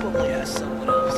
probably ask someone else.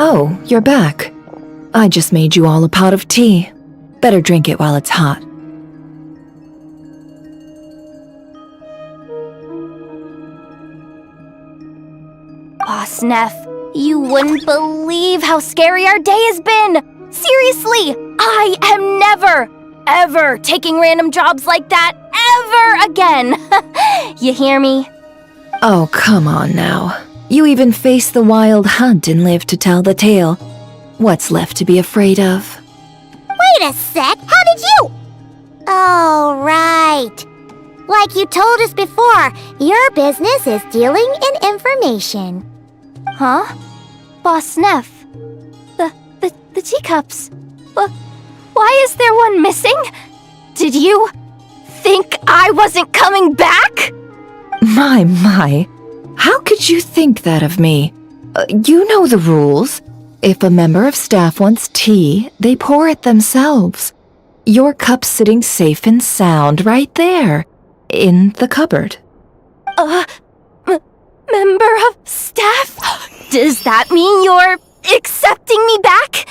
Oh, you're back. I just made you all a pot of tea. Better drink it while it's hot. Boss Neff, you wouldn't believe how scary our day has been! Seriously, I am never, ever taking random jobs like that ever again! You hear me? Oh, come on now. You even faced the wild hunt and lived to tell the tale. What's left to be afraid of? Wait a sec, how did you? Oh, right. Like you told us before, your business is dealing in information. Huh? Boss Neff? The teacups? Why is there one missing? Did you think I wasn't coming back? My. How could you think that of me? You know the rules. If a member of staff wants tea, they pour it themselves. Your cup's sitting safe and sound right there, in the cupboard. Member of staff? Does that mean you're accepting me back?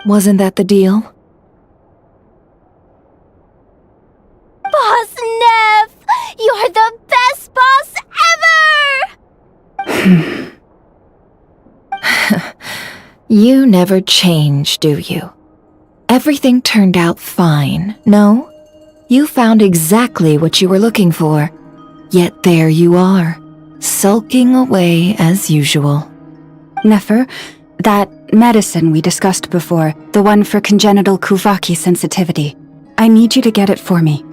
Wasn't that the deal? Boss Neff! You're the best boss ever! You never change, do you? Everything turned out fine, no? You found exactly what you were looking for. Yet there you are, sulking away as usual. Nefer, that medicine we discussed before, the one for congenital Kuvaki sensitivity, I need you to get it for me.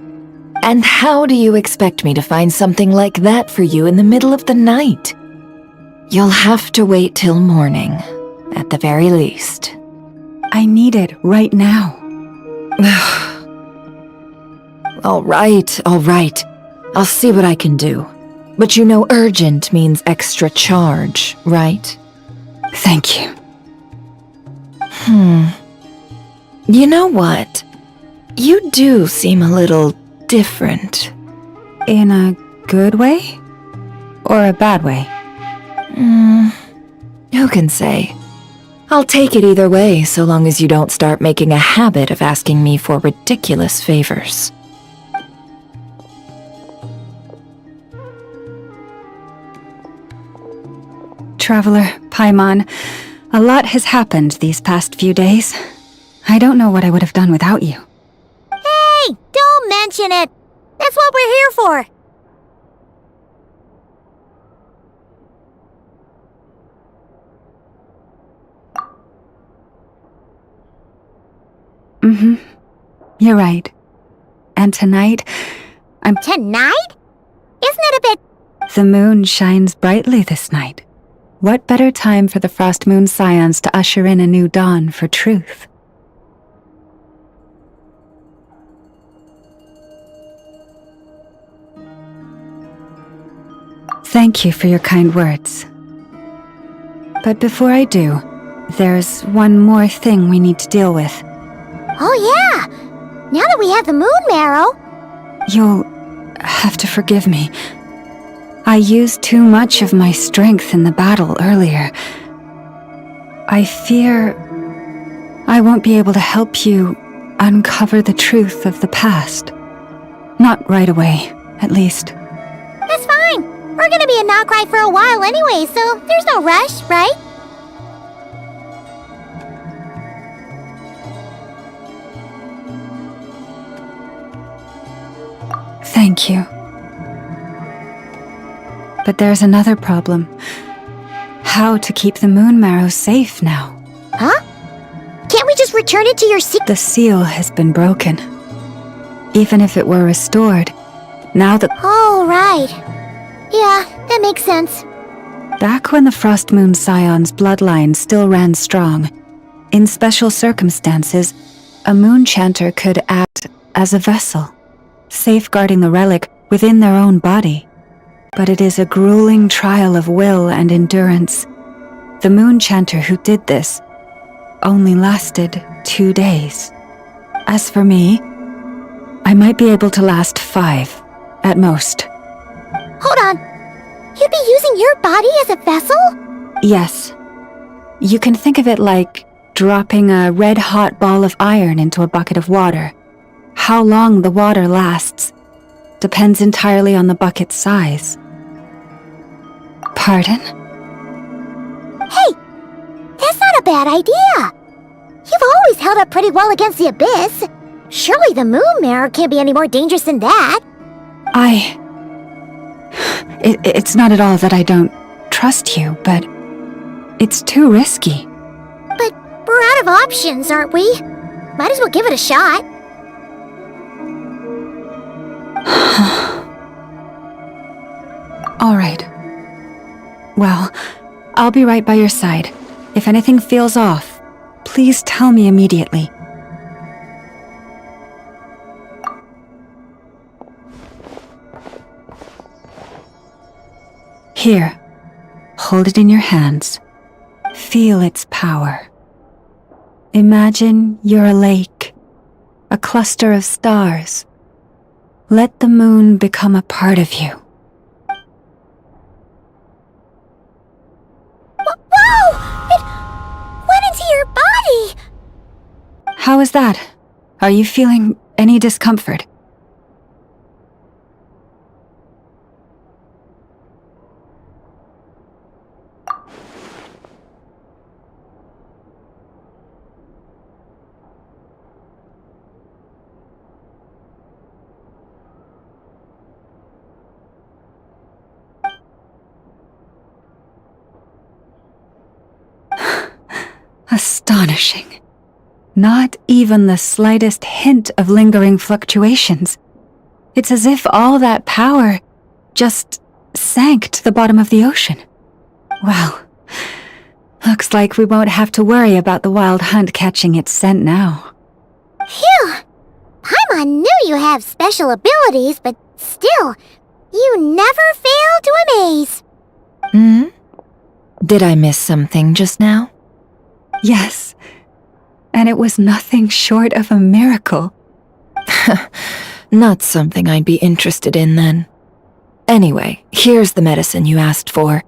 And how do you expect me to find something like that for you in the middle of the night? You'll have to wait till morning, at the very least. I need it right now. All right. I'll see what I can do. But you know urgent means extra charge, right? Thank you. You know what? You do seem a little different. In a good way? Or a bad way? Who can say? I'll take it either way, so long as you don't start making a habit of asking me for ridiculous favors. Traveler, Paimon, a lot has happened these past few days. I don't know what I would have done without you. Hey, don't mention it. That's what we're here for. You're right. And tonight, Tonight? Isn't it a bit... the moon shines brightly this night. What better time for the Frost Moon Scions to usher in a new dawn for truth? Thank you for your kind words. But before I do, there's one more thing we need to deal with. Oh yeah! Now that we have the moon marrow... You'll have to forgive me. I used too much of my strength in the battle earlier. I fear I won't be able to help you uncover the truth of the past. Not right away, at least. That's fine. We're gonna be a not-cry for a while anyway, so there's no rush, right? Thank you. But there's another problem. How to keep the moon marrow safe now? Huh? Can't we just return it to your The seal has been broken. Even if it were restored, now that... Oh, right. Yeah, that makes sense. Back when the Frost Moon Scion's bloodline still ran strong, in special circumstances, a moon chanter could act as a vessel, safeguarding the relic within their own body. But it is a grueling trial of will and endurance. The moon chanter who did this only lasted 2 days. As for me, I might be able to last 5, at most. Hold on. You'd be using your body as a vessel? Yes. You can think of it like dropping a red-hot ball of iron into a bucket of water. How long the water lasts depends entirely on the bucket's size. Pardon? Hey, that's not a bad idea. You've always held up pretty well against the abyss. Surely the moon marrow can't be any more dangerous than that. It's not at all that I don't trust you, but it's too risky. But we're out of options, aren't we? Might as well give it a shot. All right. Well, I'll be right by your side. If anything feels off, please tell me immediately. Here, hold it in your hands. Feel its power. Imagine you're a lake, a cluster of stars. Let the moon become a part of you. Whoa! It went into your body! How is that? Are you feeling any discomfort? Astonishing. Not even the slightest hint of lingering fluctuations. It's as if all that power just sank to the bottom of the ocean. Well, looks like we won't have to worry about the wild hunt catching its scent now. Phew! Paimon knew you have special abilities, but still, you never fail to amaze. Did I miss something just now? Yes, and it was nothing short of a miracle. Not something I'd be interested in then. Anyway, here's the medicine you asked for.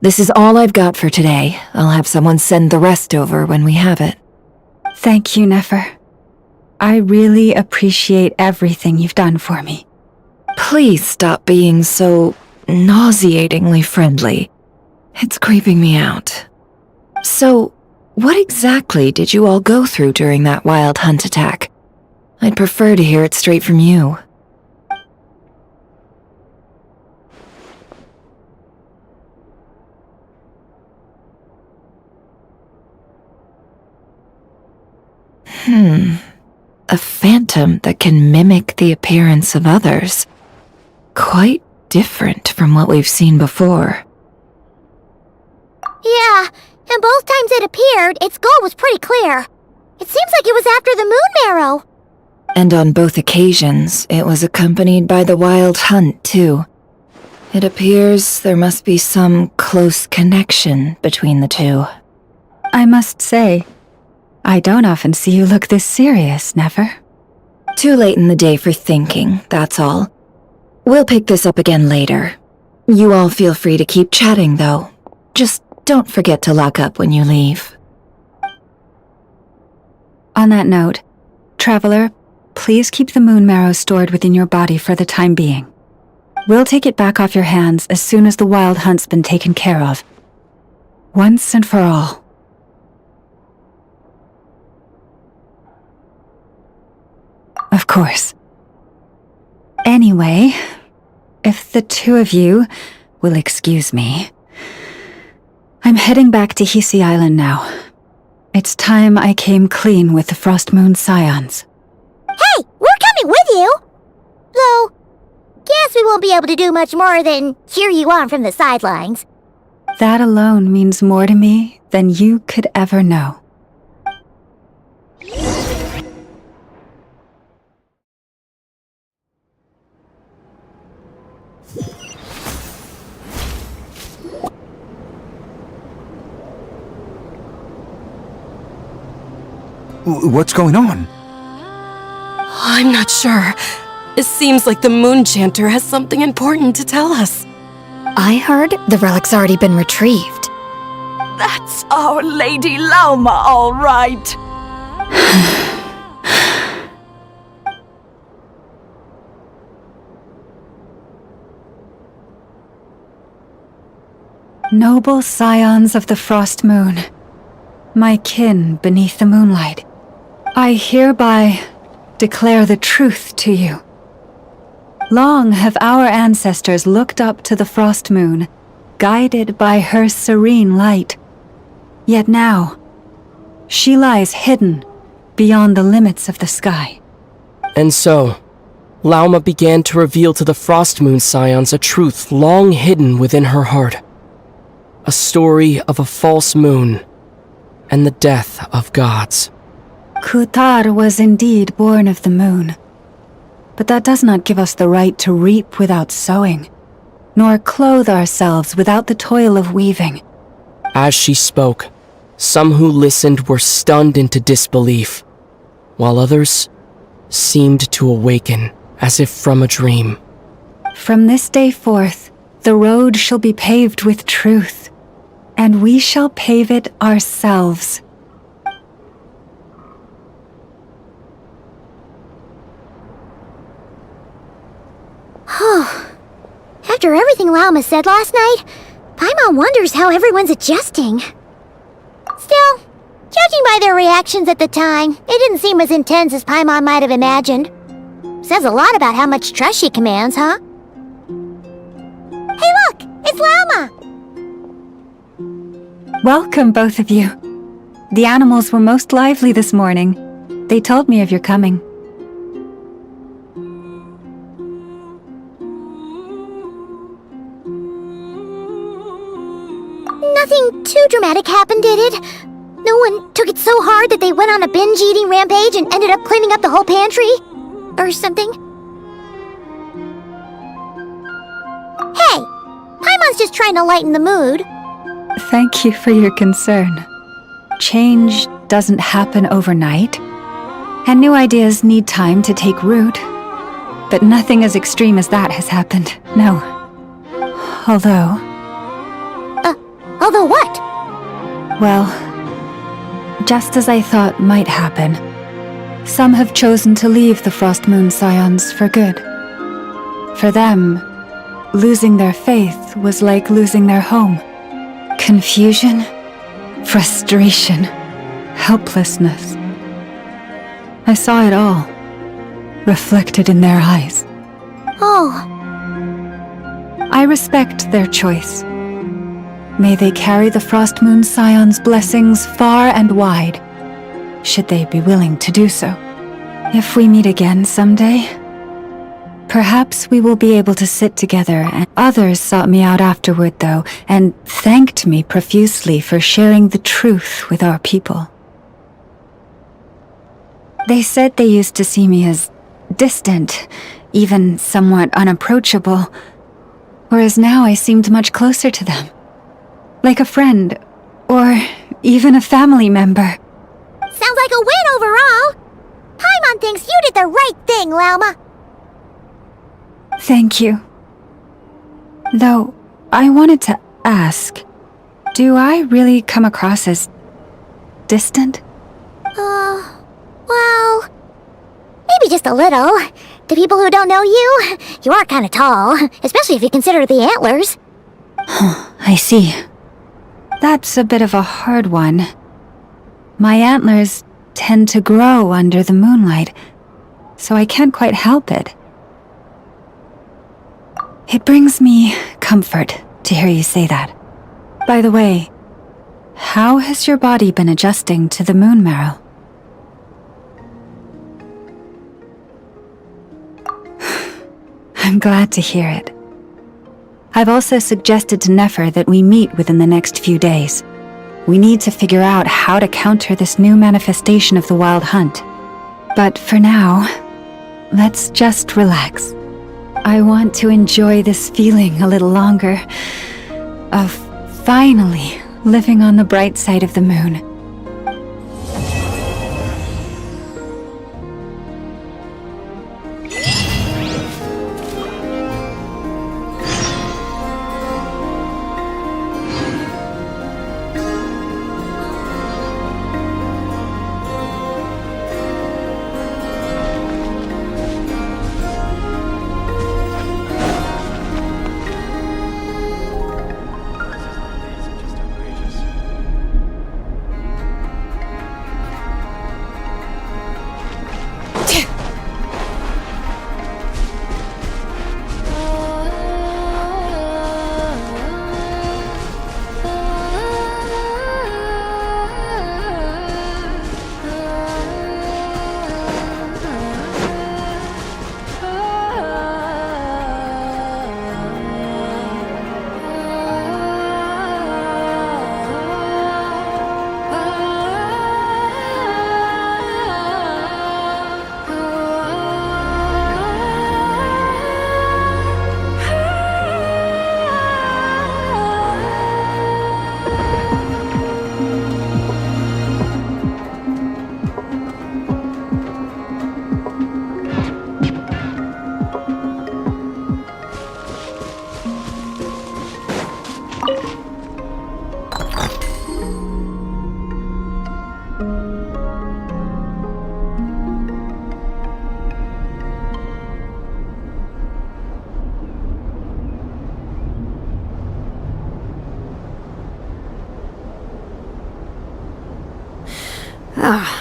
This is all I've got for today. I'll have someone send the rest over when we have it. Thank you, Nefer. I really appreciate everything you've done for me. Please stop being so nauseatingly friendly. It's creeping me out. So, what exactly did you all go through during that wild hunt attack? I'd prefer to hear it straight from you. A phantom that can mimic the appearance of others. Quite different from what we've seen before. Yeah, and both times it appeared, its goal was pretty clear. It seems like it was after the moon marrow. And on both occasions, it was accompanied by the wild hunt, too. It appears there must be some close connection between the two. I must say, I don't often see you look this serious, never. Too late in the day for thinking, that's all. We'll pick this up again later. You all feel free to keep chatting, though. Just don't forget to lock up when you leave. On that note, Traveler, please keep the moon marrow stored within your body for the time being. We'll take it back off your hands as soon as the wild hunt's been taken care of. Once and for all. Of course. Anyway, if the two of you will excuse me, I'm heading back to Hisi Island now. It's time I came clean with the Frost Moon Scions. Hey, we're coming with you! Though, guess we won't be able to do much more than cheer you on from the sidelines. That alone means more to me than you could ever know. What's going on? I'm not sure. It seems like the Moon Chanter has something important to tell us. I heard the relic's already been retrieved. That's our Lady Lauma, all right. Noble scions of the Frost Moon, my kin beneath the moonlight, I hereby declare the truth to you. Long have our ancestors looked up to the Frost Moon, guided by her serene light. Yet now, she lies hidden beyond the limits of the sky. And so, Lauma began to reveal to the Frost Moon Scions a truth long hidden within her heart. A story of a false moon and the death of gods. Kutar was indeed born of the moon. But that does not give us the right to reap without sowing, nor clothe ourselves without the toil of weaving. As she spoke, some who listened were stunned into disbelief, while others seemed to awaken as if from a dream. From this day forth, the road shall be paved with truth, and we shall pave it ourselves. After everything Lauma said last night, Paimon wonders how everyone's adjusting. Still, judging by their reactions at the time, it didn't seem as intense as Paimon might have imagined. Says a lot about how much trust she commands, huh? Hey look! It's Lauma! Welcome, both of you. The animals were most lively this morning. They told me of your coming. Nothing too dramatic happened, did it? No one took it so hard that they went on a binge-eating rampage and ended up cleaning up the whole pantry? Or something? Hey! Paimon's just trying to lighten the mood. Thank you for your concern. Change doesn't happen overnight, and new ideas need time to take root. But nothing as extreme as that has happened, no. Although what? Well, just as I thought might happen, some have chosen to leave the Frost Moon Scions for good. For them, losing their faith was like losing their home. Confusion, frustration, helplessness. I saw it all, reflected in their eyes. Oh. I respect their choice. May they carry the Frost Moon Scions' blessings far and wide, should they be willing to do so. If we meet again someday, perhaps we will be able to sit together. And others sought me out afterward, though, and thanked me profusely for sharing the truth with our people. They said they used to see me as distant, even somewhat unapproachable. whereas now I seemed much closer to them. Like a friend, or even a family member. Sounds like a win overall! Paimon thinks you did the right thing, Lauma. Thank you. Though, I wanted to ask, do I really come across as distant? Well, maybe just a little. To people who don't know you, you are kinda tall, especially if you consider the antlers. I see. That's a bit of a hard one. My antlers tend to grow under the moonlight, so I can't quite help it. It brings me comfort to hear you say that. By the way, how has your body been adjusting to the moon marrow? I'm glad to hear it. I've also suggested to Nefer that we meet within the next few days. We need to figure out how to counter this new manifestation of the Wild Hunt. But for now, let's just relax. I want to enjoy this feeling a little longer of finally living on the bright side of the moon.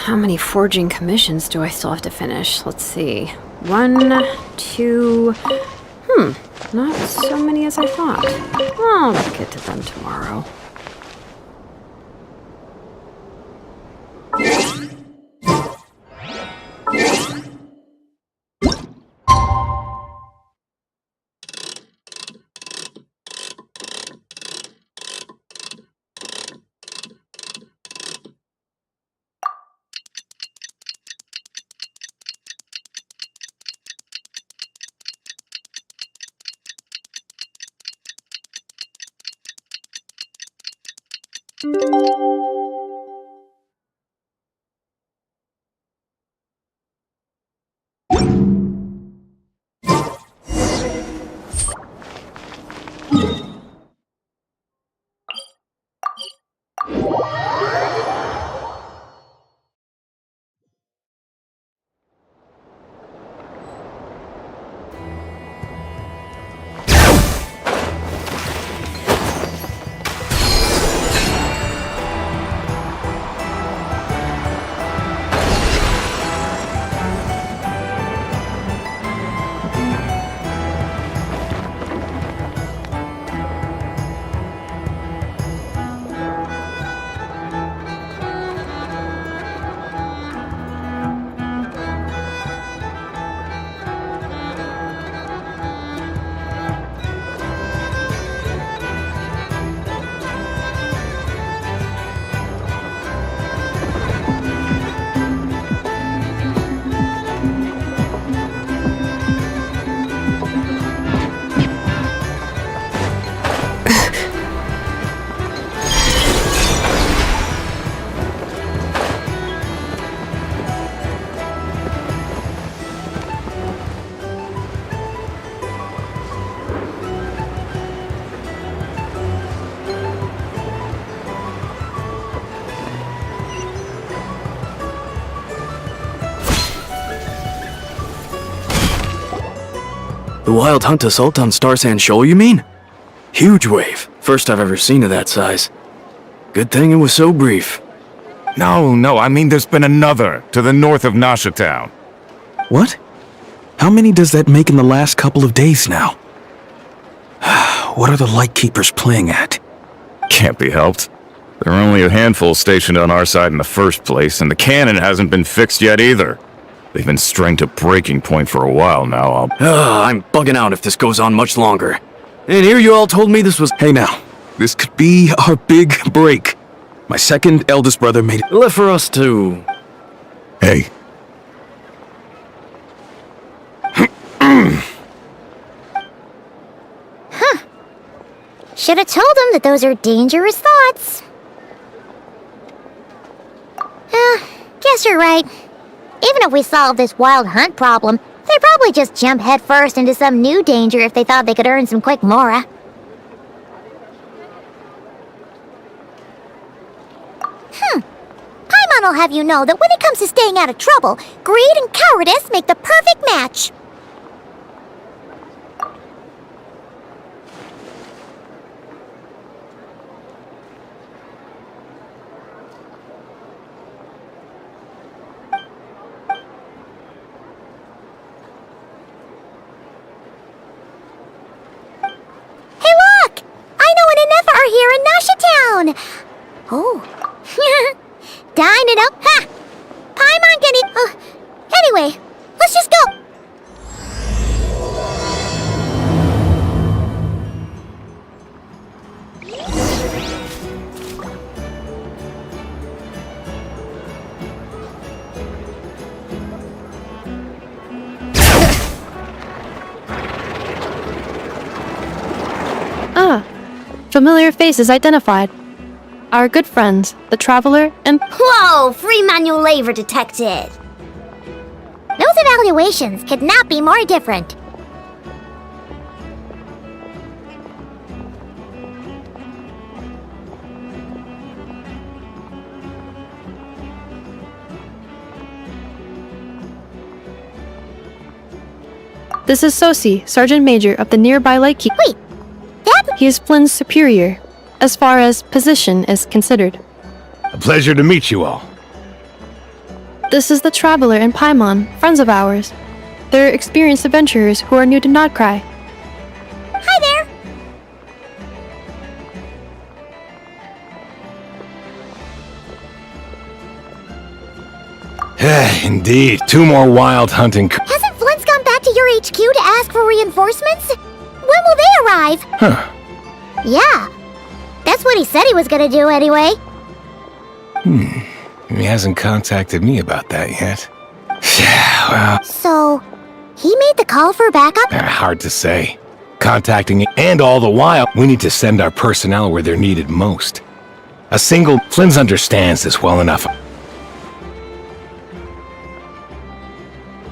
How many forging commissions do I still have to finish? Let's see. 1, 2... not so many as I thought. I'll get to them tomorrow. The wild hunt assault on Star Sand Shoal, you mean? Huge wave. First I've ever seen of that size. Good thing it was so brief. No, I mean there's been another to the north of Nasha Town. What? How many does that make in the last couple of days now? What are the Lightkeepers playing at? Can't be helped. There are only a handful stationed on our side in the first place, and the cannon hasn't been fixed yet either. They've been strained to breaking point for a while now. I'm bugging out if this goes on much longer. And here you all told me this was— Hey now, this could be our big break. My second eldest brother made it left for us to— Hey. Should have told them that those are dangerous thoughts. Guess you're right. Even if we solve this wild hunt problem, they'd probably just jump headfirst into some new danger if they thought they could earn some quick mora. Paimon will have you know that when it comes to staying out of trouble, greed and cowardice make the perfect match. Here in Nasha Town. Oh. Dine it up. Ha! Paimon getting... anyway, let's just go. Familiar faces identified. Our good friends, the Traveler and— Whoa! Free manual labor detected! Those evaluations could not be more different. This is Sosi, Sergeant Major of the nearby Lightkeep. Wait, that— He is Flynn's superior, as far as position is considered. A pleasure to meet you all. This is the Traveler and Paimon, friends of ours. They're experienced adventurers who are new to Notcry. Hi there! Indeed, 2 more wild hunting— Hasn't Flint's gone back to your HQ to ask for reinforcements? When will they arrive? Huh. Yeah, that's what he said he was gonna do anyway. He hasn't contacted me about that yet. Yeah, well— So, he made the call for backup? hard to say. Contacting it, and all the while, we need to send our personnel where they're needed most. A single— Flynn's understands this well enough.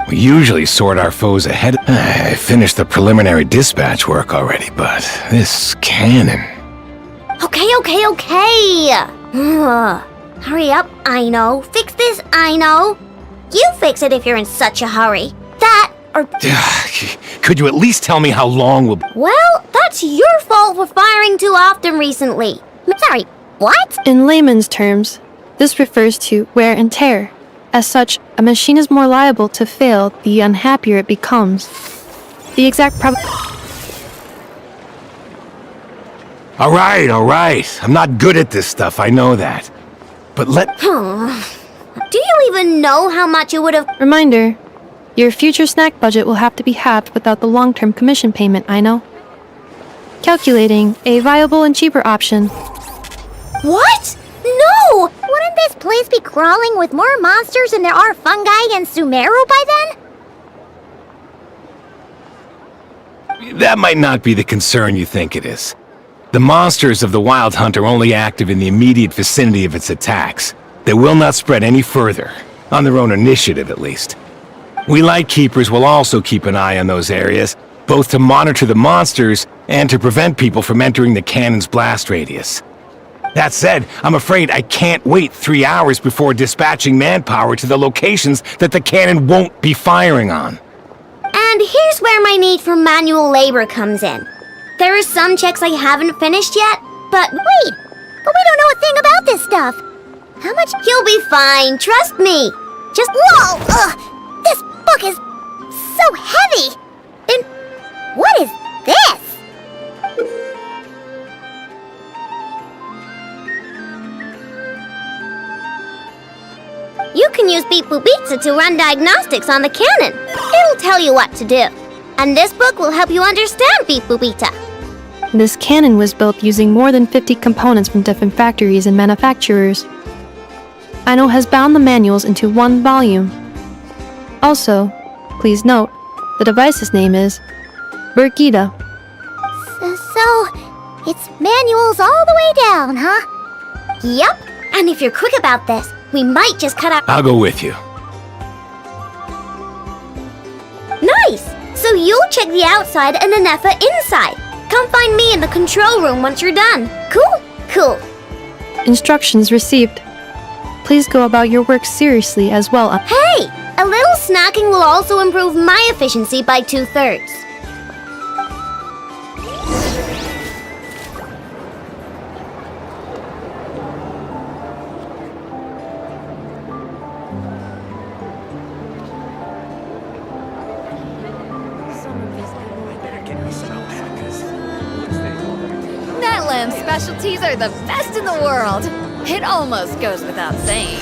We usually sort our foes ahead. I finished the preliminary dispatch work already, but this cannon— Okay. Hurry up, I know. Fix this, I know. You fix it if you're in such a hurry. That, or— Could you at least tell me how long we'll— Well, that's your fault for firing too often recently. Sorry, what? In layman's terms, this refers to wear and tear. As such, a machine is more liable to fail the unhappier it becomes. The exact All right. I'm not good at this stuff, I know that. But Do you even know how much it would have— Reminder, your future snack budget will have to be halved without the long-term commission payment, I know. Calculating a viable and cheaper option. What? No! Wouldn't this place be crawling with more monsters than there are fungi and Sumeru by then? that might not be the concern you think it is. The monsters of the Wild Hunt are only active in the immediate vicinity of its attacks. They will not spread any further, on their own initiative at least. We Lightkeepers will also keep an eye on those areas, both to monitor the monsters and to prevent people from entering the cannon's blast radius. That said, I'm afraid I can't wait 3 hours before dispatching manpower to the locations that the cannon won't be firing on. And here's where my need for manual labor comes in. There are some checks I haven't finished yet, but wait! But we don't know a thing about this stuff. How much? You'll be fine, trust me. Just whoa! This book is so heavy. And what is this? You can use Beep Boop Pizza to run diagnostics on the cannon. It'll tell you what to do. And this book will help you understand Beep Boop Pizza. This cannon was built using more than 50 components from different factories and manufacturers. Aino has bound the manuals into one volume. Also, please note, the device's name is Burkita. So, it's manuals all the way down, huh? Yep. And if you're quick about this, we might just cut out. I'll go with you. Nice! So you'll check the outside and Anefa inside. Come find me in the control room once you're done. Cool? Cool. Instructions received. Please go about your work seriously as well. Hey! A little snacking will also improve my efficiency by 2/3. Netland specialties are the best in the world. It almost goes without saying.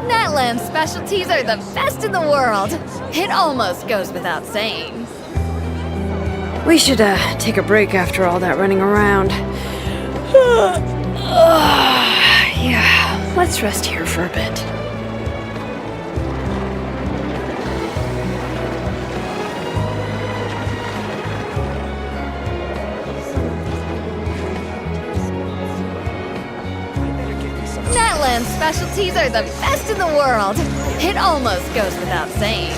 Netland specialties are the best in the world. It almost goes without saying. We should take a break after all that running around. Yeah, let's rest here for a bit. Netland specialties are the best in the world. It almost goes without saying.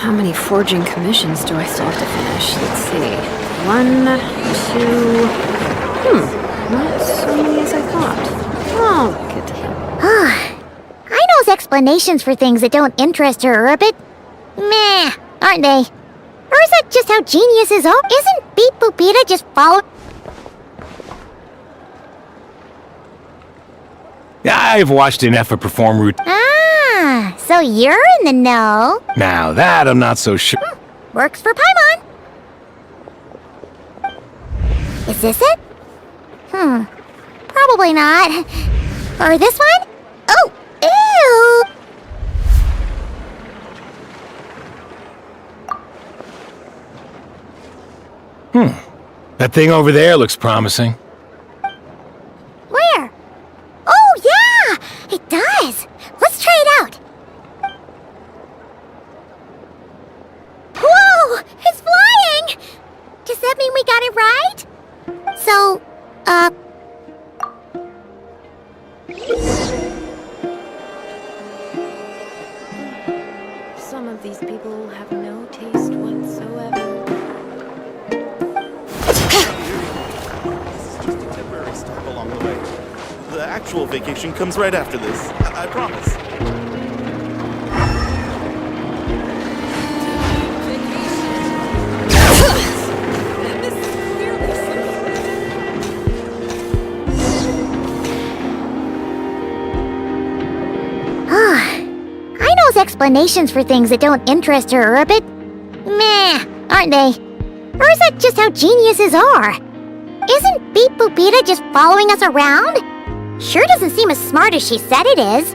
How many forging commissions do I still have to finish? Let's see. 1, 2... Not so many as I thought. Oh, good to him. Aino's explanations for things that don't interest her are a bit meh, aren't they? Or is that just how geniuses are? Isn't Beep Boopita just follow? I've watched Anefa perform routine. Ah, so you're in the know. Now that I'm not so sure. Works for Paimon. Is this it? Probably not. Or this one? Oh, ew! That thing over there looks promising. Where? Oh, yeah! It does! Let's try it out! Whoa! It's flying! Does that mean we got it right? So, Some of these people have no taste whatsoever. This is just a temporary stop along the way. The actual vacation comes right after this. I promise. Aino's explanations for things that don't interest her are a bit meh, aren't they? Or is that just how geniuses are? Isn't Beep Boopita just following us around? Sure doesn't seem as smart as she said it is.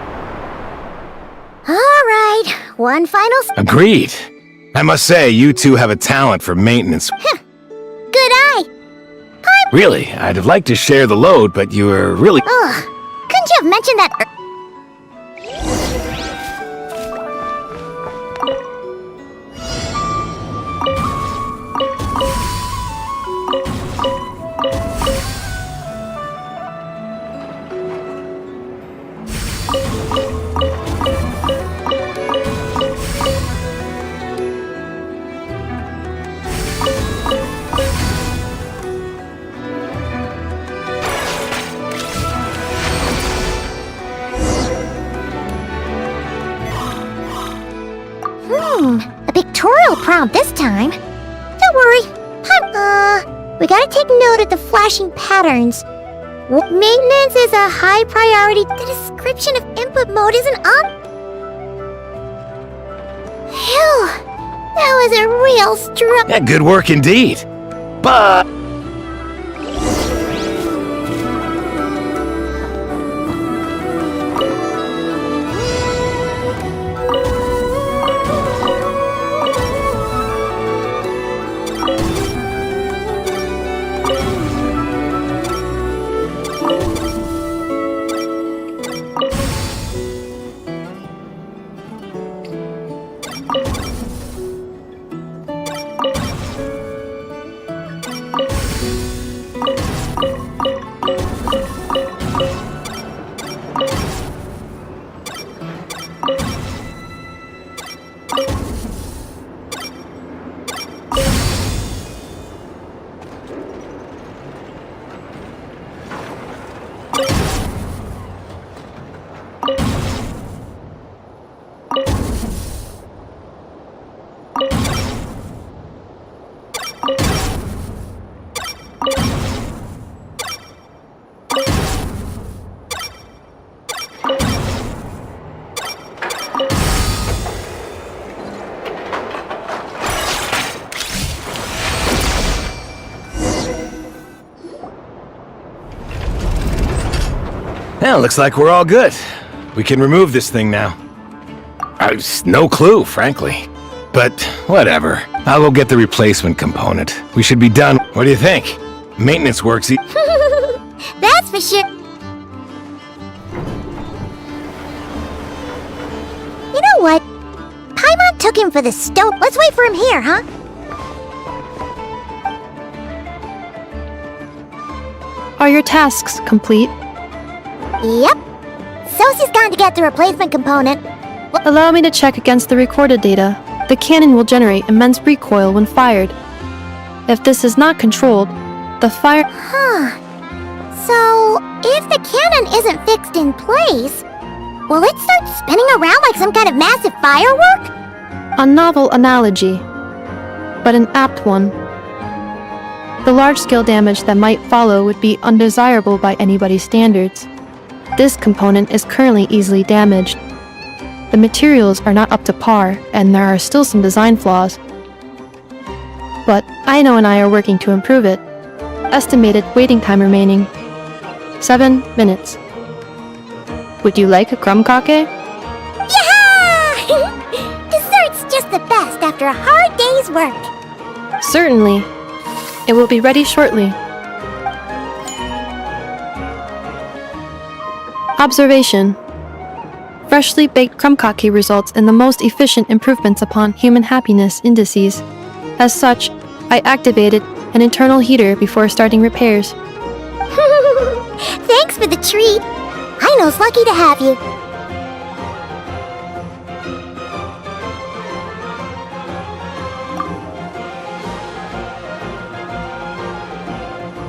one final Agreed. I must say, you two have a talent for maintenance. Good eye. Really, I'd have liked to share the load, but you were really... Ugh. Couldn't you have mentioned that a pictorial prompt this time. Don't worry. We gotta take note of the flashing patterns. Maintenance is a high priority. The description of input mode isn't up. Phew. That was a real struggle. Yeah, good work indeed. But... Well, looks like we're all good. We can remove this thing now. No clue, frankly. But whatever. I'll go get the replacement component. We should be done. What do you think? Maintenance works That's for sure. You know what? Paimon took him for the stove. Let's wait for him here, huh? Are your tasks complete? Yep. Sosie's gone to get the replacement component. Allow me to check against the recorded data. The cannon will generate immense recoil when fired. If this is not controlled, the fire... Huh. So, if the cannon isn't fixed in place, will it start spinning around like some kind of massive firework? A novel analogy, but an apt one. The large-scale damage that might follow would be undesirable by anybody's standards. This component is currently easily damaged. The materials are not up to par, and there are still some design flaws. But Aino and I are working to improve it. Estimated waiting time remaining: 7 minutes. Would you like a crumb cake? Yeah! Dessert's just the best after a hard day's work. Certainly. It will be ready shortly. Observation. Freshly baked crumb cake results in the most efficient improvements upon human happiness indices. As such, I activated an internal heater before starting repairs. Thanks for the treat. Aino's lucky to have you.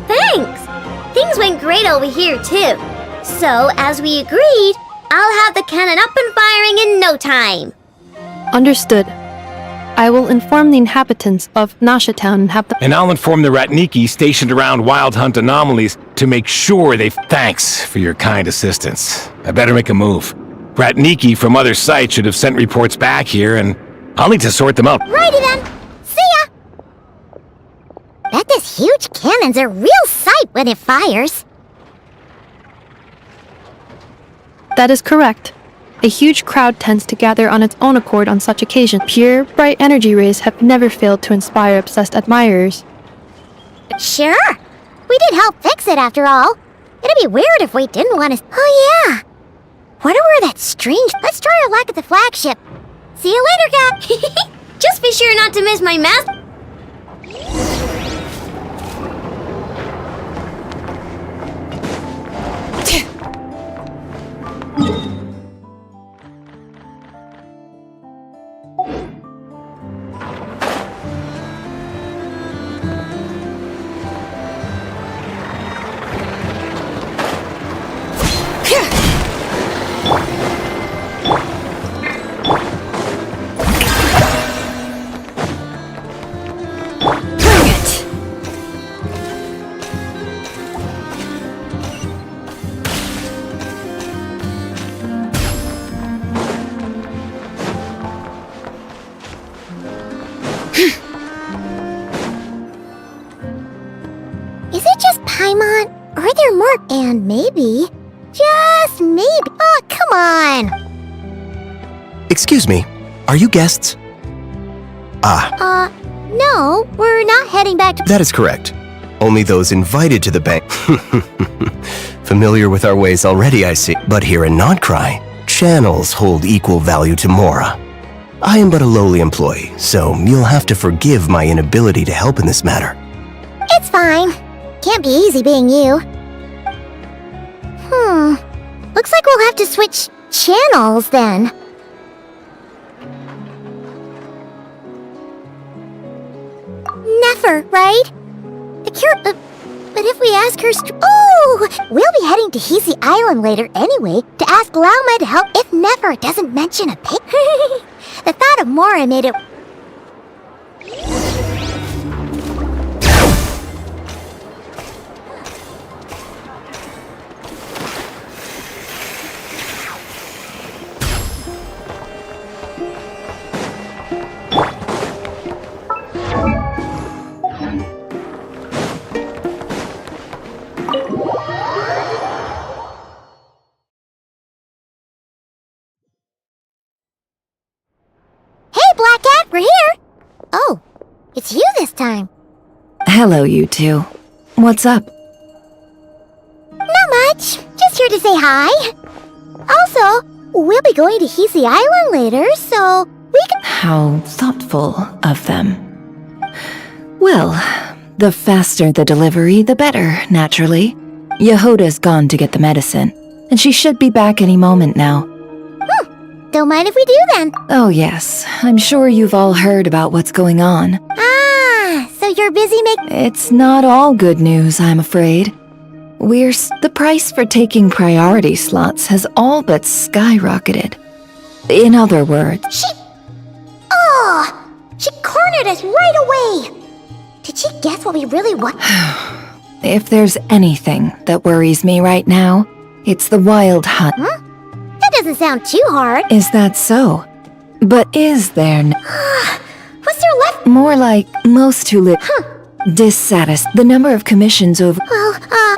Thanks! Things went great over here, too. So, as we agreed, I'll have the cannon up and firing in no time. Understood. I will inform the inhabitants of Nasha Town and have the... And I'll inform the Ratniki stationed around Wild Hunt anomalies to make sure they... Thanks for your kind assistance. I better make a move. Ratniki from other sites should have sent reports back here, and I'll need to sort them out. Righty then. See ya! Bet this huge cannon's a real sight when it fires. That is correct. A huge crowd tends to gather on its own accord on such occasions. Pure, bright energy rays have never failed to inspire obsessed admirers. Sure. We did help fix it after all. It'd be weird if we didn't want to. Oh, yeah. Wonder where that strange. Let's try our luck at the flagship. See you later, Cap. Just be sure not to miss my math. Is it just Paimon? Are there more? And maybe, just maybe. Oh, come on. Excuse me, are you guests? No, we're not heading back to. That is correct. Only those invited to the bank. Familiar with our ways already, I see. But here in Nodcry, channels hold equal value to Mora. I am but a lowly employee, so you'll have to forgive my inability to help in this matter. It's fine. Can't be easy being you. Looks like we'll have to switch channels then. Never, right? But if we ask her we'll be heading to Hisi Island later anyway to ask Lauma to help if Never doesn't mention a pig. The thought of Mora made it. Black Cat, we're here! Oh, it's you this time. Hello, you two. What's up? Not much. Just here to say hi. Also, we'll be going to Hisi Island later, so we can— How thoughtful of them. Well, the faster the delivery, the better, naturally. Yehoda's gone to get the medicine, and she should be back any moment now. Don't mind if we do then. Oh yes, I'm sure you've all heard about what's going on. So you're busy It's not all good news, I'm afraid. The price for taking priority slots has all but skyrocketed. In other words... She cornered us right away! Did she guess what we really want? If there's anything that worries me right now, it's the wild hunt. That doesn't sound too hard. Is that so? But is there What's there left? More like most who live dissatisfied. The number of commissions over...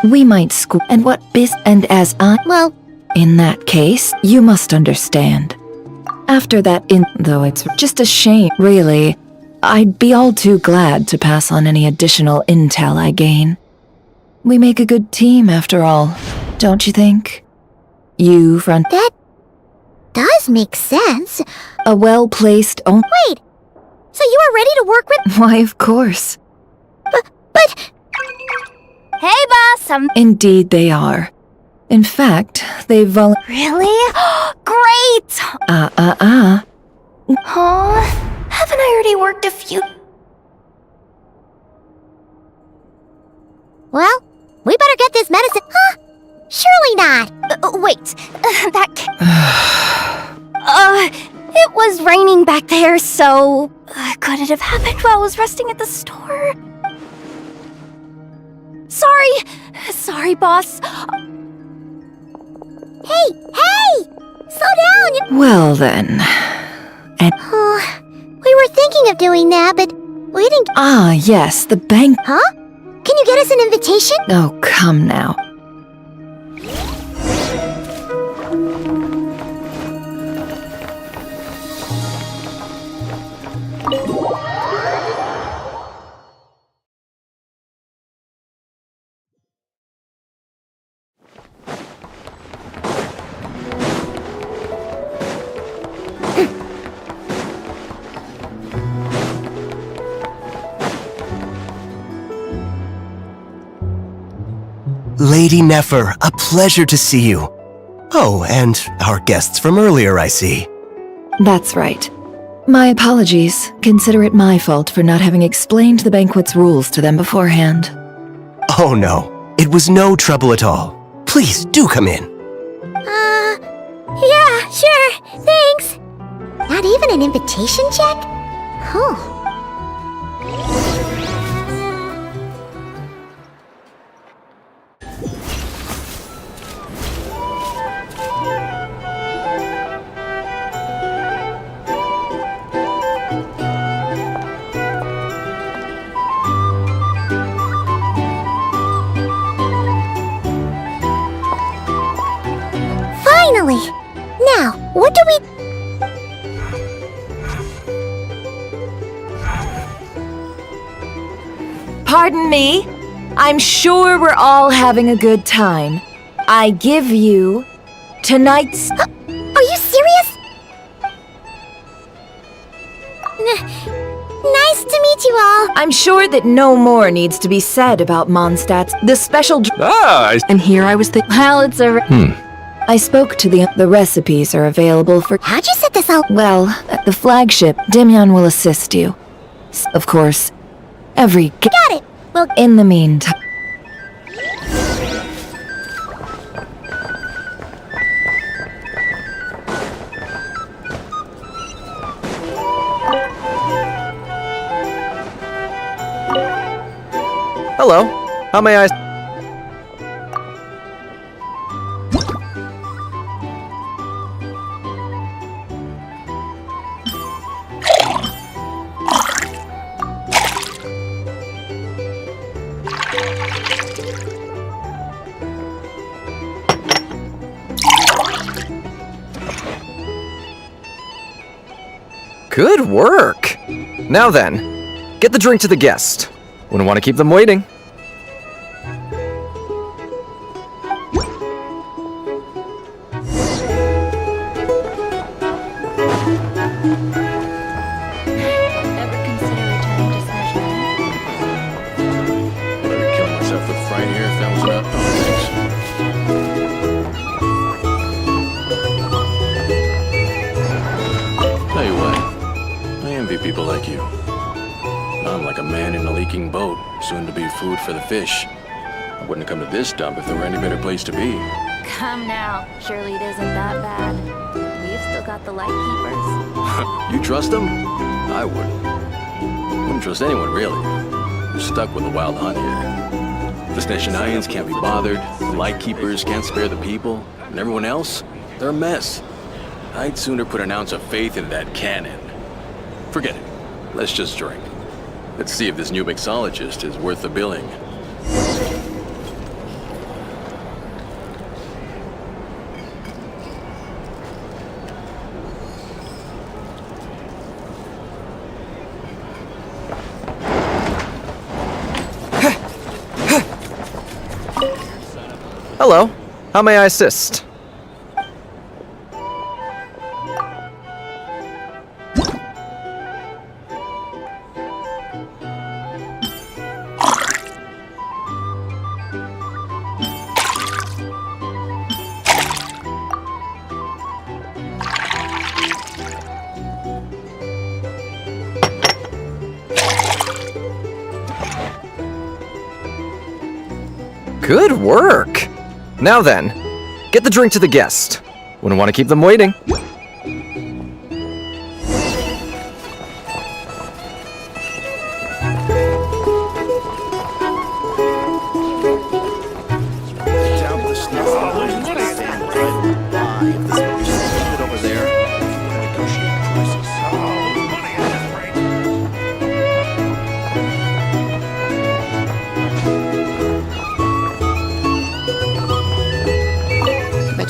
we might school. And what and as I... Well... In that case, you must understand. After that though it's just a shame, really. I'd be all too glad to pass on any additional intel I gain. We make a good team after all, don't you think? You front... That does make sense. A well-placed Wait! So you are ready to work with... Why, of course. But... Hey, boss, Indeed they are. In fact, they've Really? Great! Haven't I already worked a few... Well, we better get this medicine... Surely not! Wait, it was raining back there, so... could it have happened while I was resting at the store? Sorry, boss. Hey! Slow down! Well then... We were thinking of doing that, but we didn't... yes, the bank... Huh? Can you get us an invitation? Oh, come now. Lady Nefer, a pleasure to see you. Oh, and our guests from earlier, I see. That's right. My apologies. Consider it my fault for not having explained the banquet's rules to them beforehand. Oh no, it was no trouble at all. Please, do come in. Yeah, sure, thanks. Not even an invitation check? Oh. Finally! Now, what do we... Pardon me? I'm sure we're all having a good time. I give you tonight's... Are you serious? Nice to meet you all. I'm sure that no more needs to be said about Mondstadt's the special... And here I was thinking, Well, it's a... I spoke to the recipes are available for... How'd you set this up? Well, at the flagship, Dimyon will assist you. Of course, every... Got it. Well, In the meantime... Hello. How may I... Good work! Now then, get the drink to the guest. Wouldn't want to keep them waiting. Ever consider returning to Smash? Would I be killing myself with fright here if that was enough? Tell you what, I envy people like you. I'm like a man in a leaking boat, soon to be food for the fish. I wouldn't have come to this dump if there were any better place to be. Come now, surely it isn't that bad. We've still got the light keepers. You trust them? I wouldn't. Wouldn't trust anyone, really. We're stuck with a wild hunt here. The Genshinians can't be bothered, the Lightkeepers can't spare the people, and everyone else, they're a mess. I'd sooner put an ounce of faith into that cannon. Forget it. Let's just drink. Let's see if this new mixologist is worth the billing. Hello. How may I assist? Good work! Now then, get the drink to the guest. Wouldn't want to keep them waiting.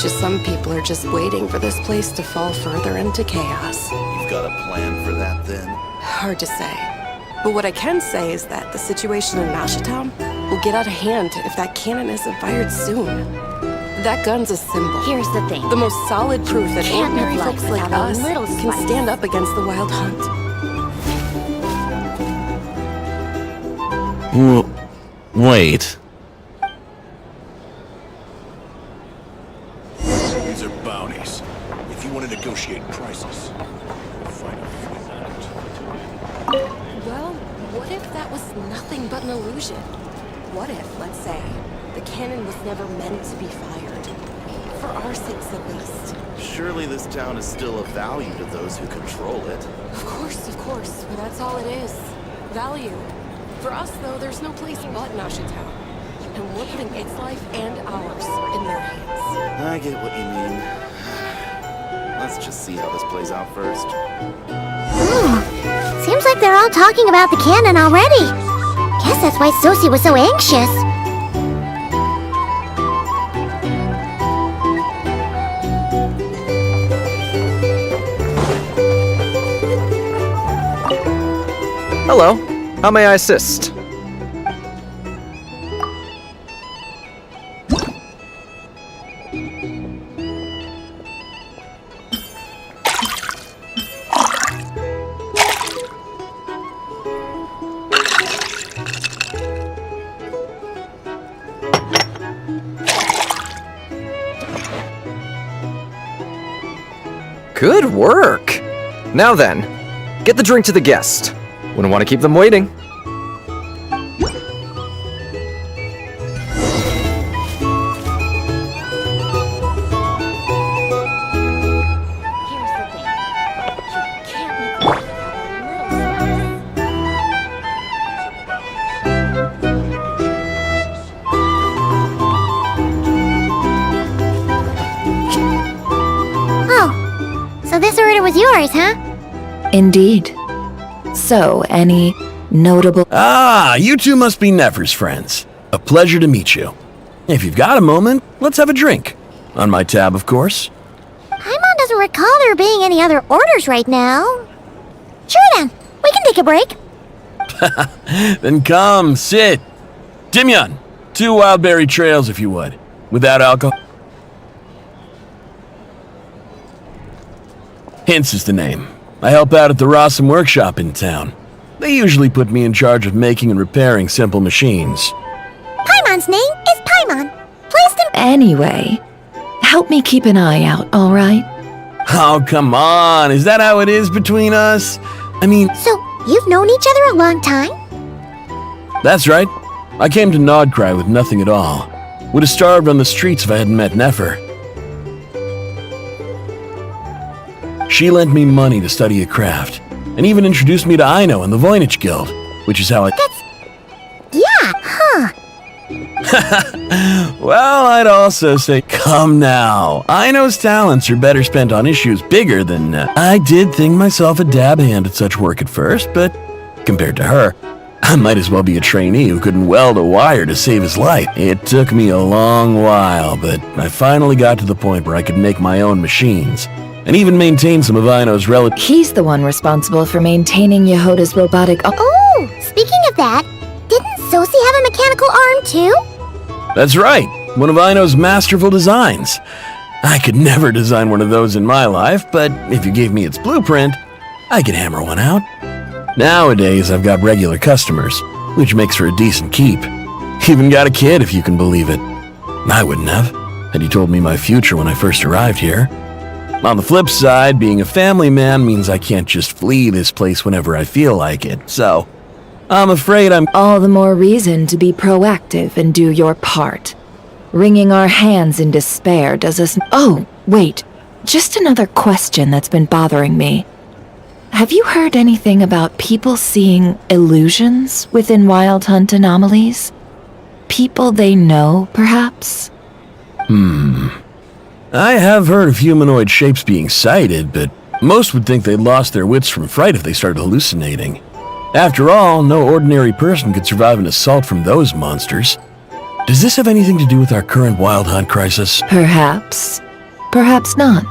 just some people are just waiting for this place to fall further into chaos. You've got a plan for that, then? Hard to say. But what I can say is that the situation in Marshedtom will get out of hand if that cannon isn't fired soon. That gun's a symbol. Here's the thing. The most solid proof that Can't ordinary live folks like without a us little can spice. stand up against the wild hunt. Wait. These are bounties. If you want to negotiate prices, find a free land. Well, what if that was nothing but an illusion? What if, let's say, the cannon was never meant to be fired? For our sakes, at least. Surely this town is still of value to those who control it. Of course, but that's all it is. Value. For us, though, there's no place but Marshedtom. And we're putting its life and ours in their hands. I get what you mean. Let's just see how this plays out first. Seems like they're all talking about the cannon already. Guess that's why Sosie was so anxious. Hello. How may I assist? Good work! Now then, get the drink to the guest. Wouldn't want to keep them waiting. Here's the thing. You can't live without a little spice. Oh, so this order was yours, huh? Indeed. So, any notable... Ah, you two must be Nefer's friends. A pleasure to meet you. If you've got a moment, let's have a drink. On my tab, of course. Paimon doesn't recall there being any other orders right now. Sure then, we can take a break. Then come, sit. Timyon, 2 wildberry trails if you would. Without alcohol. Hints is the name. I help out at the Rossum workshop in town. They usually put me in charge of making and repairing simple machines. Paimon's name is Paimon. Placed in... Anyway, help me keep an eye out, alright? Oh, come on. Is that how it is between us? I mean... So, you've known each other a long time? That's right. I came to Nodcry with nothing at all. Would have starved on the streets if I hadn't met Nefer. She lent me money to study a craft, and even introduced me to Aino and the Voynich Guild, which is how I... Yeah, huh. Well, I'd also say, come now. Aino's talents are better spent on issues bigger than... I did think myself a dab hand at such work at first, but compared to her, I might as well be a trainee who couldn't weld a wire to save his life. It took me a long while, but I finally got to the point where I could make my own machines. And even maintain some of Aino's relatives. He's the one responsible for maintaining Yehoda's robotic... Oh, speaking of that, didn't Sosie have a mechanical arm too? That's right, one of Aino's masterful designs. I could never design one of those in my life, but if you gave me its blueprint, I could hammer one out. Nowadays, I've got regular customers, which makes for a decent keep. Even got a kid, if you can believe it. I wouldn't have, had you told me my future when I first arrived here. On the flip side, being a family man means I can't just flee this place whenever I feel like it, so I'm afraid I'm... All the more reason to be proactive and do your part. Wringing our hands in despair does us... Oh, wait. Just another question that's been bothering me. Have you heard anything about people seeing illusions within Wild Hunt anomalies? People they know, perhaps? I have heard of humanoid shapes being sighted, but most would think they lost their wits from fright if they started hallucinating. After all, no ordinary person could survive an assault from those monsters. Does this have anything to do with our current Wild Hunt crisis? Perhaps. perhaps not.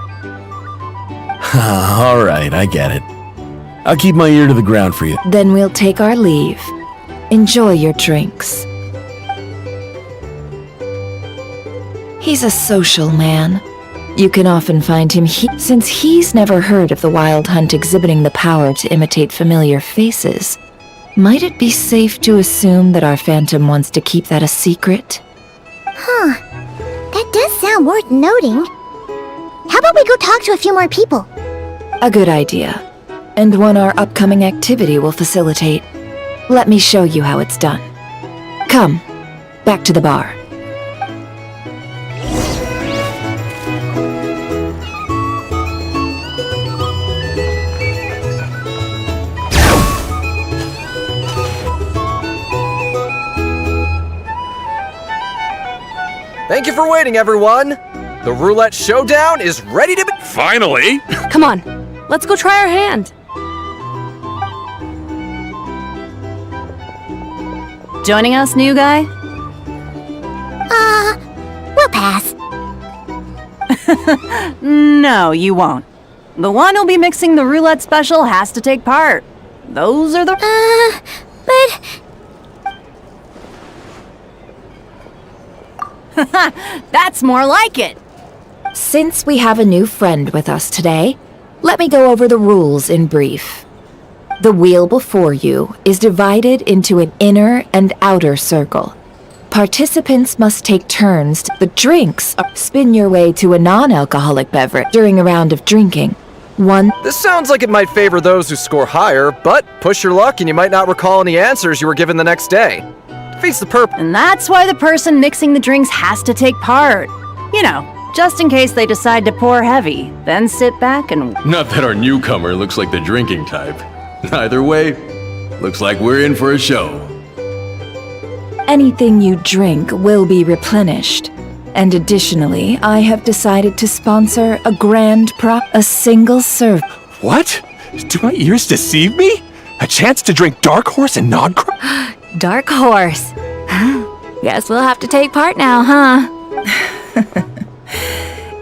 All right, I get it. I'll keep my ear to the ground for you. Then we'll take our leave. Enjoy your drinks. He's a social man. You can often find him since he's never heard of the Wild Hunt exhibiting the power to imitate familiar faces. Might it be safe to assume that our Phantom wants to keep that a secret? Huh. That does sound worth noting. How about we go talk to a few more people? A good idea. And one our upcoming activity will facilitate. Let me show you how it's done. Come, back to the bar. Thank you for waiting, everyone! The roulette showdown is ready to be— Finally! Come on, let's go try our hand. Joining us, new guy? We'll pass. No, you won't. The one who'll be mixing the roulette special has to take part. Those are the— But... That's more like it! Since we have a new friend with us today, let me go over the rules in brief. The wheel before you is divided into an inner and outer circle. Participants must take turns. The drinks spin your way to a non-alcoholic beverage during a round of drinking. This sounds like it might favor those who score higher, but push your luck and you might not recall any answers you were given the next day. Defeats the purpose. And that's why the person mixing the drinks has to take part. You know, just in case they decide to pour heavy, then sit back and— Not that our newcomer looks like the drinking type. Either way, looks like we're in for a show. Anything you drink will be replenished. And additionally, I have decided to sponsor a a single serve. What? Do my ears deceive me? A chance to drink Dark Horse and Nod Cry? Dark Horse. Guess we'll have to take part now, huh?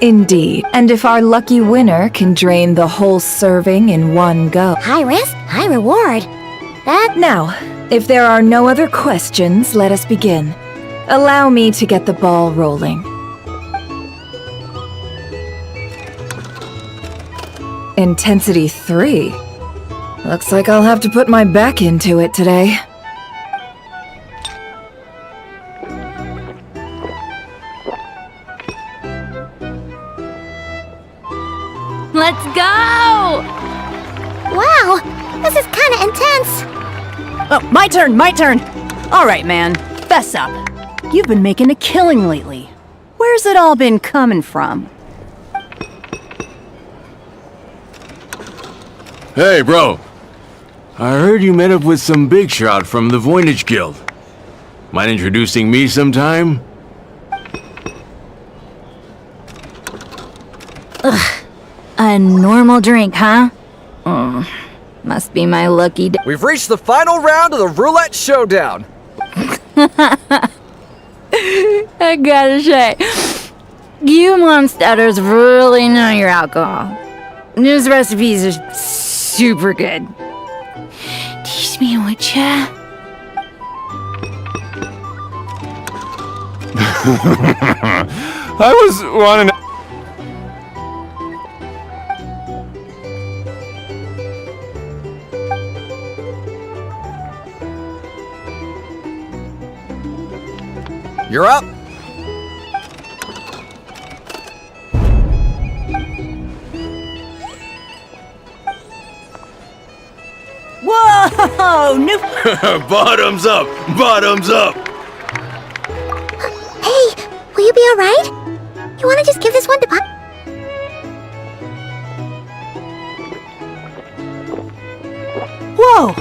Indeed. And if our lucky winner can drain the whole serving in one go. High risk, high reward. Now, if there are no other questions, let us begin. Allow me to get the ball rolling. Intensity 3. Looks like I'll have to put my back into it today. Let's go! Wow, this is kinda intense. Oh, my turn! Alright, man, fess up. You've been making a killing lately. Where's it all been coming from? Hey, bro. I heard you met up with some big shot from the Voynich Guild. Mind introducing me sometime? A normal drink, huh? Must be my lucky day. We've reached the final round of the roulette showdown. I gotta say, you monsters really know your alcohol. These recipes are super good. Teach me, would ya? I was wanting to... You're up. Whoa! New— Bottoms up! Bottoms up! Hey, will you be alright? You wanna just give this one to Pop? Whoa!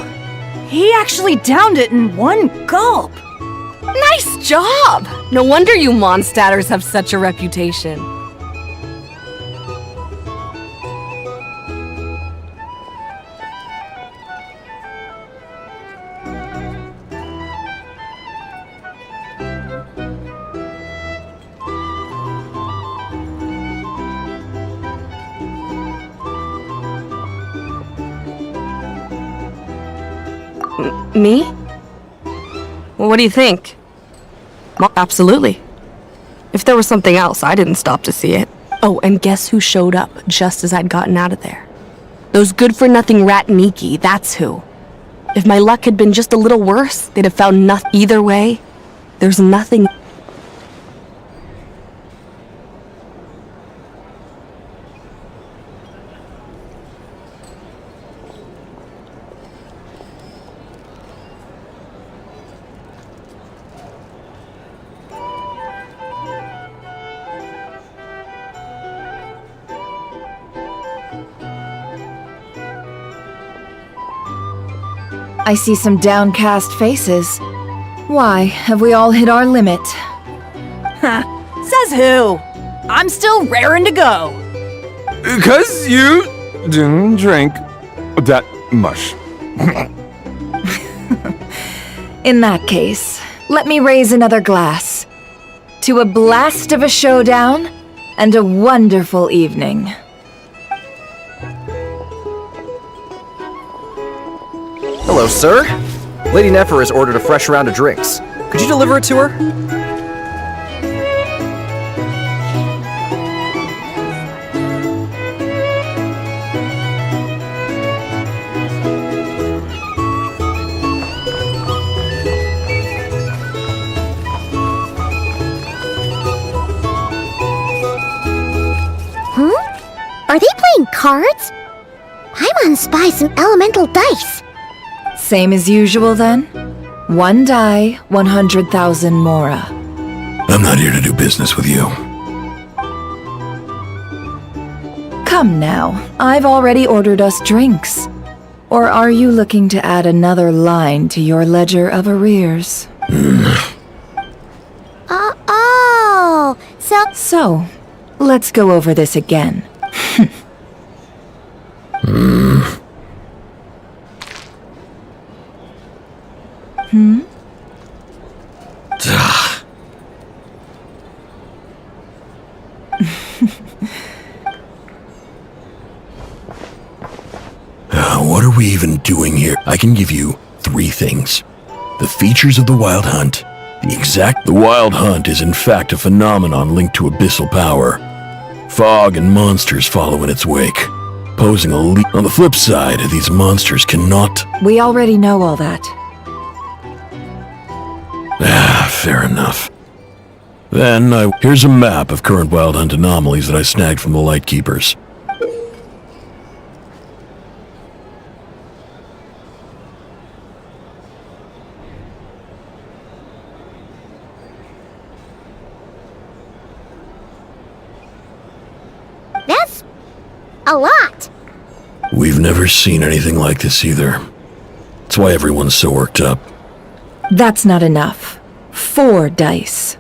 He actually downed it in one gulp. Nice job! No wonder you monstaters have such a reputation. Me? Well, what do you think? Well, absolutely. If there was something else, I didn't stop to see it. Oh, and guess who showed up just as I'd gotten out of there? Those good-for-nothing rat Miki, that's who. If my luck had been just a little worse, they'd have found nothing. Either way, there's nothing. I see some downcast faces. Why, have we all hit our limit? Says who? I'm still raring to go. 'Cause you didn't drink that much. In that case, let me raise another glass. To a blast of a showdown and a wonderful evening. Hello, sir. Lady Nefer has ordered a fresh round of drinks. Could you deliver it to her? Are they playing cards? Paimon spies some elemental dice. Same as usual then? 1 die, 100,000 mora. I'm not here to do business with you. Come now, I've already ordered us drinks. Or are you looking to add another line to your ledger of arrears? Oh, So, let's go over this again. What are we even doing here? I can give you 3 things. The features of the Wild Hunt. The Wild Hunt is in fact a phenomenon linked to abyssal power. Fog and monsters follow in its wake, posing a On the flip side, these monsters cannot... We already know all that. Fair enough. Then, here's a map of current Wild Hunt anomalies that I snagged from the Lightkeepers. That's a lot. We've never seen anything like this either. That's why everyone's so worked up. That's not enough. 4 dice.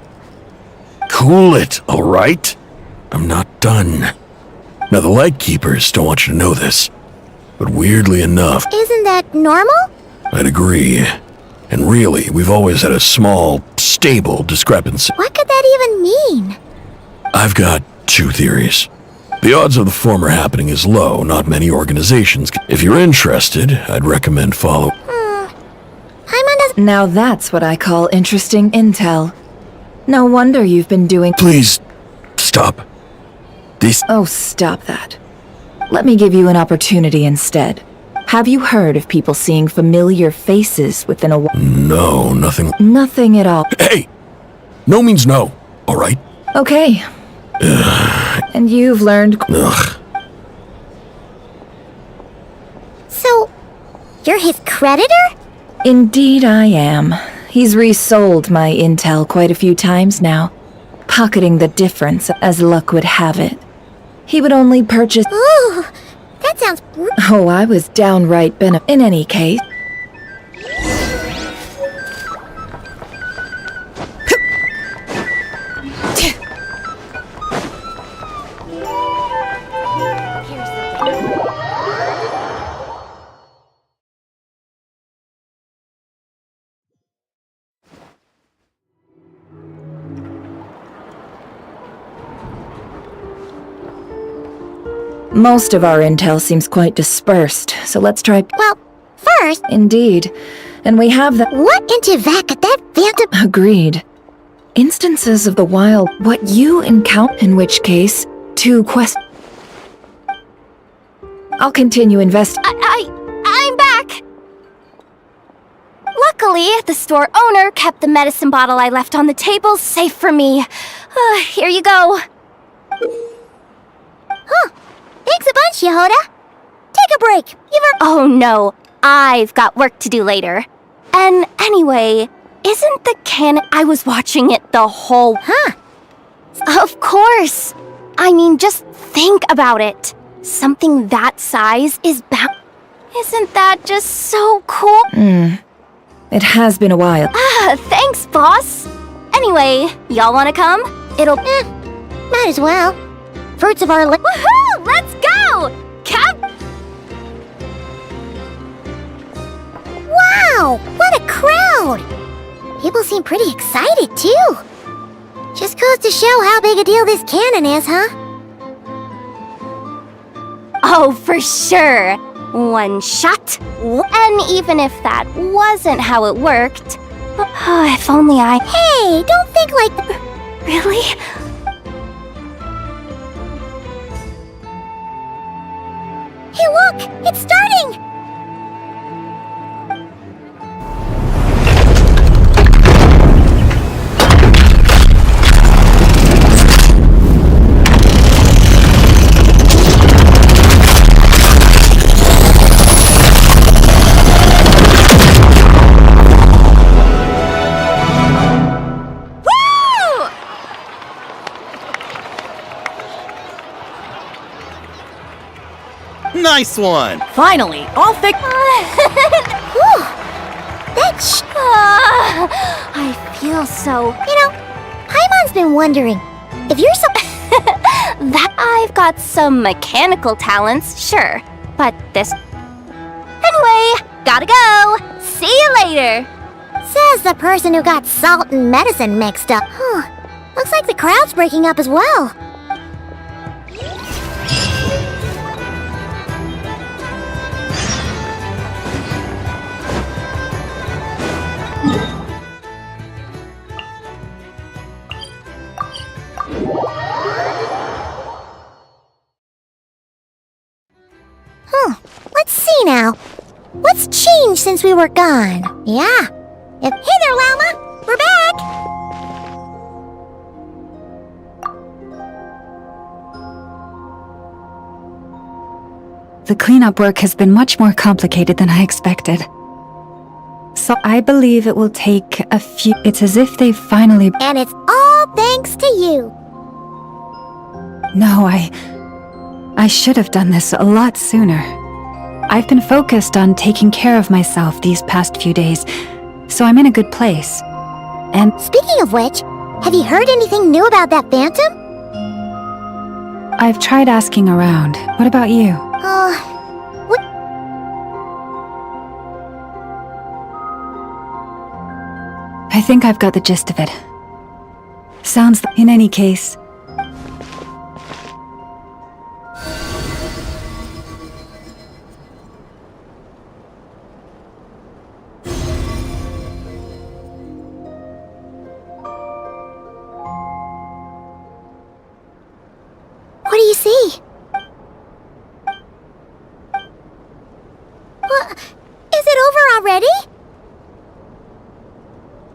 Cool it, alright? I'm not done. Now, the Lightkeepers don't want you to know this, but weirdly enough... Isn't that normal? I'd agree. And really, we've always had a small, stable discrepancy. What could that even mean? I've got 2 theories. The odds of the former happening is low, not many organizations. If you're interested, I'd recommend follow... Now that's what I call interesting intel. No wonder you've been doing— Please, stop. This— Oh, stop that. Let me give you an opportunity instead. Have you heard of people seeing familiar faces within a— No, nothing— Nothing at all. Hey! No means no, alright? Okay. And you've learned— Ugh. So, you're his creditor? Indeed I am. He's resold my intel quite a few times now, pocketing the difference as luck would have it. He would only purchase— Ooh, that sounds— Oh, I was downright in any case. Most of our intel seems quite dispersed, so let's try— Well, first— Indeed. and we have the— What in Teyvat could that phantom— Agreed. Instances of the wild, what you encounter, in which case, to quest— I'll continue I'm back! Luckily, the store owner kept the medicine bottle I left on the table safe for me. Here you go. Huh. Thanks a bunch, Yehoda. Take a break. Oh no, I've got work to do later. And anyway, isn't the cannon— I was watching it the whole— Huh. Of course! I mean, just think about it. Something that size is bound— Isn't that just so cool? It has been a while. Thanks, boss. Anyway, y'all wanna come? It'll— Might as well. Fruits of our— Woohoo! Let's go! Wow! What a crowd! People seem pretty excited, too. Just goes to show how big a deal this cannon is, huh? Oh, for sure. One shot. And even if that wasn't how it worked, if only I— Hey, don't think like— Really? Hey, look! It's starting! Nice one! Finally, all fixed. I feel so— You know, Paimon's been wondering, if you're so— that I've got some mechanical talents, sure. But this— Anyway, gotta go. See you later. Says the person who got salt and medicine mixed up. Huh. Looks like the crowd's breaking up as well. Let's see now. What's changed since we were gone? Yeah. Hey there, Llama! We're back! The cleanup work has been much more complicated than I expected. So I believe it will take a few— It's as if they finally— And it's all thanks to you. No, I should have done this a lot sooner. I've been focused on taking care of myself these past few days, so I'm in a good place. And speaking of which, have you heard anything new about that phantom? I've tried asking around. What about you? What? I think I've got the gist of it. Sounds in any case. What do you see? What? Is it over already?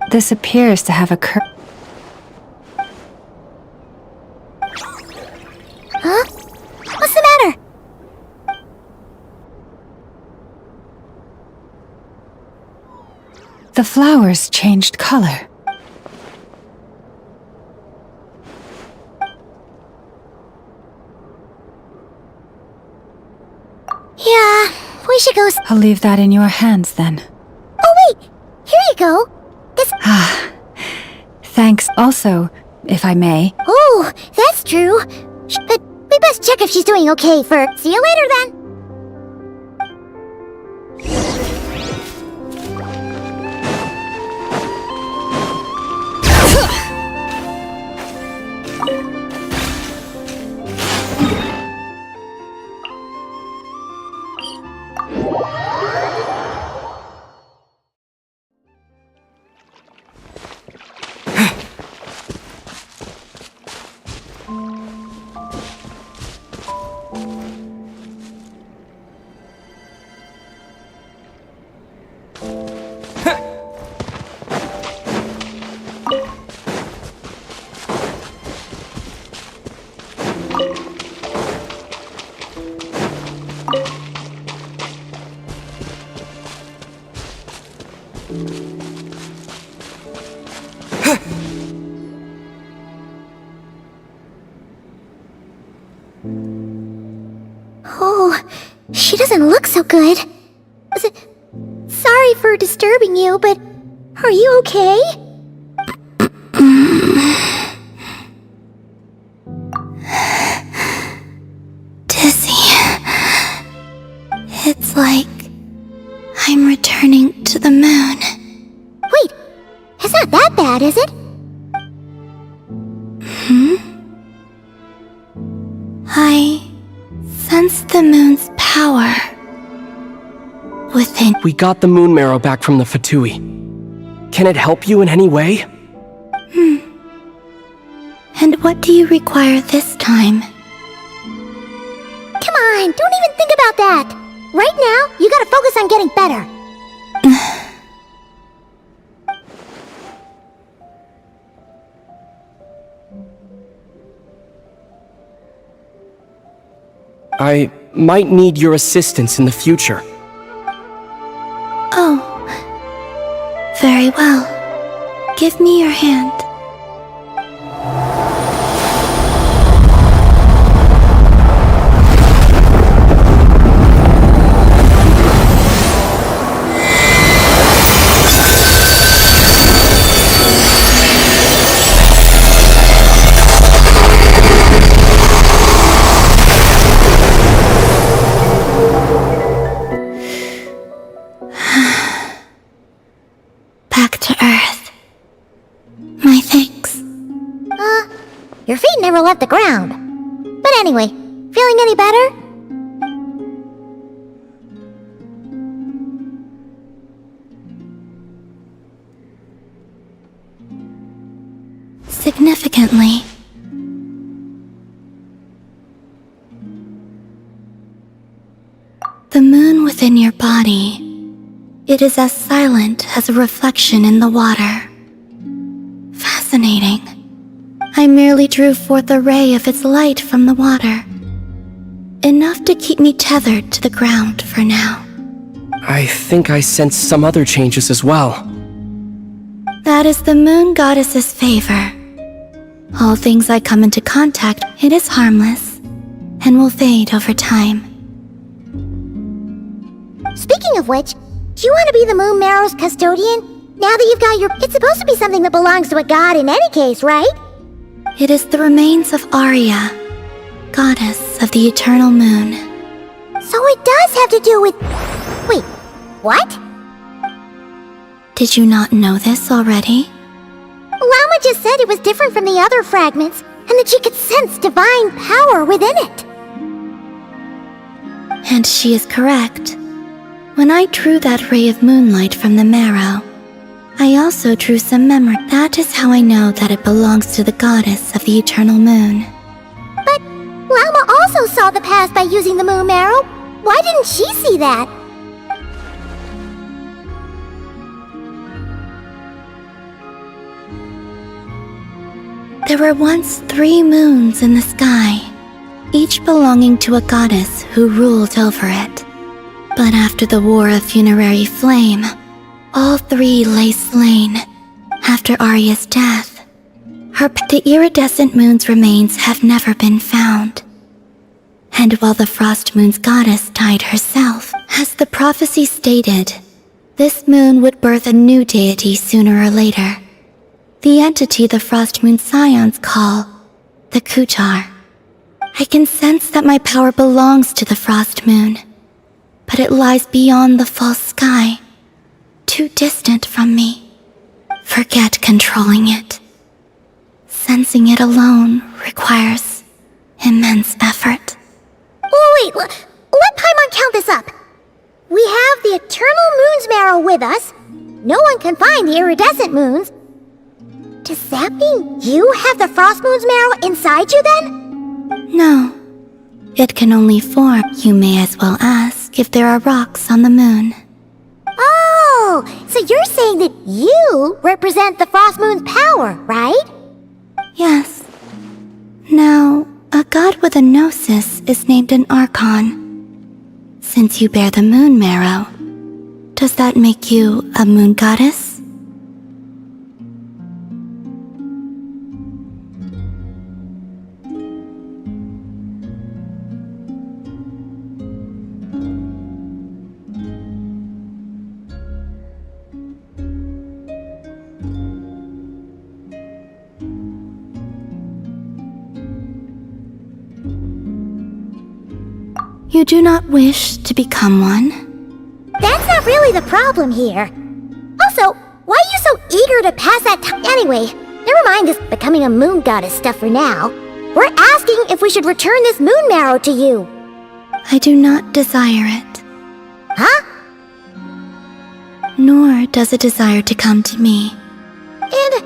This appears to have occurred. Huh? What's the matter? The flowers changed color. Yeah, we should go. I'll leave that in your hands then. Oh wait, here you go. This. Thanks. Also, if I may. Oh, that's true. But we best check if she's doing okay first. See you later then. Oh, she doesn't look so good. Sorry for disturbing you, but are you okay? Dizzy. It's like I'm returning to the moon. Wait, it's not that bad, is it? I sense the moon's power within. We got the moon marrow back from the Fatui. Can it help you in any way? And what do you require this time? Come on, don't even think about that. Right now, you gotta focus on getting better. I might need your assistance in the future. Oh. Very well. Give me your hand. Back to Earth. My thanks. Your feet never left the ground. But anyway, feeling any better? Significantly. The moon within your body, it is as silent as a reflection in the water. Fascinating. I merely drew forth a ray of its light from the water. Enough to keep me tethered to the ground for now. I think I sense some other changes as well. That is the moon goddess's favor. All things I come into contact, it is harmless, and will fade over time. Speaking of which, do you want to be the moon marrow's custodian? Now that you've got your... It's supposed to be something that belongs to a god in any case, right? It is the remains of Arya, goddess of the eternal moon. So it does have to do with... Wait, what? Did you not know this already? Lauma just said it was different from the other fragments, and that she could sense divine power within it. And she is correct. When I drew that ray of moonlight from the marrow, I also drew some memory. That is how I know that it belongs to the goddess of the eternal moon. But Lauma also saw the past by using the moon marrow. Why didn't she see that? There were once 3 moons in the sky, each belonging to a goddess who ruled over it. But after the War of Funerary Flame, all 3 lay slain after Arya's death. The iridescent moon's remains have never been found. And while the Frost Moon's goddess died herself, as the prophecy stated, this moon would birth a new deity sooner or later. The entity the Frost Moon Scions call the Kutar. I can sense that my power belongs to the Frost Moon, but it lies beyond the false sky, too distant from me. Forget controlling it. Sensing it alone requires immense effort. Oh, wait, let Paimon count this up. We have the Eternal Moon's marrow with us. No one can find the iridescent moons. Does that mean you have the Frost Moon's marrow inside you then? No. It can only form. You may as well ask if there are rocks on the moon. Oh, so you're saying that you represent the Frost Moon's power, right? Yes. Now, a god with a gnosis is named an Archon. Since you bear the moon marrow, Does that make you a moon goddess? You do not wish to become one? That's not really the problem here. Also, why are you so eager to pass that time? Anyway, never mind this becoming a moon goddess stuff for now. We're asking if we should return this moon marrow to you. I do not desire it. Huh? Nor does it desire to come to me. And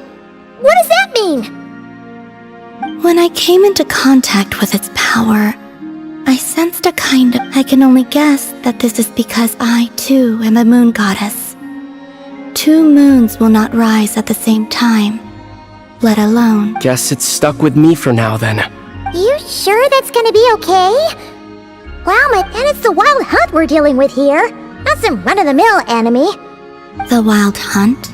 what does that mean? When I came into contact with its power, I sensed a kind of... I can only guess that this is because I, too, am a moon goddess. 2 moons will not rise at the same time, let alone... Guess it's stuck with me for now, then. You sure that's gonna be okay? Wow, and it's the Wild Hunt we're dealing with here, not some run-of-the-mill enemy. The Wild Hunt?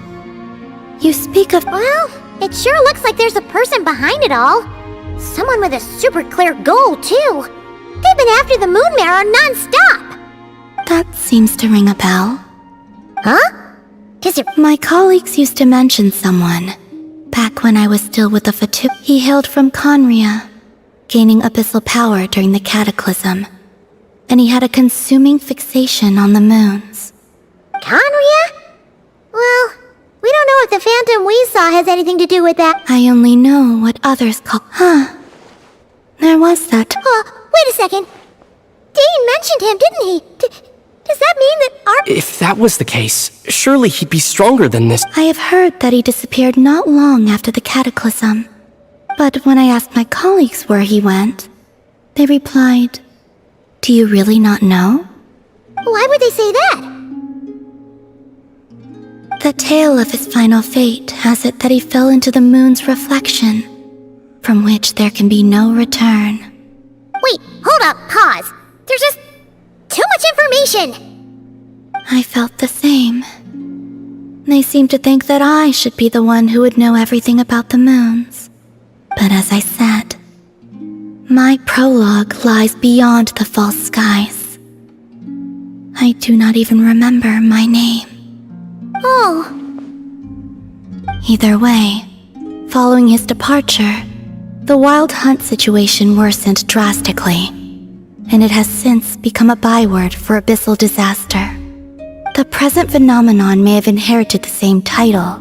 You speak of... Well, it sure looks like there's a person behind it all. Someone with a super clear goal, too. They've been after the moon marrow non-stop! That seems to ring a bell. Huh? My colleagues used to mention someone. Back when I was still with the Fatu, he hailed from Conria, gaining abyssal power during the Cataclysm. And he had a consuming fixation on the moons. Conria? Well, we don't know if the phantom we saw has anything to do with that. I only know what others call... Huh. There was that... Wait a second. Dane mentioned him, didn't he? Does that mean that our... If that was the case, surely he'd be stronger than this. I have heard that he disappeared not long after the Cataclysm. But when I asked my colleagues where he went, they replied, "Do you really not know?" Why would they say that? The tale of his final fate has it that he fell into the moon's reflection, from which there can be no return. Wait, hold up, pause. There's just too much information. I felt the same. They seemed to think that I should be the one who would know everything about the moons. But as I said, my prologue lies beyond the false skies. I do not even remember my name. Oh. Either way, following his departure, the Wild Hunt situation worsened drastically, and it has since become a byword for abyssal disaster. The present phenomenon may have inherited the same title,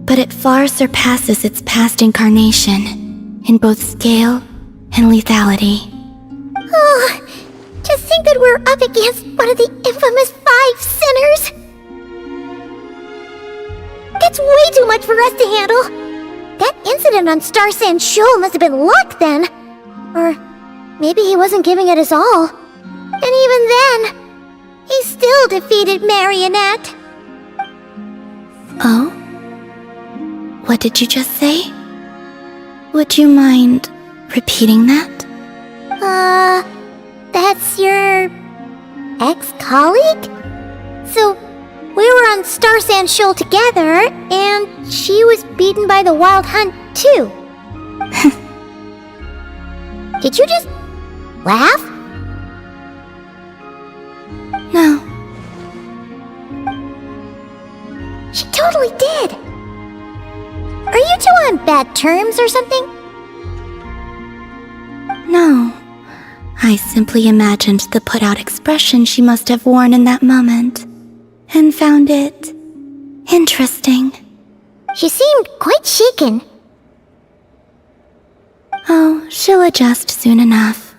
but it far surpasses its past incarnation in both scale and lethality. Oh, to think that we're up against one of the infamous 5 sinners! That's way too much for us to handle! That incident on Star Sand Shoal must have been luck then! Or maybe he wasn't giving it his all. And even then, he still defeated Marionette. Oh? What did you just say? Would you mind repeating that? That's your... ex-colleague? So, we were on Star Sand Shoal together, and she was beaten by the Wild Hunt, too. Did you just... laugh? No. She totally did. Are you two on bad terms or something? No. I simply imagined the put-out expression she must have worn in that moment, and found it interesting. She seemed quite shaken. Oh, she'll adjust soon enough.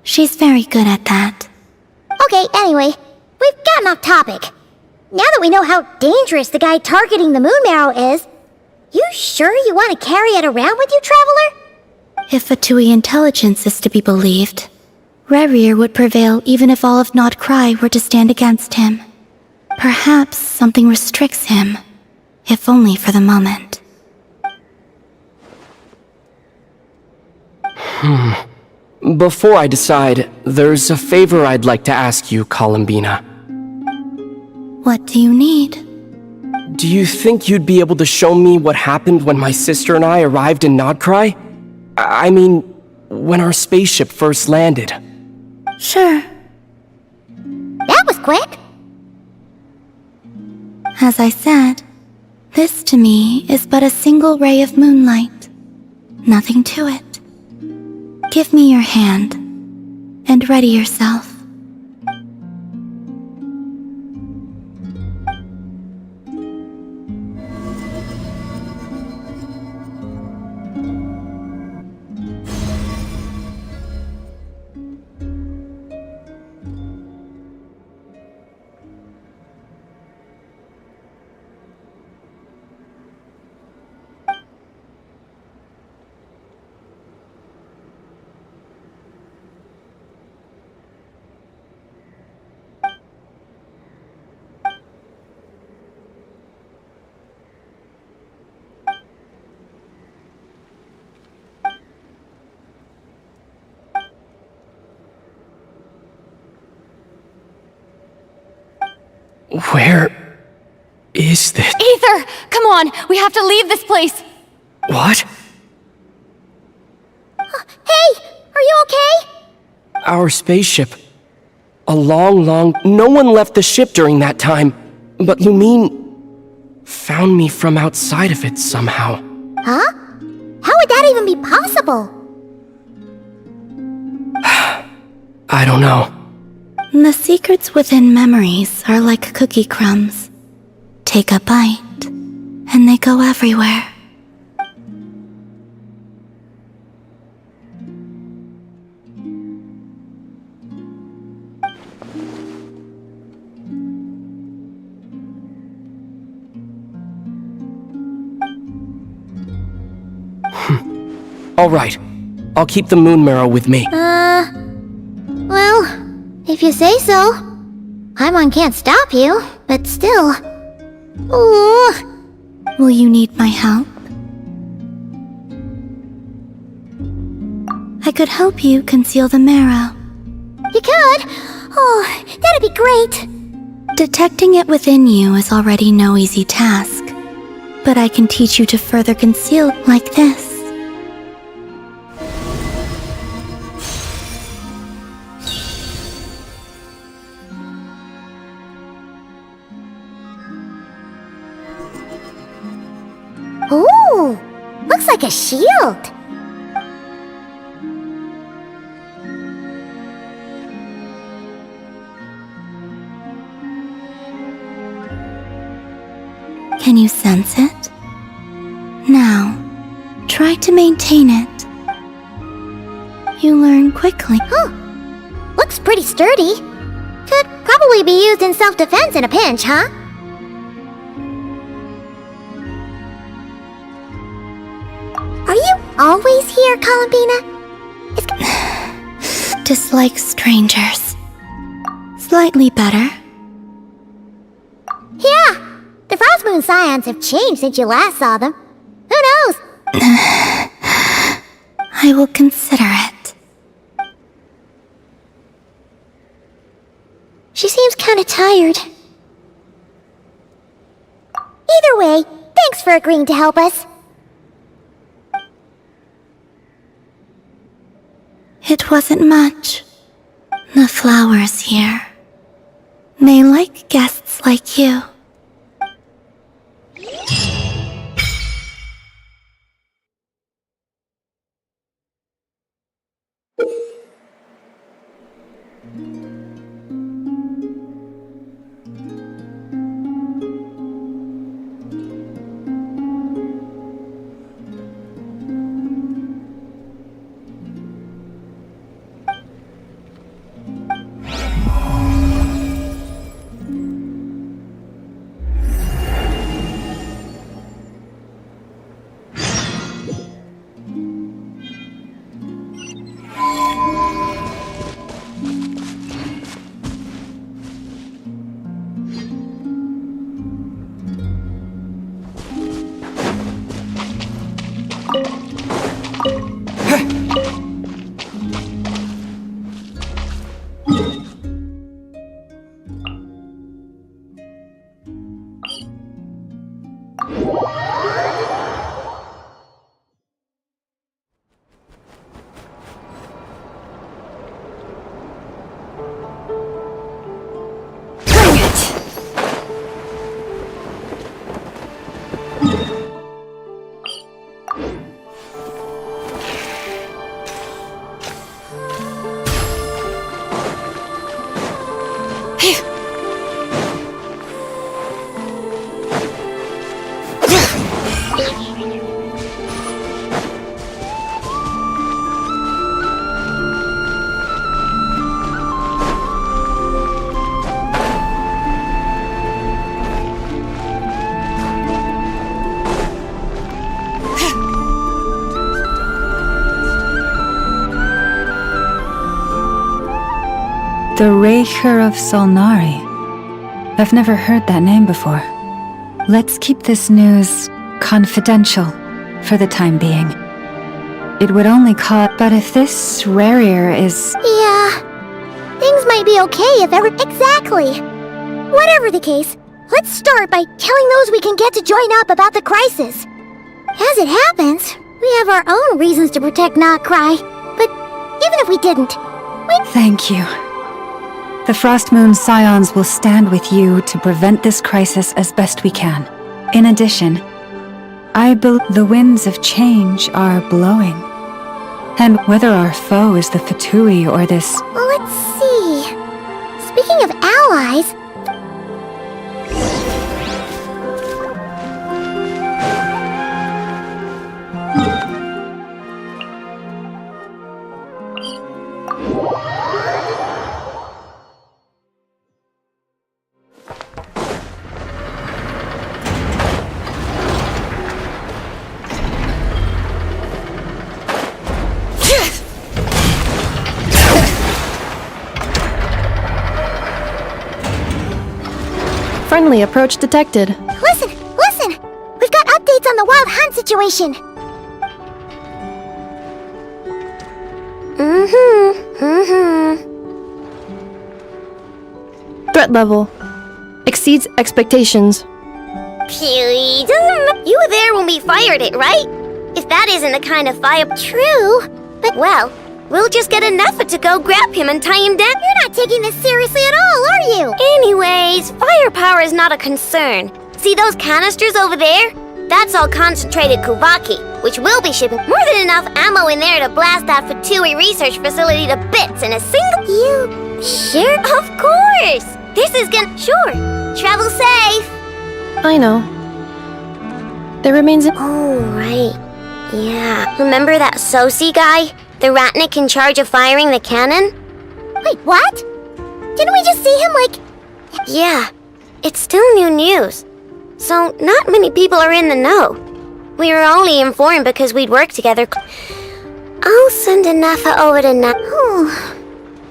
She's very good at that. Okay, anyway, we've gotten off topic. Now that we know how dangerous the guy targeting the moon marrow is, you sure you want to carry it around with you, Traveler? If Fatui intelligence is to be believed, Rerir would prevail even if all of Nod Cry were to stand against him. Perhaps something restricts him, if only for the moment. Before I decide, there's a favor I'd like to ask you, Columbina. What do you need? Do you think you'd be able to show me what happened when my sister and I arrived in Nodcry? I mean, when our spaceship first landed. Sure. That was quick. As I said, this to me is but a single ray of moonlight. Nothing to it. Give me your hand, and ready yourself. Where is this? Aether! Come on! We have to leave this place! What? Hey! Are you okay? Our spaceship. A long... No one left the ship during that time. But Lumine found me from outside of it somehow. Huh? How would that even be possible? I don't know. The secrets within memories are like cookie crumbs. Take a bite, and they go everywhere. All right. I'll keep the moon marrow with me. Well, if you say so. Paimon can't stop you, but still. Ooh. Will you need my help? I could help you conceal the marrow. You could? Oh, that'd be great. Detecting it within you is already no easy task, but I can teach you to further conceal like this. Ooh, looks like a shield. Can you sense it? Now, try to maintain it. You learn quickly. Huh. Looks pretty sturdy. Could probably be used in self-defense in a pinch, huh? Are you always here, Columbina? Dislike strangers. Slightly better. Yeah, the Frostmoon Scions have changed since you last saw them. Who knows? I will consider it. She seems kinda tired. Either way, thanks for agreeing to help us. It wasn't much. The flowers here. They like guests like you. The Raker of Solnari. I've never heard that name before. Let's keep this news confidential for the time being. It would only cause... But if this Rarier is... Yeah. Things might be okay if ever... Exactly. Whatever the case, let's start by telling those we can get to join up about the crisis. As it happens, we have our own reasons to protect Not Cry. But even if we didn't, Thank you. The Frost Moon Scions will stand with you to prevent this crisis as best we can. In addition, I believe the winds of change are blowing. And whether our foe is the Fatui or this... Well, let's see. Speaking of allies... Friendly approach detected. Listen! We've got updates on the Wild Hunt situation! Threat level exceeds expectations. Please, you were there when we fired it, right? If that isn't the kind of fire... True, but well, we'll just get an effort to go grab him and tie him down. You're not taking this seriously at all, are you? Anyways, firepower is not a concern. See those canisters over there? That's all concentrated Kuvaki, which will be shipping more than enough ammo in there to blast that Fatui research facility to bits in a single... You... Sure? Of course! This is gonna... Sure. Travel safe. I know. There remains a... Oh, right. Yeah. Remember that Sosi guy? The Ratnik in charge of firing the cannon? Wait, what? Didn't we just see him, like... Yeah. It's still new news. So, not many people are in the know. We were only informed because we'd worked together. I'll send Anafa over to Na... Oh,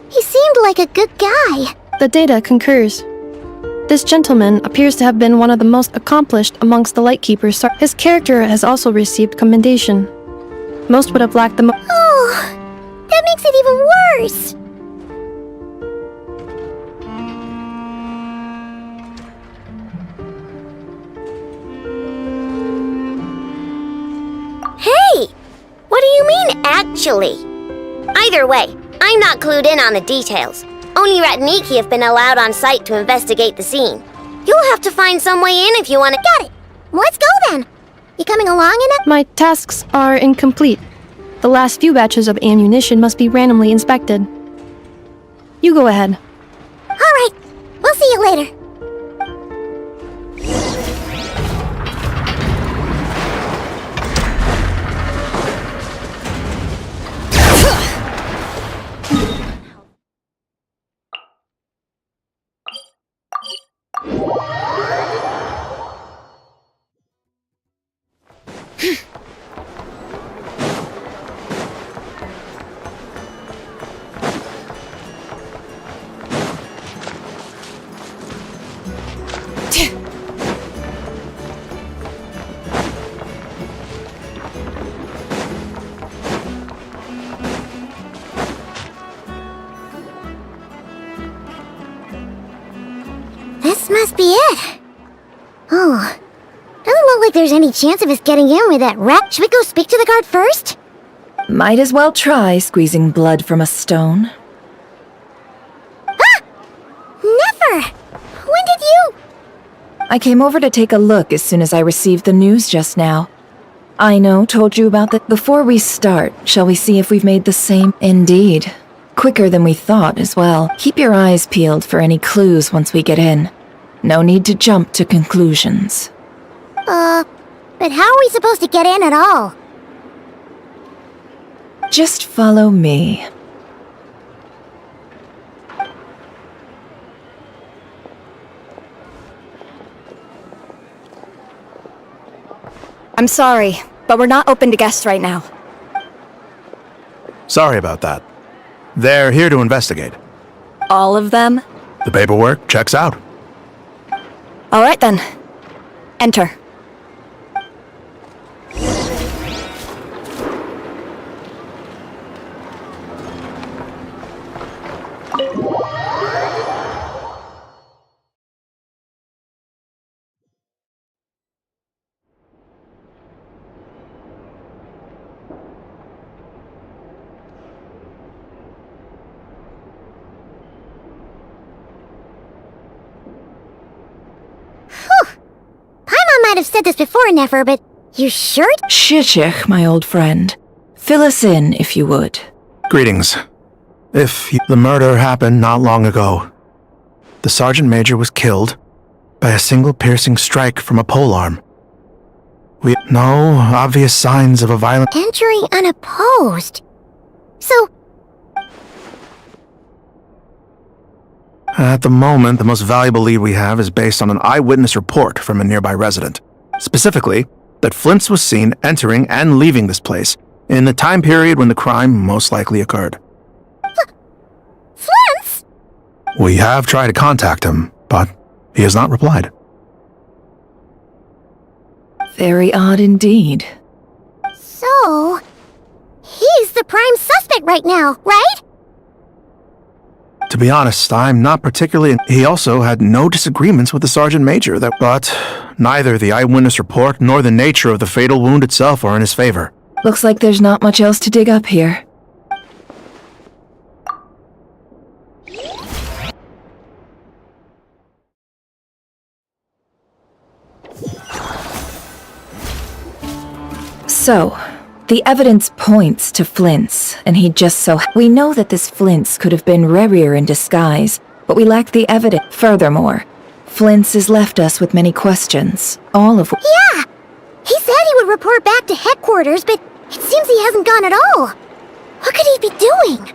he seemed like a good guy. The data concurs. This gentleman appears to have been one of the most accomplished amongst the Lightkeepers. His character has also received commendation. Most would have lacked the Oh, that makes it even worse. Hey! What do you mean, actually? Either way, I'm not clued in on the details. Only Ratniki have been allowed on site to investigate the scene. You'll have to find some way in if you want to... Got it! Let's go then! You coming along in it? My tasks are incomplete. The last few batches of ammunition must be randomly inspected. You go ahead. Alright, we'll see you later. This must be it. Oh, doesn't look like there's any chance of us getting in with that rat. Should we go speak to the guard first? Might as well try squeezing blood from a stone. Ah! Never! When did you... I came over to take a look as soon as I received the news just now. Aino told you about that. Before we start, shall we see if we've made the same? Indeed. Quicker than we thought as well. Keep your eyes peeled for any clues once we get in. No need to jump to conclusions. But how are we supposed to get in at all? Just follow me. I'm sorry, but we're not open to guests right now. Sorry about that. They're here to investigate. All of them? The paperwork checks out. All right then. Enter. Might have said this before, Nefer, but you sure? Shishich, my old friend. Fill us in, if you would. Greetings. The murder happened not long ago. The Sergeant Major was killed by a single piercing strike from a polearm. We have no obvious signs of a violent... Entering unopposed. So... At the moment, the most valuable lead we have is based on an eyewitness report from a nearby resident. Specifically, that Flint's was seen entering and leaving this place in the time period when the crime most likely occurred. Flint's? We have tried to contact him, but he has not replied. Very odd indeed. So... he's the prime suspect right now, right? To be honest, I'm not particularly... He also had no disagreements with the Sergeant Major, but neither the eyewitness report nor the nature of the fatal wound itself are in his favor. Looks like there's not much else to dig up here. So, the evidence points to Flint's, and he just so... We know that this Flint's could have been Rerir in disguise, but we lack the evidence. Furthermore, Flint's has left us with many questions, all of which... Yeah! He said he would report back to headquarters, but it seems he hasn't gone at all. What could he be doing?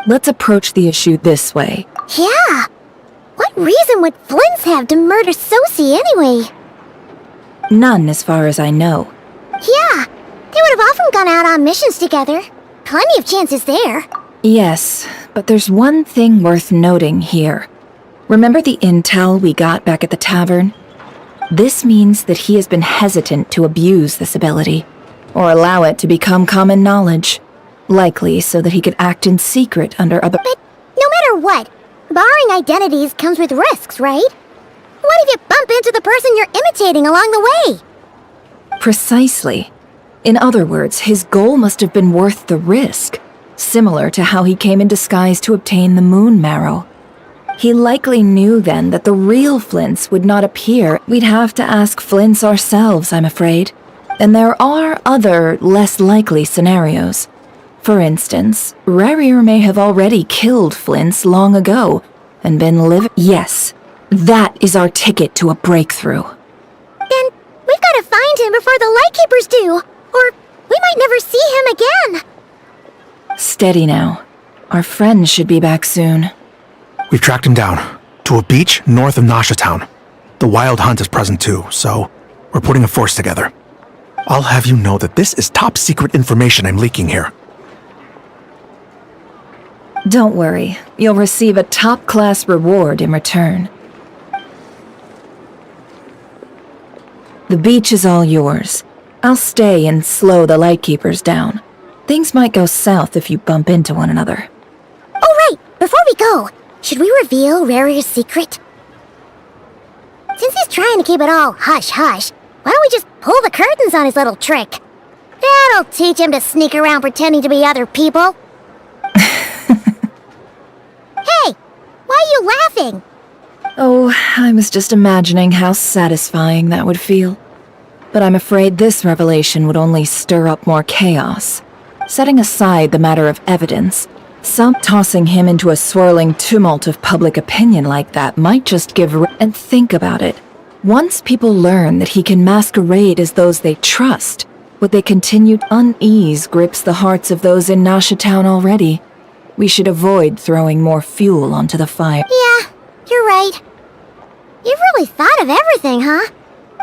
Let's approach the issue this way. Yeah! What reason would Flint's have to murder Sosie anyway? None, as far as I know. Yeah, they would have often gone out on missions together. Plenty of chances there. Yes, but there's one thing worth noting here. Remember the intel we got back at the tavern? This means that he has been hesitant to abuse this ability, or allow it to become common knowledge. Likely so that he could act in secret under other... But no matter what, borrowing identities comes with risks, right? What if you bump into the person you're imitating along the way? Precisely. In other words, his goal must have been worth the risk, similar to how he came in disguise to obtain the moon marrow. He likely knew then that the real Flint's would not appear. We'd have to ask Flint's ourselves, I'm afraid. And there are other, less likely scenarios. For instance, Rerir may have already killed Flint's long ago, and been living... Yes, that is our ticket to a breakthrough. Then we've got to find him before the Lightkeepers do, or we might never see him again. Steady now. Our friend should be back soon. We've tracked him down, to a beach north of Nasha Town. The Wild Hunt is present too, so we're putting a force together. I'll have you know that this is top secret information I'm leaking here. Don't worry, you'll receive a top-class reward in return. The beach is all yours. I'll stay and slow the Lightkeepers down. Things might go south if you bump into one another. Oh, right! Before we go, should we reveal Rarer's secret? Since he's trying to keep it all hush-hush, why don't we just pull the curtains on his little trick? That'll teach him to sneak around pretending to be other people. Hey! Why are you laughing? Oh, I was just imagining how satisfying that would feel. But I'm afraid this revelation would only stir up more chaos. Setting aside the matter of evidence, some tossing him into a swirling tumult of public opinion like that might just give and think about it. Once people learn that he can masquerade as those they trust, would they continued unease grips the hearts of those in Nasha Town already. We should avoid throwing more fuel onto the fire. Yeah, you're right. You've really thought of everything, huh?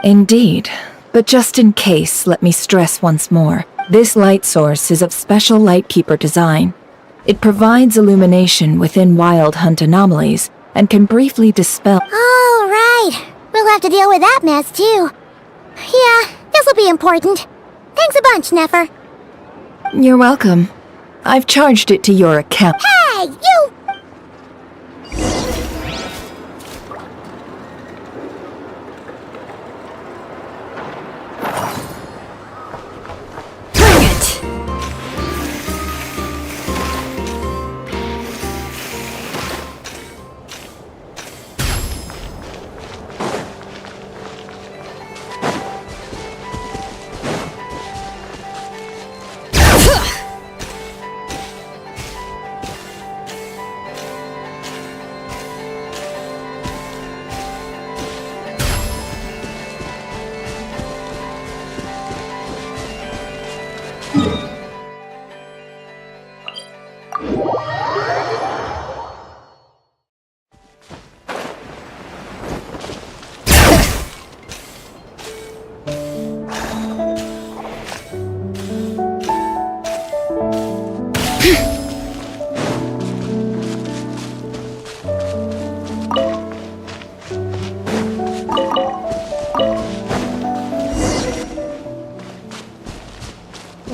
Indeed. But just in case, let me stress once more. This light source is of special Lightkeeper design. It provides illumination within Wild Hunt anomalies and can briefly dispel— Oh, right. We'll have to deal with that mess, too. Yeah, this'll be important. Thanks a bunch, Nefer. You're welcome. I've charged it to your account. Hey, you! Bring it!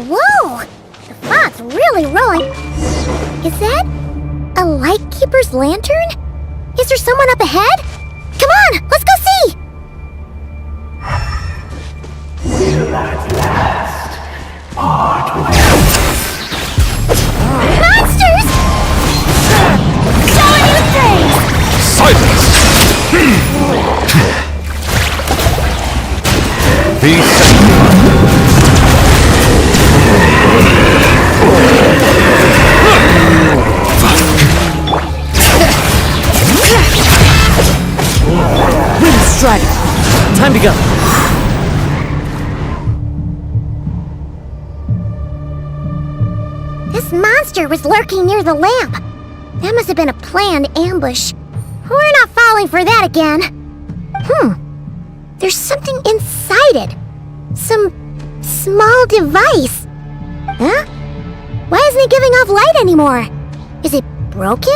Whoa! The fog's really rolling. Is that a Lightkeeper's lantern? Is there someone up ahead? Come on, let's go see! Will at last part with Monsters! Show a new face! Silence! Wind strike! Time to go. This monster was lurking near the lamp. That must have been a planned ambush. We're not falling for that again. There's something inside it. Some small device. Huh? Why isn't it giving off light anymore? Is it broken?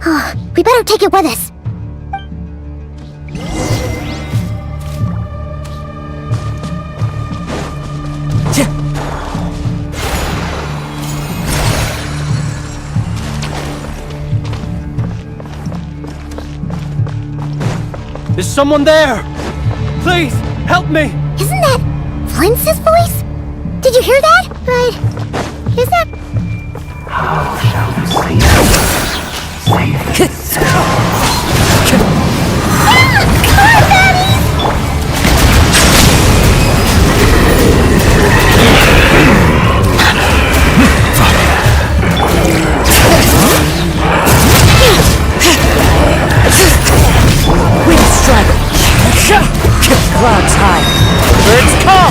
Oh, we better take it with us. There's someone there! Please, help me! Isn't that Flint's voice? Did you hear that? But is that... How shall we save Wind strike! Clouds high! Birds call!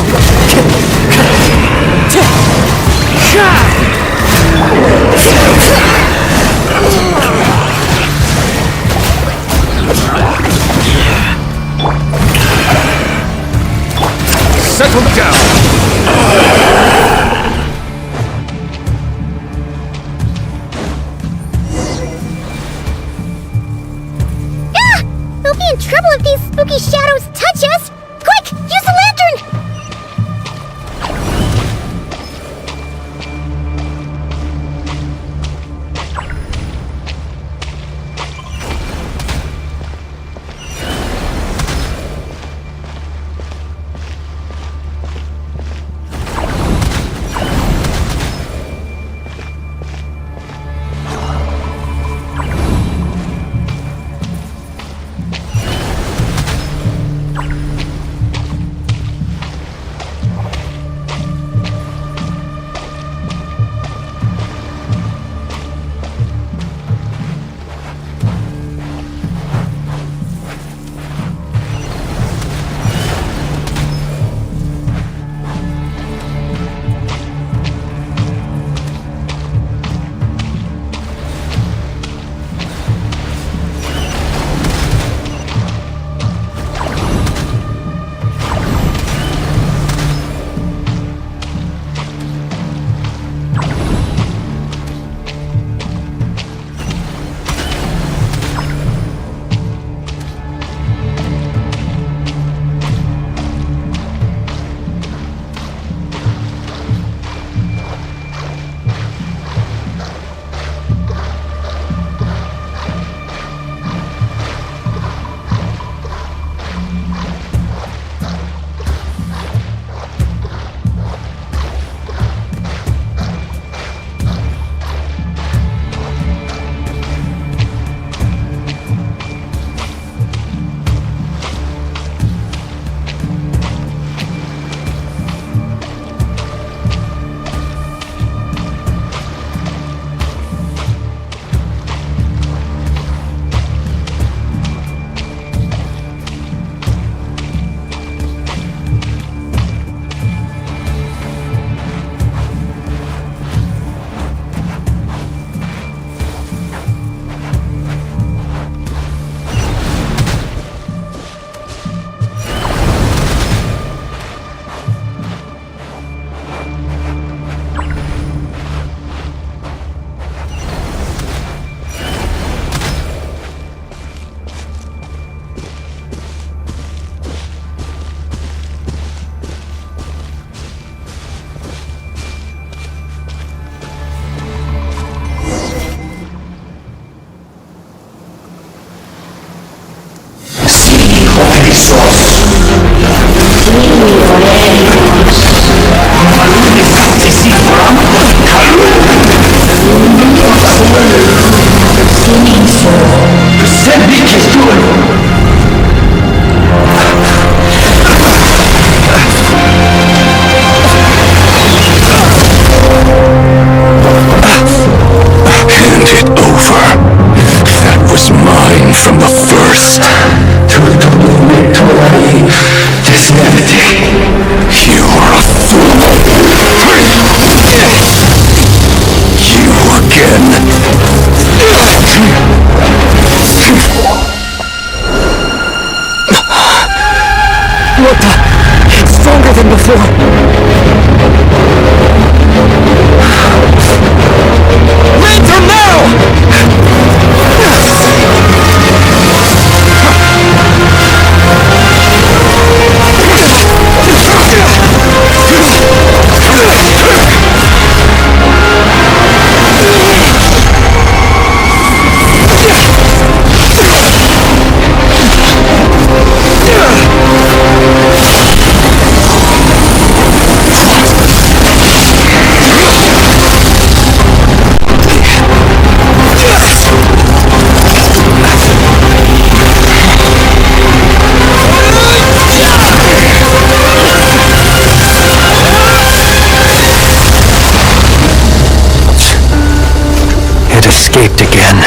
escaped again.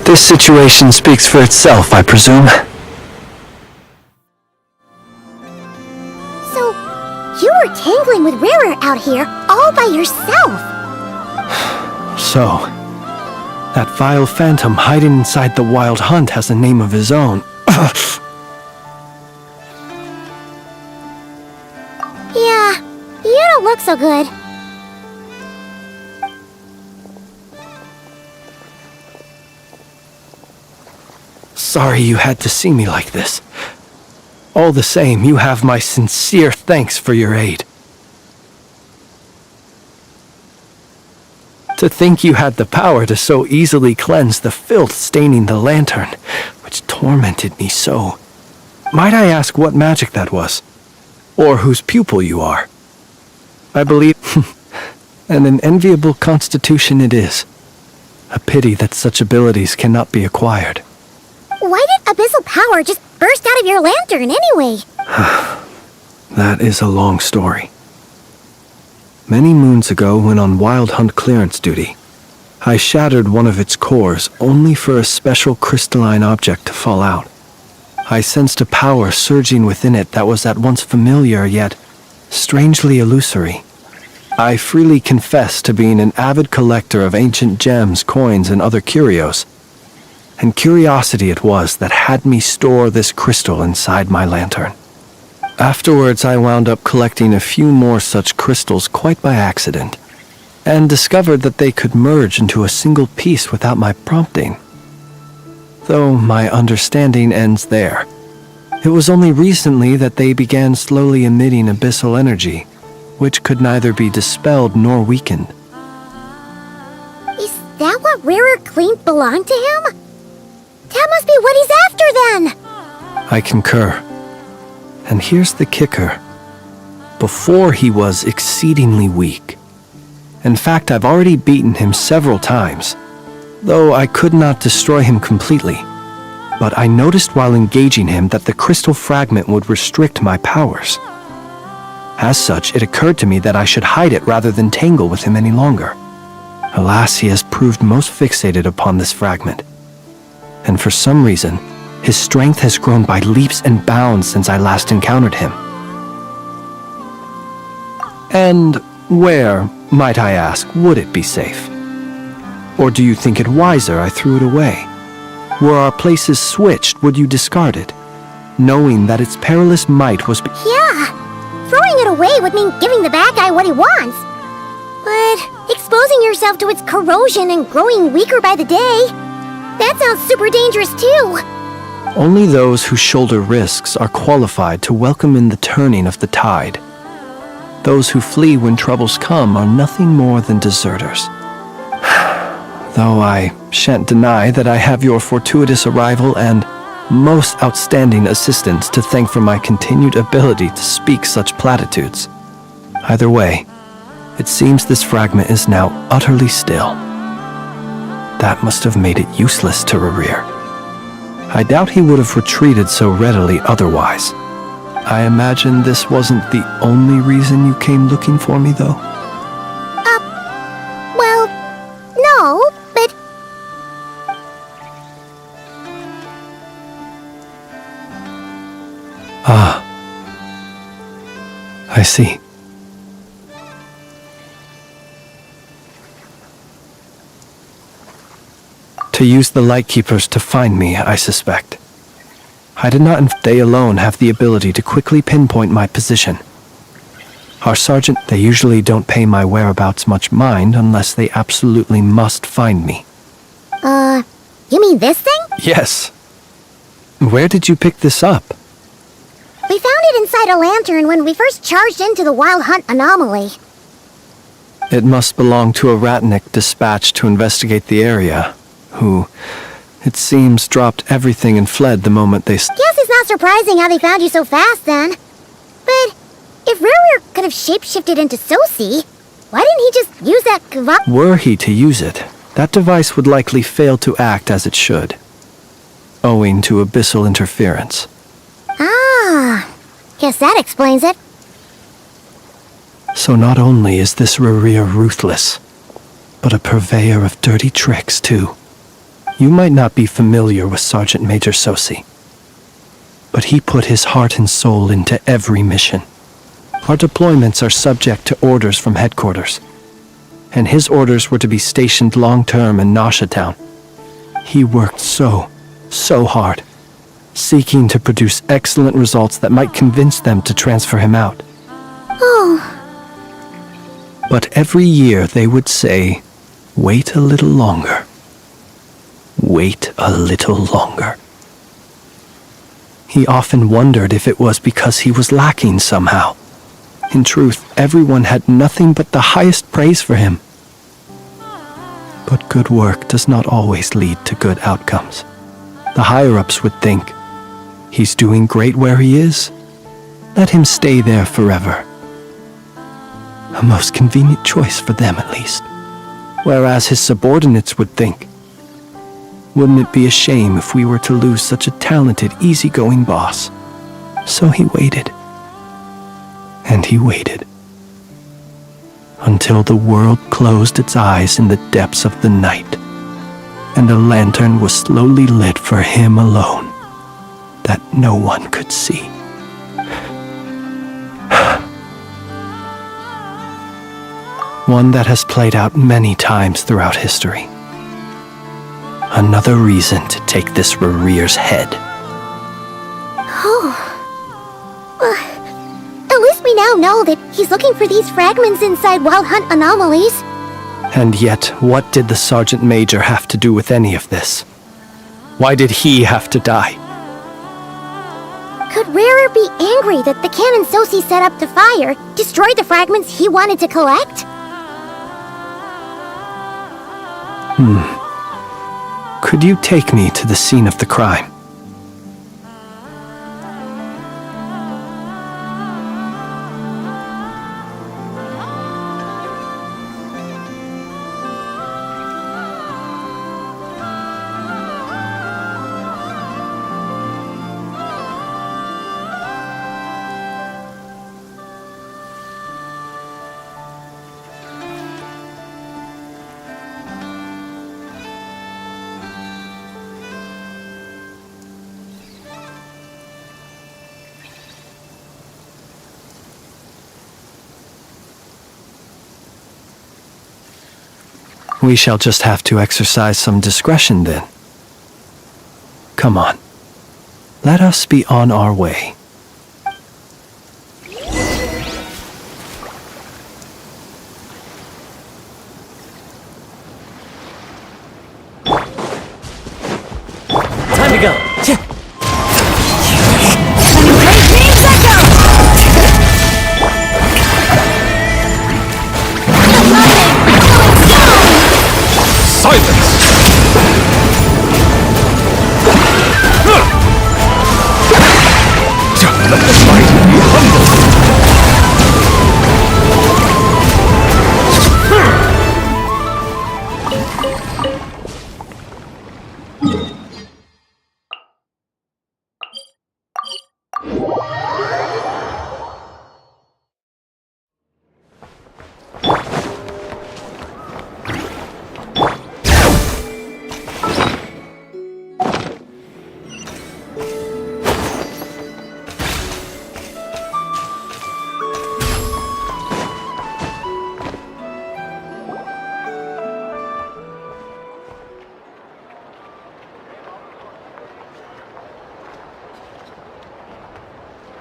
This situation speaks for itself, I presume. So, you were tangling with Rarer out here all by yourself. So, that vile phantom hiding inside the Wild Hunt has a name of his own. Yeah, you don't look so good. Sorry you had to see me like this. All the same, you have my sincere thanks for your aid. To think you had the power to so easily cleanse the filth staining the lantern, which tormented me so. Might I ask what magic that was? Or whose pupil you are? I believe, and an enviable constitution it is. A pity that such abilities cannot be acquired. Why did abyssal power just burst out of your lantern anyway? That is a long story. Many moons ago, when on Wild Hunt clearance duty, I shattered one of its cores only for a special crystalline object to fall out. I sensed a power surging within it that was at once familiar yet strangely illusory. I freely confess to being an avid collector of ancient gems, coins, and other curios. And curiosity it was that had me store this crystal inside my lantern. Afterwards, I wound up collecting a few more such crystals quite by accident, and discovered that they could merge into a single piece without my prompting. Though my understanding ends there. It was only recently that they began slowly emitting abyssal energy, which could neither be dispelled nor weakened. Is that what Rarer claimed belonged to him? That must be what he's after then! I concur. And here's the kicker. Before he was exceedingly weak. In fact, I've already beaten him several times, though I could not destroy him completely. But I noticed while engaging him that the crystal fragment would restrict my powers. As such, it occurred to me that I should hide it rather than tangle with him any longer. Alas, he has proved most fixated upon this fragment. And for some reason, his strength has grown by leaps and bounds since I last encountered him. And where, might I ask, would it be safe? Or do you think it wiser I threw it away? Were our places switched, would you discard it, knowing that its perilous might was Yeah! Throwing it away would mean giving the bad guy what he wants. But exposing yourself to its corrosion and growing weaker by the day, that sounds super dangerous too. Only those who shoulder risks are qualified to welcome in the turning of the tide. Those who flee when troubles come are nothing more than deserters. Though I shan't deny that I have your fortuitous arrival and most outstanding assistance to thank for my continued ability to speak such platitudes. Either way, it seems this fragment is now utterly still. That must have made it useless to Rarer. I doubt he would have retreated so readily otherwise. I imagine this wasn't the only reason you came looking for me, though? Well, no, but... Ah. I see. To use the Lightkeepers to find me, I suspect. I did not, they alone have the ability to quickly pinpoint my position. Our sergeant, they usually don't pay my whereabouts much mind unless they absolutely must find me. You mean this thing? Yes. Where did you pick this up? We found it inside a lantern when we first charged into the Wild Hunt anomaly. It must belong to a Ratnik dispatched to investigate the area, who, it seems, dropped everything and fled the moment they... Guess it's not surprising how they found you so fast, then. But if Rarer could have shapeshifted into Sosi, why didn't he just use that Were he to use it, that device would likely fail to act as it should, owing to abyssal interference. Ah, guess that explains it. So not only is this Rarer ruthless, but a purveyor of dirty tricks, too. You might not be familiar with Sergeant Major Sosi, but he put his heart and soul into every mission. Our deployments are subject to orders from headquarters, and his orders were to be stationed long-term in Nasha Town. He worked so hard, seeking to produce excellent results that might convince them to transfer him out. Oh. But every year they would say, "Wait a little longer. Wait a little longer." He often wondered if it was because he was lacking somehow. In truth, everyone had nothing but the highest praise for him. But good work does not always lead to good outcomes. The higher-ups would think, he's doing great where he is. Let him stay there forever. A most convenient choice for them, at least. Whereas his subordinates would think, wouldn't it be a shame if we were to lose such a talented, easygoing boss? So he waited. And he waited. Until the world closed its eyes in the depths of the night, and a lantern was slowly lit for him alone, that no one could see. One that has played out many times throughout history. Another reason to take this Rerear's head. Oh. At least we now know that he's looking for these fragments inside Wild Hunt anomalies. And yet, what did the Sergeant Major have to do with any of this? Why did he have to die? Could Rarer be angry that the cannon Sosi set up to fire destroyed the fragments he wanted to collect? Could you take me to the scene of the crime? We shall just have to exercise some discretion then. Come on. Let us be on our way. Time to go.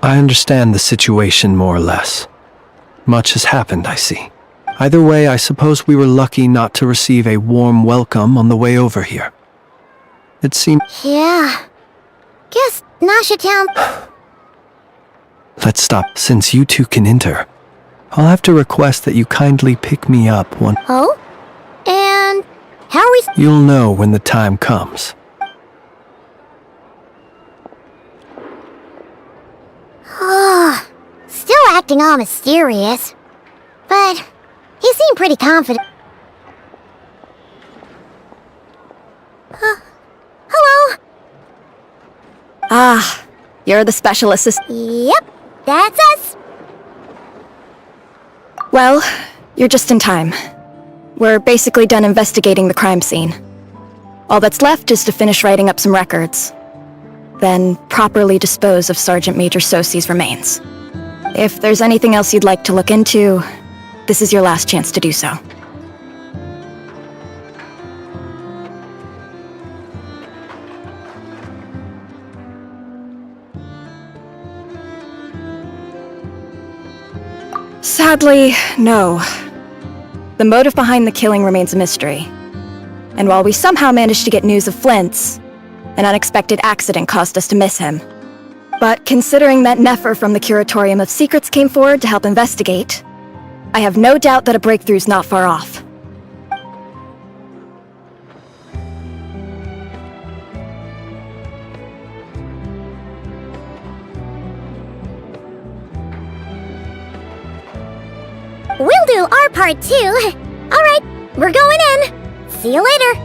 I understand the situation more or less. Much has happened, I see. Either way, I suppose we were lucky not to receive a warm welcome on the way over here. It seemed... Yeah. Guess Nasha Town... Let's stop. Since you two can enter, I'll have to request that you kindly pick me up one... Oh? And... how are we... You'll know when the time comes. Still acting all mysterious. But he seemed pretty confident. Hello? Ah, you're the special assistant. Yep, that's us. Well, you're just in time. We're basically done investigating the crime scene. All that's left is to finish writing up some records. Then properly dispose of Sergeant Major Sosie's remains. If there's anything else you'd like to look into, this is your last chance to do so. Sadly, no. The motive behind the killing remains a mystery. And while we somehow managed to get news of Flint's, an unexpected accident caused us to miss him. But considering that Nefer from the Curatorium of Secrets came forward to help investigate, I have no doubt that a breakthrough's not far off. We'll do our part too. Alright, we're going in. See you later.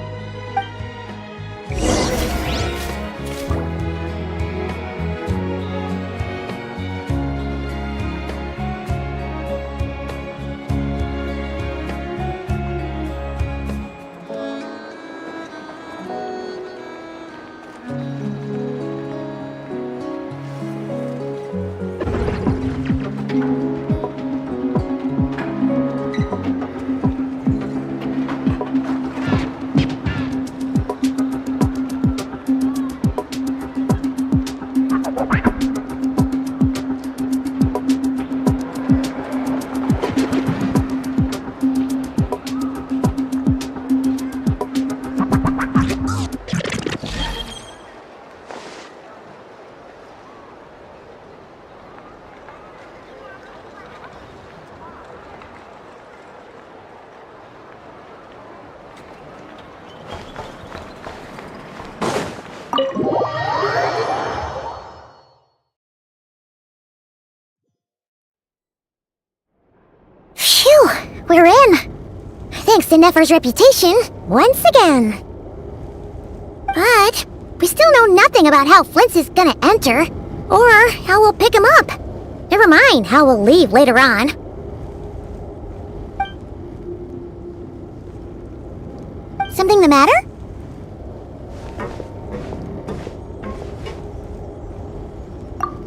Phew, we're in. Thanks to Nefer's reputation, once again. But we still know nothing about how Flint's is gonna enter, or how we'll pick him up. Never mind how we'll leave later on. Something the matter?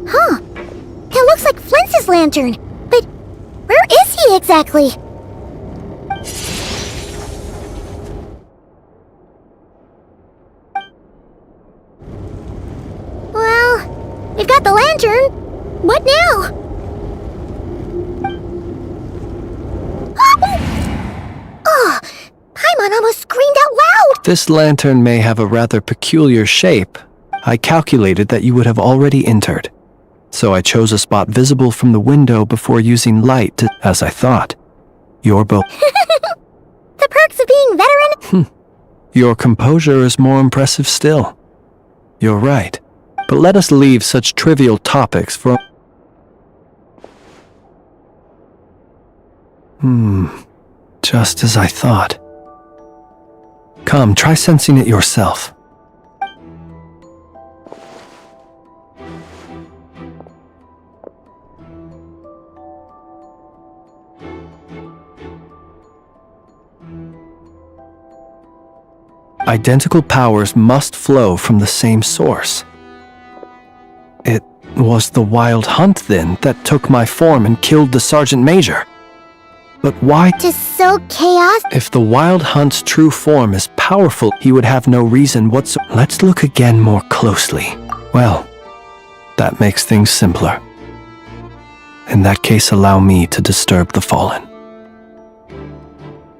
Huh. That looks like Flint's lantern. But where is he exactly? Well, we've got the lantern. What now? Oh, Paimon almost screamed out loud! This lantern may have a rather peculiar shape. I calculated that you would have already entered, so I chose a spot visible from the window before using light to, as I thought. Your The perks of being veteran? Your composure is more impressive still. You're right, but let us leave such trivial topics for... Just as I thought. Come, try sensing it yourself. Identical powers must flow from the same source. It was the Wild Hunt, then, that took my form and killed the Sergeant Major. But why? Just so chaos? If the Wild Hunt's true form is powerful, he would have no reason whatsoever. Let's look again more closely. Well, that makes things simpler. In that case, allow me to disturb the fallen.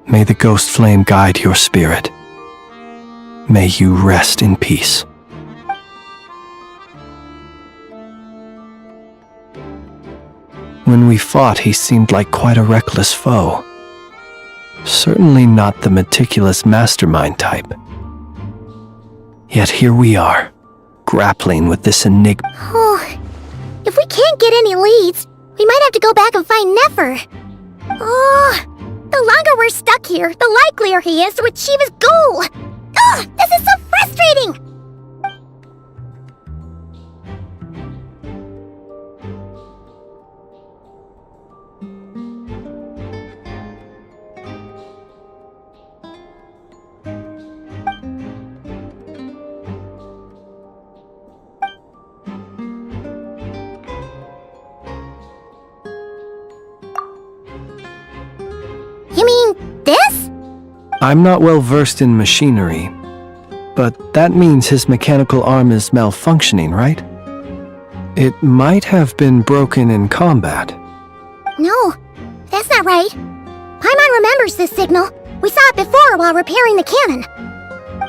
May the ghost flame guide your spirit. May you rest in peace. When we fought, he seemed like quite a reckless foe. Certainly not the meticulous mastermind type. Yet here we are, grappling with this enigma. Oh, if we can't get any leads, we might have to go back and find Nefer. Oh, the longer we're stuck here, the likelier he is to achieve his goal. Oh, this is so frustrating! You mean this? I'm not well versed in machinery, but that means his mechanical arm is malfunctioning, right? It might have been broken in combat. No, that's not right. Paimon remembers this signal. We saw it before while repairing the cannon.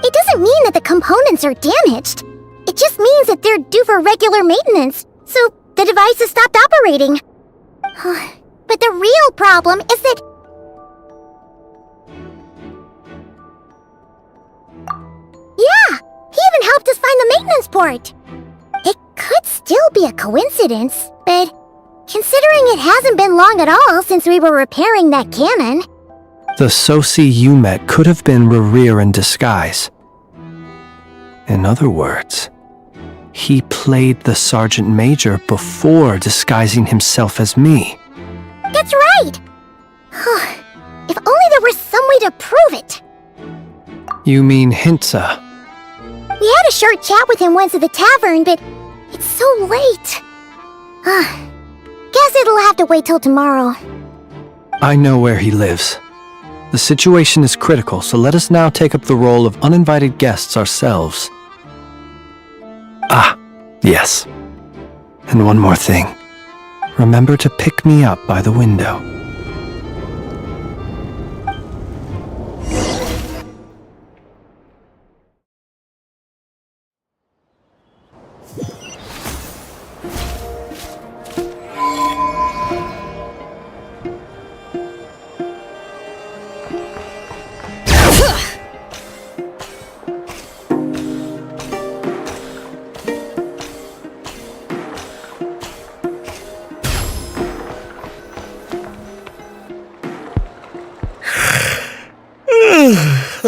It doesn't mean that the components are damaged. It just means that they're due for regular maintenance, so the device has stopped operating. But the real problem is that... Yeah, he even helped us find the maintenance port. It could still be a coincidence, but considering it hasn't been long at all since we were repairing that cannon... The Soci you met could have been Rerir in disguise. In other words, he played the Sergeant Major before disguising himself as me. That's right! If only there were some way to prove it! You mean Hintsa? We had a short chat with him once at the tavern, but it's so late. Guess it'll have to wait till tomorrow. I know where he lives. The situation is critical, so let us now take up the role of uninvited guests ourselves. Ah, yes. And one more thing. Remember to pick me up by the window.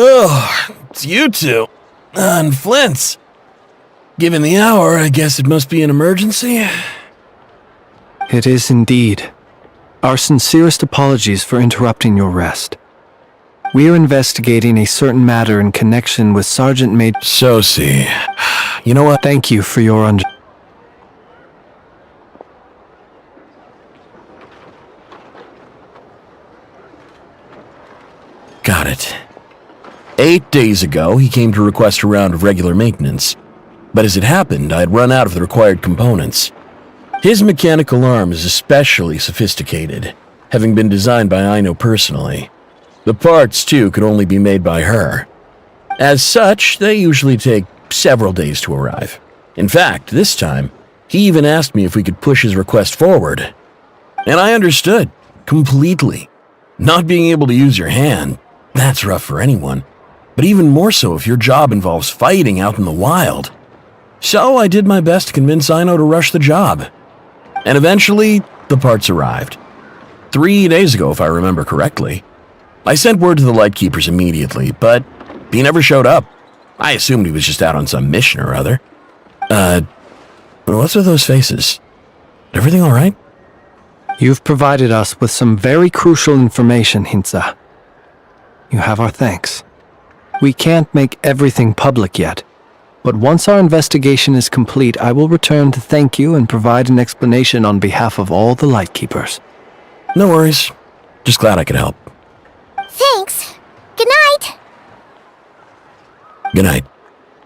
Oh, it's you two. And Flint's. Given the hour, I guess it must be an emergency. It is indeed. Our sincerest apologies for interrupting your rest. We are investigating a certain matter in connection with Sergeant Major Soci. You know what? Thank you for your Got it. 8 days ago, he came to request a round of regular maintenance. But as it happened, I had run out of the required components. His mechanical arm is especially sophisticated, having been designed by Aino personally. The parts, too, could only be made by her. As such, they usually take several days to arrive. In fact, this time, he even asked me if we could push his request forward. And I understood, completely. Not being able to use your hand, that's rough for anyone. But even more so if your job involves fighting out in the wild. So I did my best to convince Aino to rush the job. And eventually, the parts arrived. 3 days ago, if I remember correctly. I sent word to the Lightkeepers immediately, but he never showed up. I assumed he was just out on some mission or other. What's with those faces? Everything all right? You've provided us with some very crucial information, Hintsa. You have our thanks. We can't make everything public yet, but once our investigation is complete, I will return to thank you and provide an explanation on behalf of all the Lightkeepers. No worries. Just glad I could help. Thanks. Good night. Good night.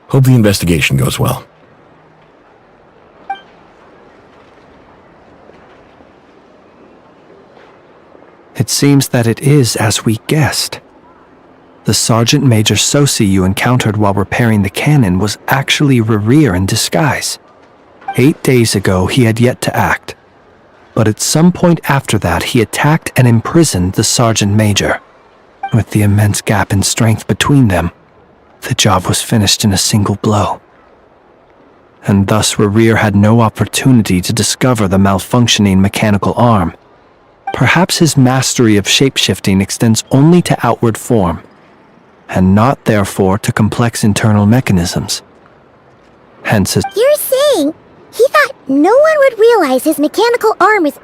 Hope the investigation goes well. It seems that it is as we guessed. The Sergeant Major Soci you encountered while repairing the cannon was actually Rerir in disguise. 8 days ago, he had yet to act. But at some point after that, he attacked and imprisoned the Sergeant Major. With the immense gap in strength between them, the job was finished in a single blow. And thus Rerir had no opportunity to discover the malfunctioning mechanical arm. Perhaps his mastery of shapeshifting extends only to outward form, and not therefore to complex internal mechanisms. Hence his— You're saying he thought no one would realize his mechanical arm is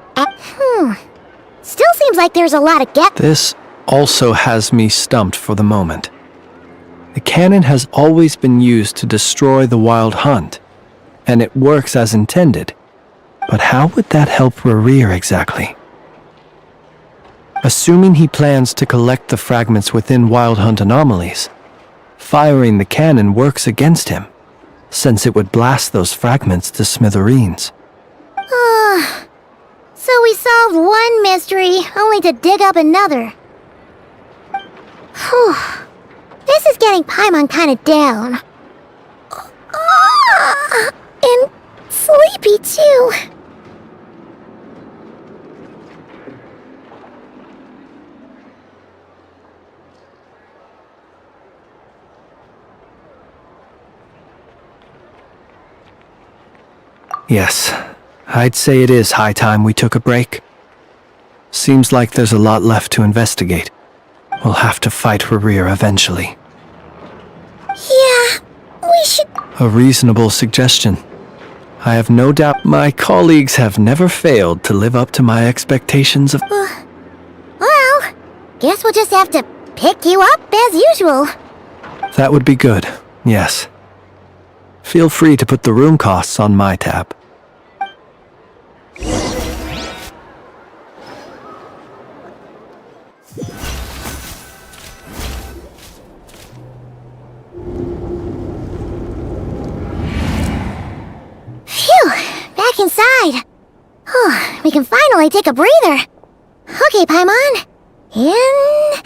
Still seems like there's a lot of gap. This also has me stumped for the moment. The cannon has always been used to destroy the Wild Hunt, and it works as intended. But how would that help Rerir exactly? Assuming he plans to collect the fragments within Wild Hunt anomalies, firing the cannon works against him, since it would blast those fragments to smithereens. So we solved one mystery, only to dig up another. Whew. This is getting Paimon kinda down. And sleepy too. Yes, I'd say it is high time we took a break. Seems like there's a lot left to investigate. We'll have to fight Rerir eventually. Yeah, we should... A reasonable suggestion. I have no doubt my colleagues have never failed to live up to my expectations of... Well, guess we'll just have to pick you up as usual. That would be good, yes. Feel free to put the room costs on my tab. Back inside. We can finally take a breather. Okay, Paimon. In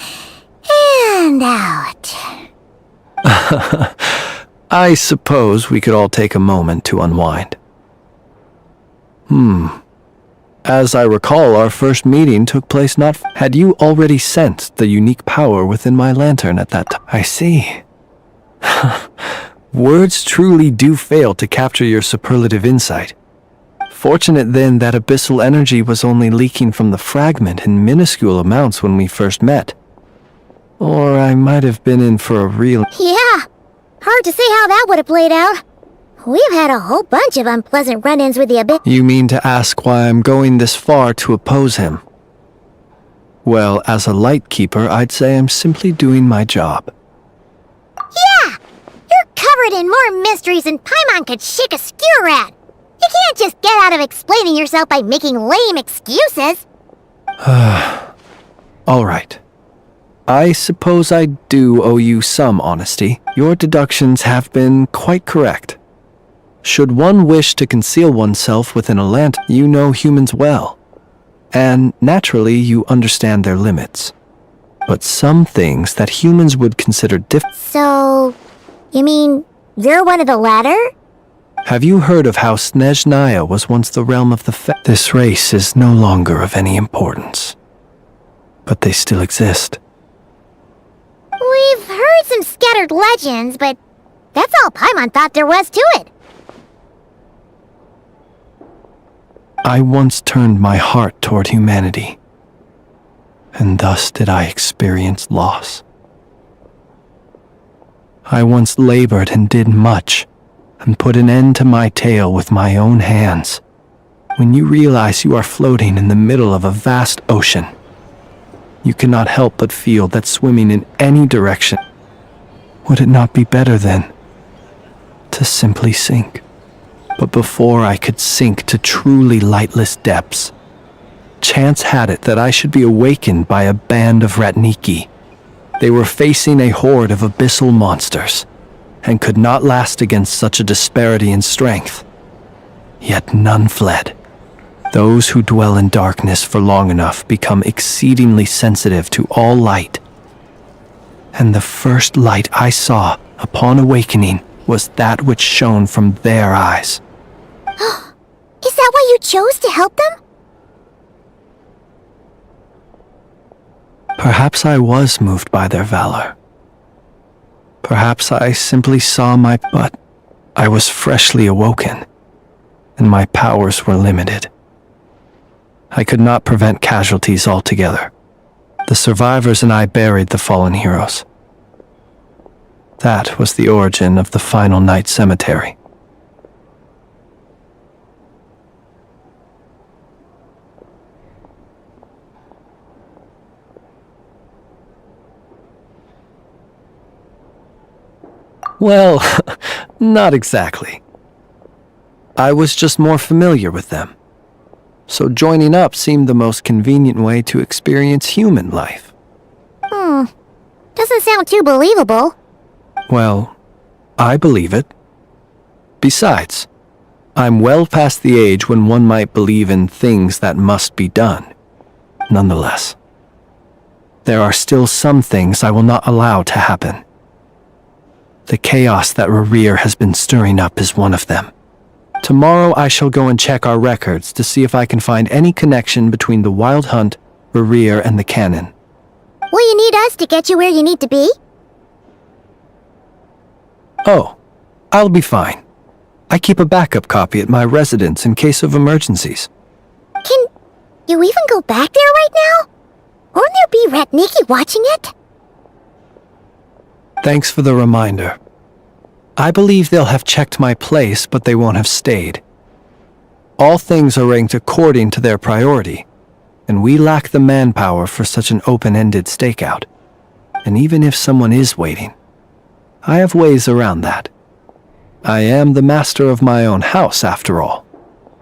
and out. I suppose we could all take a moment to unwind. As I recall, our first meeting took place not... Had you already sensed the unique power within my lantern at that time? I see. Words truly do fail to capture your superlative insight. Fortunate then that abyssal energy was only leaking from the fragment in minuscule amounts when we first met. Or I might have been in for a real... Yeah, hard to say how that would have played out. We've had a whole bunch of unpleasant run-ins with the abyss. You mean to ask why I'm going this far to oppose him? Well, as a light keeper, I'd say I'm simply doing my job. Yeah! You're covered in more mysteries than Paimon could shake a skewer at. You can't just get out of explaining yourself by making lame excuses. All right. I suppose I do owe you some honesty. Your deductions have been quite correct. Should one wish to conceal oneself within a lantern, you know humans well. And naturally, you understand their limits. But some things that humans would consider So, you mean you're one of the latter? Have you heard of how Snezhnaya was once the realm of the This race is no longer of any importance. But they still exist. We've heard some scattered legends, but that's all Paimon thought there was to it. I once turned my heart toward humanity, and thus did I experience loss. I once labored and did much, and put an end to my tale with my own hands. When you realize you are floating in the middle of a vast ocean, you cannot help but feel that swimming in any direction, would it not be better then to simply sink? But before I could sink to truly lightless depths, chance had it that I should be awakened by a band of Ratniki. They were facing a horde of abyssal monsters, and could not last against such a disparity in strength. Yet none fled. Those who dwell in darkness for long enough become exceedingly sensitive to all light. And the first light I saw upon awakening was that which shone from their eyes. Is that why you chose to help them? Perhaps I was moved by their valor. Perhaps I simply saw but I was freshly awoken, and my powers were limited. I could not prevent casualties altogether. The survivors and I buried the fallen heroes. That was the origin of the final night cemetery. Well, not exactly. I was just more familiar with them. so joining up seemed the most convenient way to experience human life. Doesn't sound too believable. Well, I believe it. Besides, I'm well past the age when one might believe in things that must be done. Nonetheless, there are still some things I will not allow to happen. The chaos that Rerir has been stirring up is one of them. Tomorrow I shall go and check our records to see if I can find any connection between the Wild Hunt, Rerir, and the Cannon. Will you need us to get you where you need to be? Oh, I'll be fine. I keep a backup copy at my residence in case of emergencies. Can you even go back there right now? Won't there be Ratniki watching it? Thanks for the reminder. I believe they'll have checked my place, but they won't have stayed. All things are ranked according to their priority, and we lack the manpower for such an open-ended stakeout. And even if someone is waiting, I have ways around that. I am the master of my own house, after all.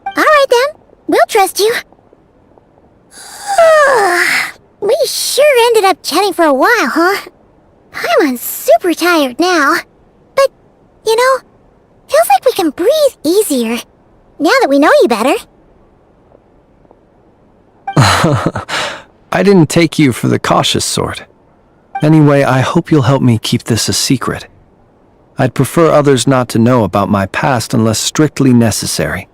Alright then, we'll trust you. We sure ended up chatting for a while, huh? I'm super tired now. But, you know, feels like we can breathe easier, now that we know you better. I didn't take you for the cautious sort. Anyway, I hope you'll help me keep this a secret. I'd prefer others not to know about my past unless strictly necessary.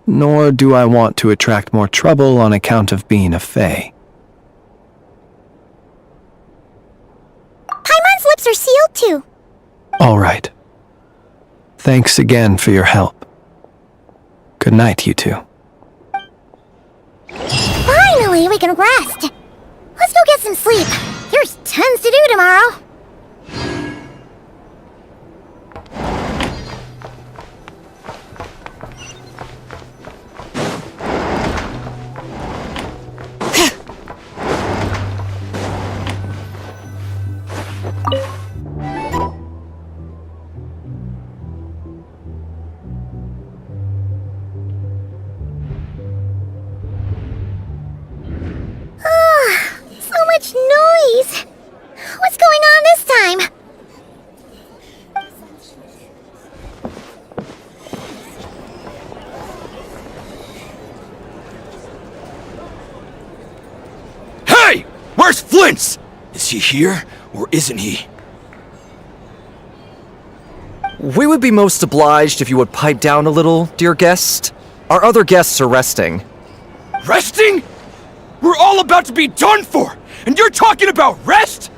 Nor do I want to attract more trouble on account of being a fae. Paimon's lips are sealed too. All right. Thanks again for your help. Good night, you two. Finally, we can rest. Let's go get some sleep. There's tons to do tomorrow. So much noise! What's going on this time? Hey! Where's Flint's? Is he here, or isn't he? We would be most obliged if you would pipe down a little, dear guest. Our other guests are resting. Resting? We're all about to be done for, and you're talking about rest?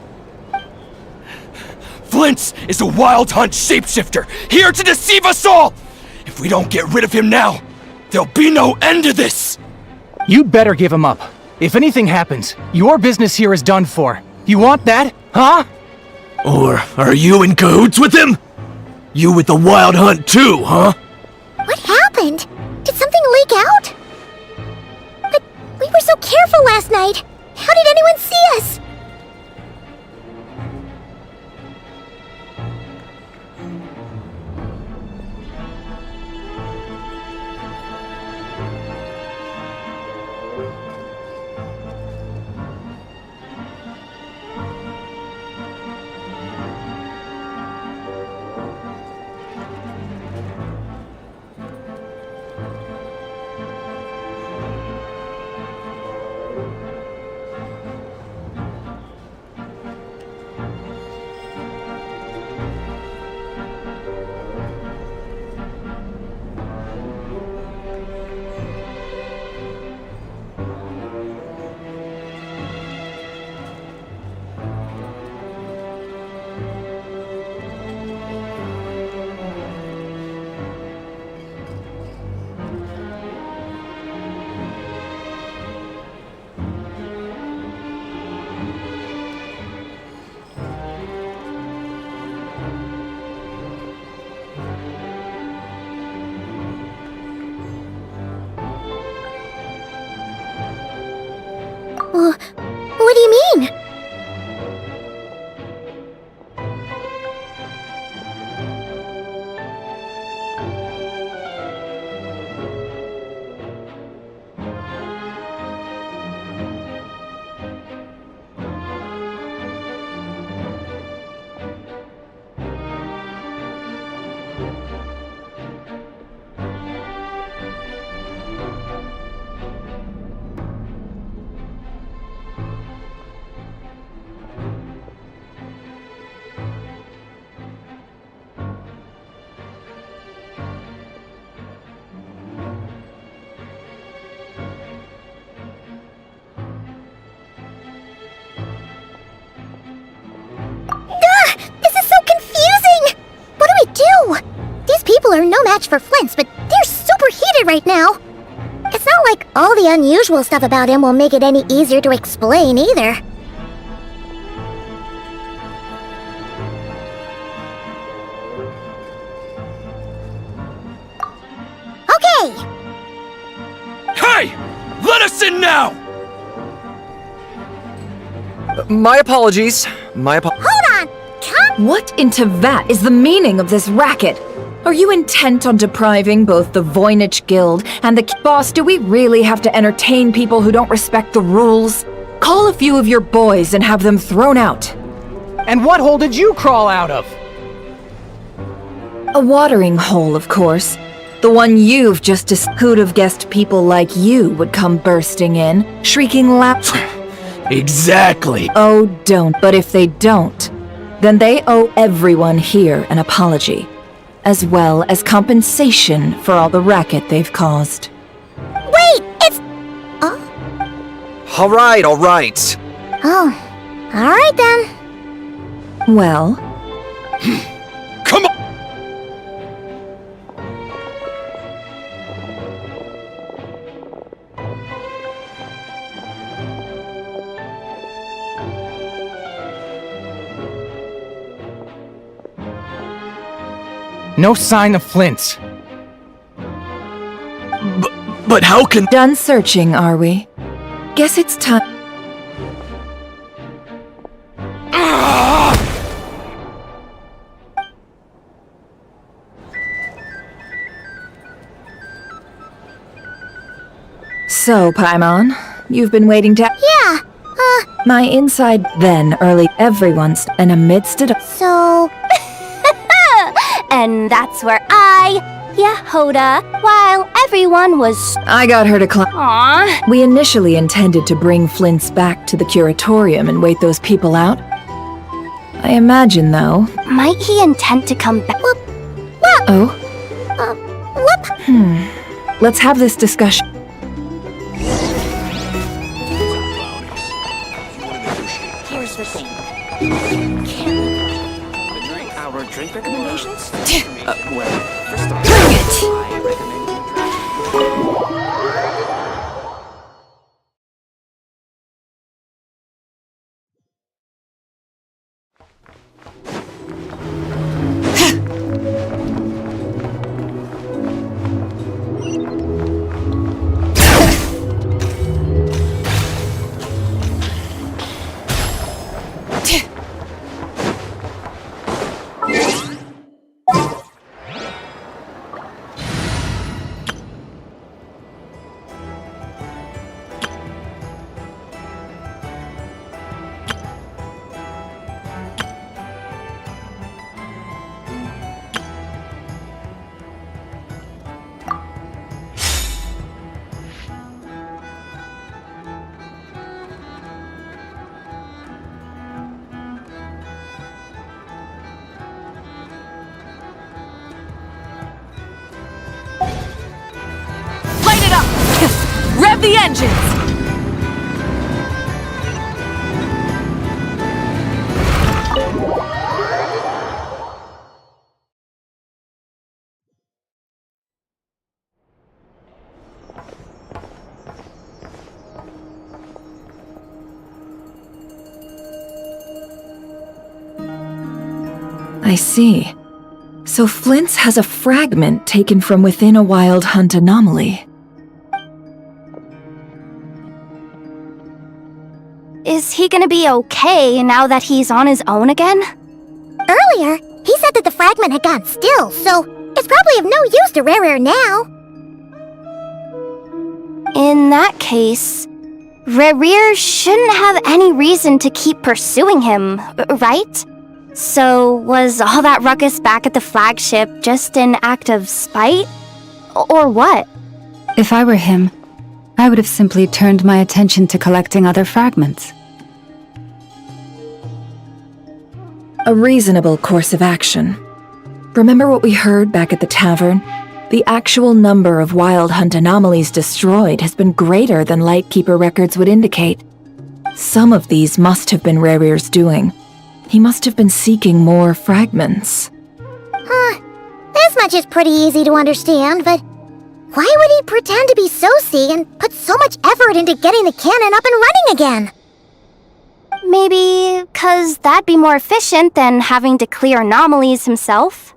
Flint's is a Wild Hunt shapeshifter, here to deceive us all! If we don't get rid of him now, there'll be no end to this! You better give him up. If anything happens, your business here is done for. You want that, huh? Or are you in cahoots with him? You with the Wild Hunt too, huh? What happened? Did something leak out? But we were so careful last night. How did anyone see us? no match for Flint's, but they're super heated right now. It's not like all the unusual stuff about him will make it any easier to explain either. Okay! Hey! Let us in now! My apologies. Hold on! Come! What in Teyvat is the meaning of this racket? Are you intent on depriving both the Voynich Guild and the boss? Do we really have to entertain people who don't respect the rules? Call a few of your boys and have them thrown out. And what hole did you crawl out of? A watering hole, of course. The one you've just who'd have guessed people like you would come bursting in, shrieking loud. Exactly. Oh, don't. But if they don't, then they owe everyone here an apology, as well as compensation for all the racket they've caused. Wait, it's... All right. Oh, alright then. Well... Come on! No sign of Flint's. But how can... Done searching, are we? Guess it's time... So, Paimon, you've been waiting to... Yeah, My inside then, early, everyone's, and amidst it... So... And that's where Yehoda, while everyone was... I got her to climb. Aww. We initially intended to bring Flint's back to the curatorium and wait those people out. I imagine, though... Might he intend to come back? Oh? Whoop! Let's have this discussion. Here's the thing. Our drink recommendations? Bring it! Rev the engines! I see. So Flint's has a fragment taken from within a wild hunt anomaly. Is he gonna be okay now that he's on his own again? Earlier, he said that the fragment had gone still, so it's probably of no use to Rare now. In that case, Rare shouldn't have any reason to keep pursuing him, right? So, was all that ruckus back at the flagship just an act of spite? Or what? If I were him, I would have simply turned my attention to collecting other fragments. A reasonable course of action. Remember what we heard back at the tavern? The actual number of wild hunt anomalies destroyed has been greater than Lightkeeper records would indicate. Some of these must have been Rare's doing. He must have been seeking more fragments. This This much is pretty easy to understand, but why would he pretend to be Soci and put so much effort into getting the cannon up and running again? Maybe 'cause that'd be more efficient than having to clear anomalies himself.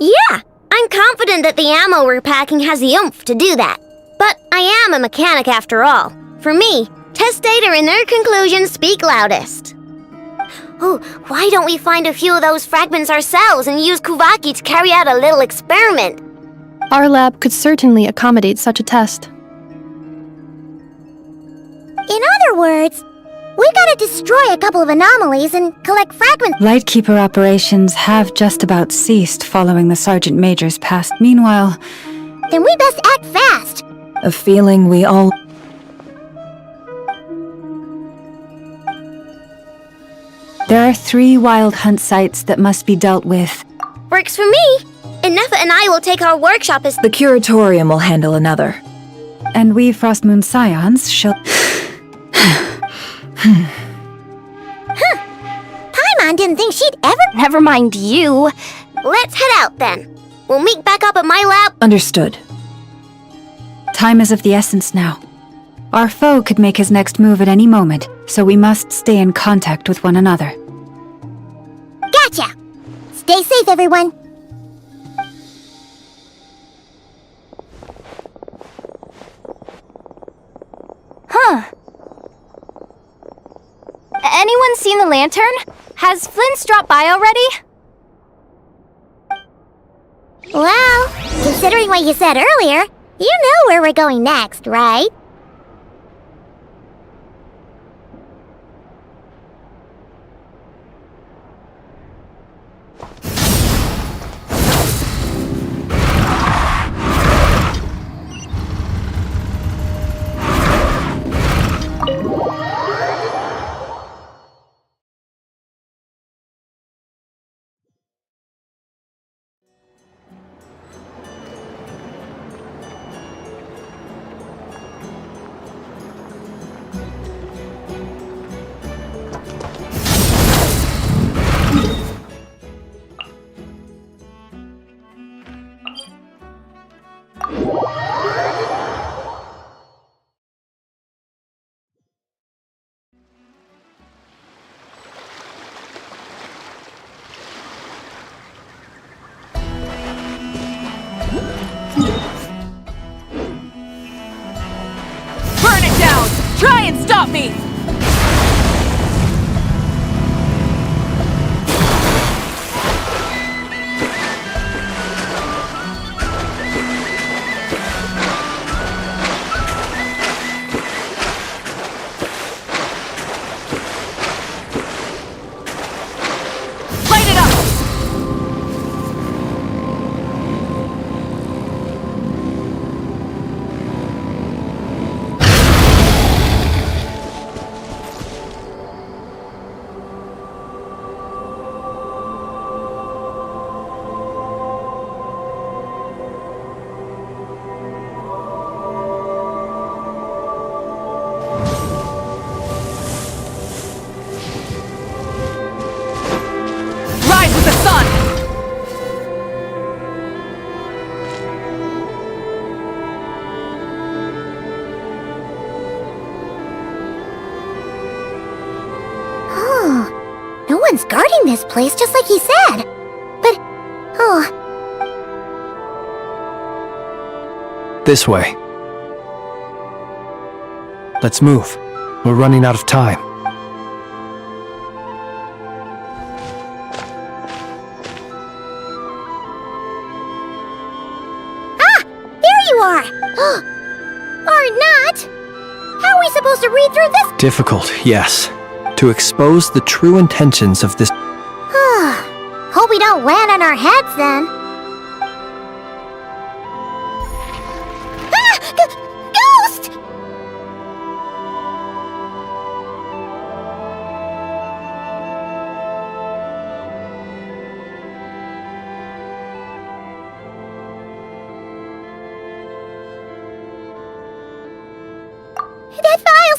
Yeah, I'm confident that the ammo we're packing has the oomph to do that. But I am a mechanic after all. For me, test data and their conclusions speak loudest. Oh, why don't we find a few of those fragments ourselves and use Kuvaki to carry out a little experiment? Our lab could certainly accommodate such a test. In other words, we gotta destroy a couple of anomalies and collect fragments. Lightkeeper operations have just about ceased following the Sergeant Major's pass. Meanwhile, Then we best act fast. A feeling we all... there are 3 wild hunt sites that must be dealt with. Works for me. And Nefa and I will take our workshop as... The curatorium will handle another. And we Frostmoon Scions shall... Paimon didn't think she'd ever... Never mind you. Let's head out then. We'll meet back up at my lab. Understood. Time is of the essence now. Our foe could make his next move at any moment, so we must stay in contact with one another. Gotcha! Stay safe, everyone. Huh. Anyone seen the lantern? Has Flint's dropped by already? Well, considering what you said earlier, you know where we're going next, right? Burn it down! Try and stop me! Light it up! Rise with the sun! Oh, no one's guarding this place just like he said. But, oh, This way. Let's move. We're running out of time. there you are! Or not! How are we supposed to read through this? Difficult, yes. To expose the true intentions of this... Hope we don't land on our heads then. Ghost! That file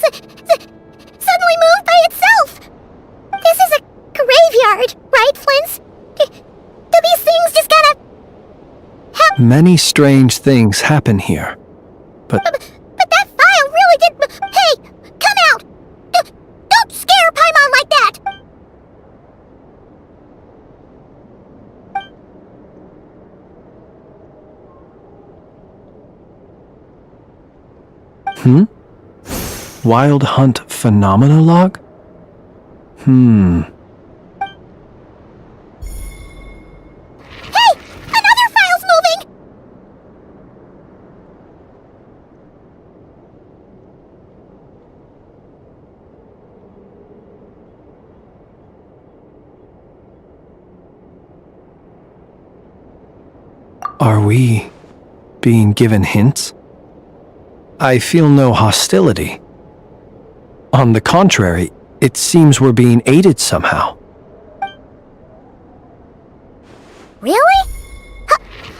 suddenly moved by itself! This is a graveyard, right, Flint? Do these things just kinda... Many strange things happen here, but But that file really did... Hey! Come out! Don't scare Paimon like that! Wild Hunt Phenomena Log? Hey! Another file's moving! Are we being given hints? I feel no hostility. On the contrary, it seems we're being aided somehow. Really?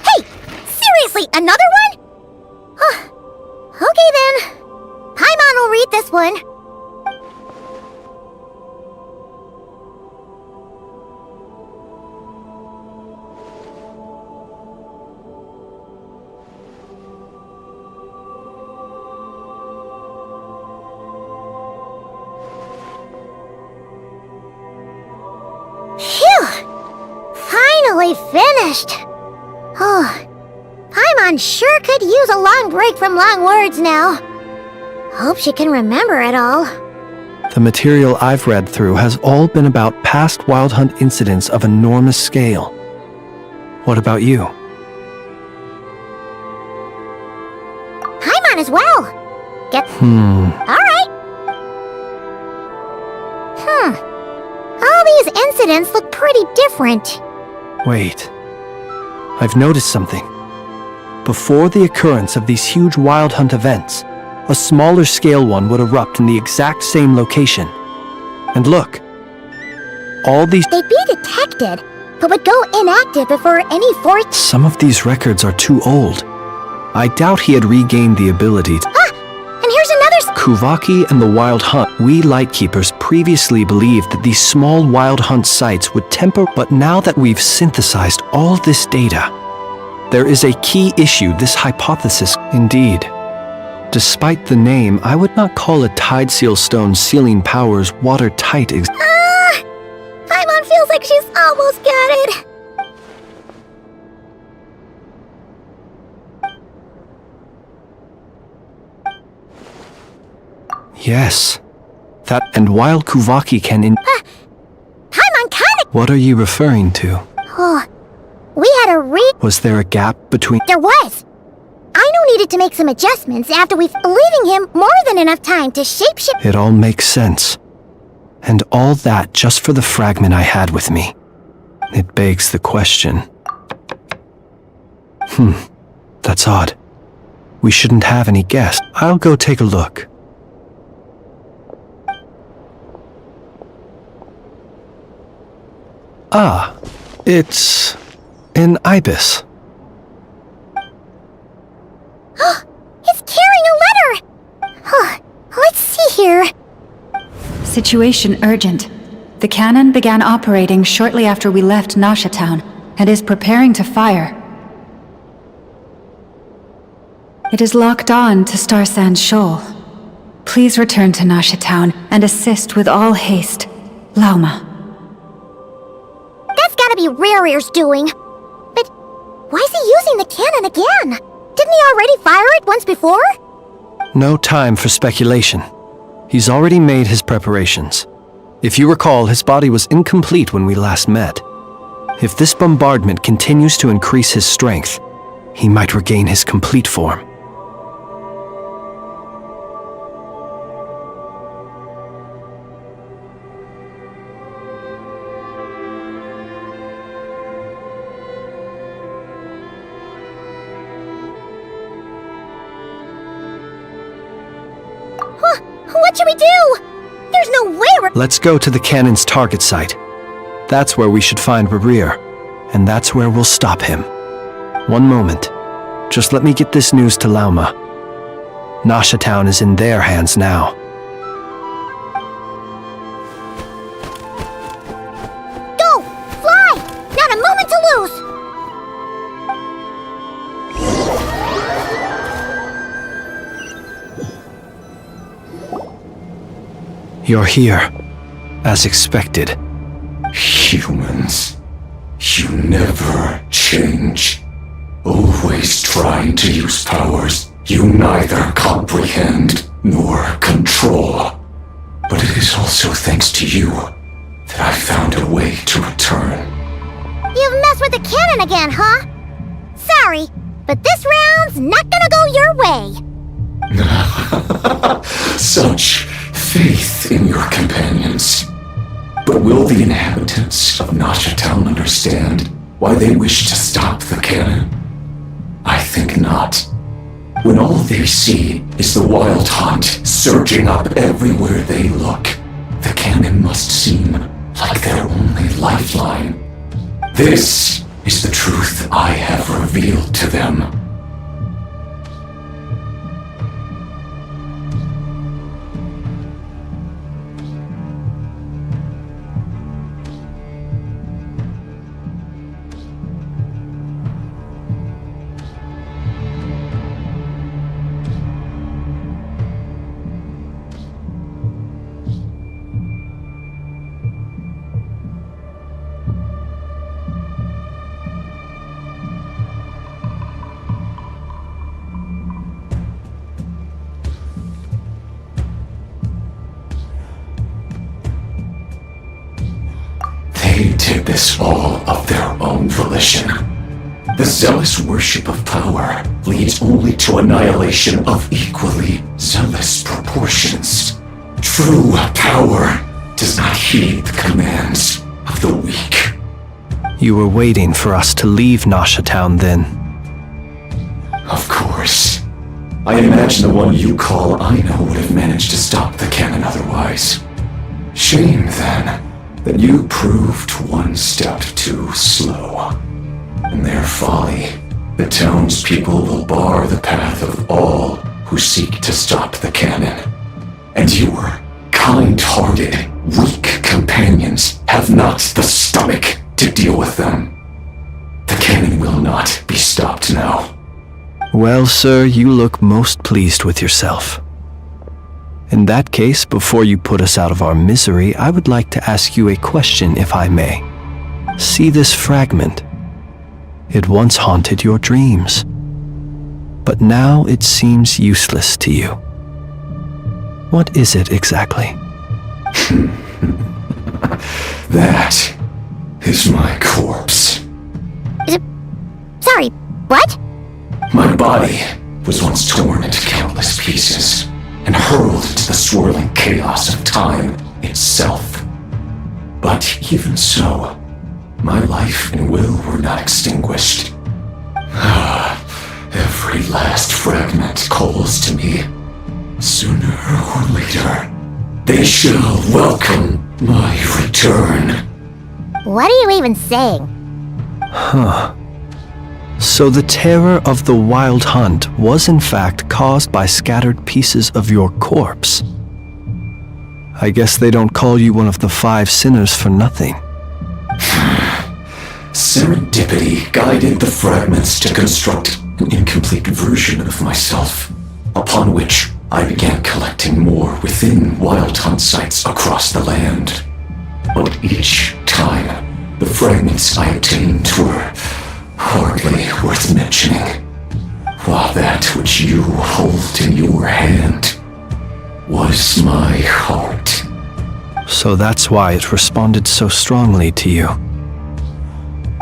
Hey! Seriously, another one? Okay then. Paimon will read this one. Finally finished! Oh, Paimon sure could use a long break from long words now. Hope she can remember it all. The material I've read through has all been about past Wild Hunt incidents of enormous scale. What about you? Paimon as well! Alright. All these incidents look pretty different. Wait. I've noticed something. Before the occurrence of these huge Wild Hunt events, a smaller scale one would erupt in the exact same location. And look. All these... They'd be detected, but would go inactive before any force... Some of these records are too old. I doubt he had regained the ability to... And here's another... Kuvaki and the Wild Hunt. We Lightkeepers previously believed that these small Wild Hunt sites would temper, but now that we've synthesized all this data, there is a key issue. This hypothesis, indeed. Despite the name, I would not call a Tide Seal Stone sealing powers watertight. Paimon feels like she's almost got it. Yes. That, and while Kuvaki can Paimon kinda... What are you referring to? Oh, we had a Was there a gap between... There was. Aino needed to make some adjustments after leaving him more than enough time to shapeshift... It all makes sense. And all that just for the fragment I had with me. It begs the question. That's odd. We shouldn't have any guests. I'll go take a look. Ah, it's an ibis. It's carrying a letter! Let's see here. Situation urgent. The cannon began operating shortly after we left Nasha Town and is preparing to fire. It is locked on to Star Sand Shoal. Please return to Nasha Town and assist with all haste. Lauma. That's gotta be Rare's doing. But why is he using the cannon again? Didn't he already fire it once before? No time for speculation. He's already made his preparations. If you recall, his body was incomplete when we last met. If this bombardment continues to increase his strength, he might regain his complete form. What should we do? There's no way Let's go to the cannon's target site. That's where we should find Rare, and that's where we'll stop him. One moment. Just let me get this news to Lauma. Nasha Town is in their hands now. Go! Fly! Not a moment to lose! You're here, as expected. Humans, you never change. Always trying to use powers you neither comprehend nor control. But it is also thanks to you that I found a way to return. You've messed with the cannon again, huh? Sorry, but this round's not gonna go your way. Such faith in your companions. But will the inhabitants of Nasha Town understand why they wish to stop the cannon? I think not. When all they see is the wild hunt surging up everywhere they look, the cannon must seem like their only lifeline. This is the truth I have revealed to them. They did this all of their own volition. The zealous worship of power leads only to annihilation of equally zealous proportions. True power does not heed the commands of the weak. You were waiting for us to leave Nasha Town then. Of course. I imagine the one you call Aino would have managed to stop the cannon otherwise. Shame, then, that you proved one step too slow. In their folly, the townspeople will bar the path of all who seek to stop the cannon. And your kind-hearted, weak companions have not the stomach to deal with them. The cannon will not be stopped now. Well, sir, you look most pleased with yourself. In that case, before you put us out of our misery, I would like to ask you a question, if I may. See this fragment? It once haunted your dreams, but now it seems useless to you. What is it exactly? That is my corpse. Sorry, what? My body was once torn into countless pieces and hurled into the swirling chaos of time itself. But even so, my life and will were not extinguished. Every last fragment calls to me. Sooner or later, they shall welcome my return. What are you even saying? Huh. So the terror of the wild hunt was in fact caused by scattered pieces of your corpse. I guess they don't call you one of the 5 sinners for nothing. Serendipity guided the fragments to construct an incomplete version of myself, upon which I began collecting more within wild hunt sites across the land. But each time, the fragments I obtained were hardly worth mentioning, while that which you hold in your hand was my heart. So that's why it responded so strongly to you.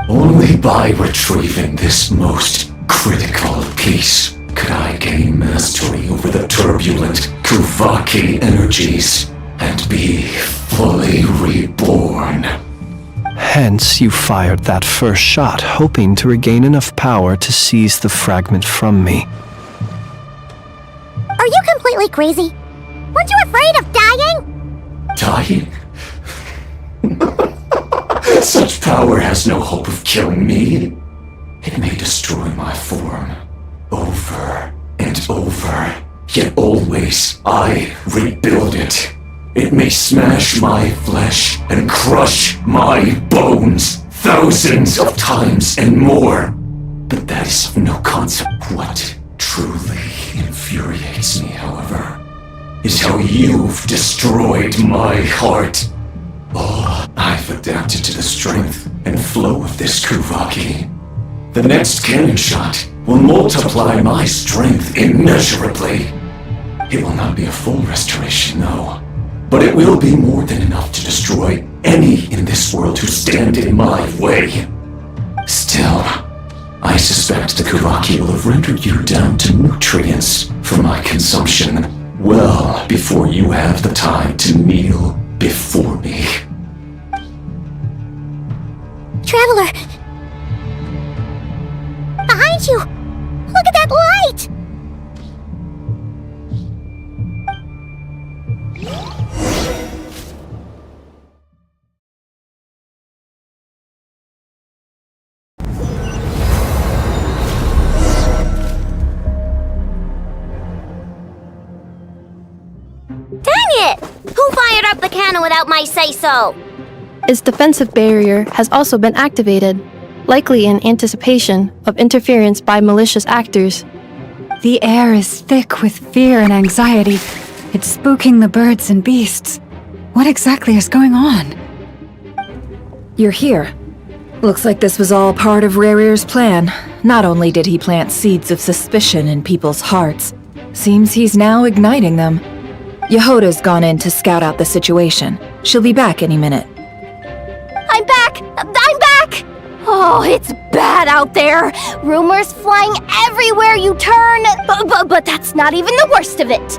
Only by retrieving this most critical piece could I gain mastery over the turbulent Kuvaki energies and be fully reborn. Hence, you fired that first shot, hoping to regain enough power to seize the fragment from me. Are you completely crazy? Weren't you afraid of dying? Dying? Such power has no hope of killing me. It may destroy my form over and over, yet always I rebuild it. It may smash my flesh and crush my bones thousands of times and more, but that is of no consequence. What truly infuriates me, however, is how you've destroyed my heart. Oh, I've adapted to the strength and flow of this Kuvaki. The next cannon shot will multiply my strength immeasurably. It will not be a full restoration, no, but it will be more than enough to destroy any in this world who stand in my way. Still, I suspect the Kuvaki will have rendered you down to nutrients for my consumption well before you have the time to kneel before me. Traveler! Behind you! Look at that light! Dang it! Who fired up the cannon without my say-so? Its defensive barrier has also been activated, likely in anticipation of interference by malicious actors. The air is thick with fear and anxiety. It's spooking the birds and beasts. What exactly is going on? You're here. Looks like this was all part of Rarir's plan. Not only did he plant seeds of suspicion in people's hearts, seems he's now igniting them. Yehoda's gone in to scout out the situation. She'll be back any minute. I'm back! I'm back! Oh, it's bad out there. Rumors flying everywhere you turn. But that's not even the worst of it.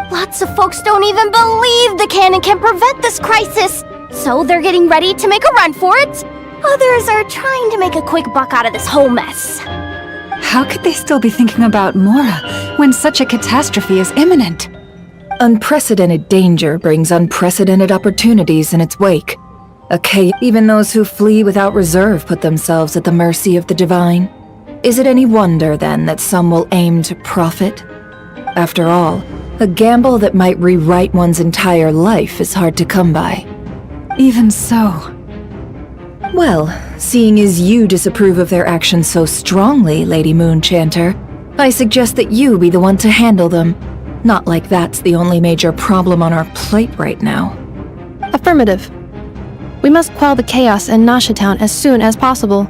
Lots of folks don't even believe the cannon can prevent this crisis. So they're getting ready to make a run for it. Others are trying to make a quick buck out of this whole mess. How could they still be thinking about Mora when such a catastrophe is imminent? Unprecedented danger brings unprecedented opportunities in its wake. Even those who flee without reserve put themselves at the mercy of the divine. Is it any wonder, then, that some will aim to profit? After all, a gamble that might rewrite one's entire life is hard to come by. Even so. Well, seeing as you disapprove of their actions so strongly, Lady Moonchanter, I suggest that you be the one to handle them. Not like that's the only major problem on our plate right now. Affirmative. We must quell the chaos in Nasha Town as soon as possible.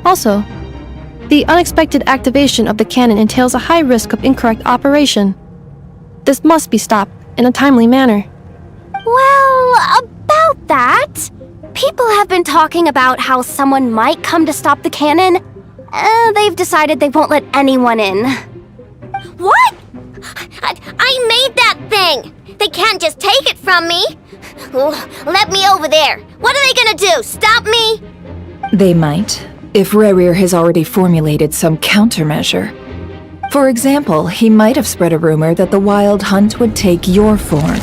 Also, the unexpected activation of the cannon entails a high risk of incorrect operation. This must be stopped in a timely manner. Well, about that, people have been talking about how someone might come to stop the cannon. They've decided they won't let anyone in. What? I made that thing! They can't just take it from me! Let me over there! What are they gonna do, stop me? They might, if Rarir has already formulated some countermeasure. For example, he might have spread a rumor that the Wild Hunt would take your form.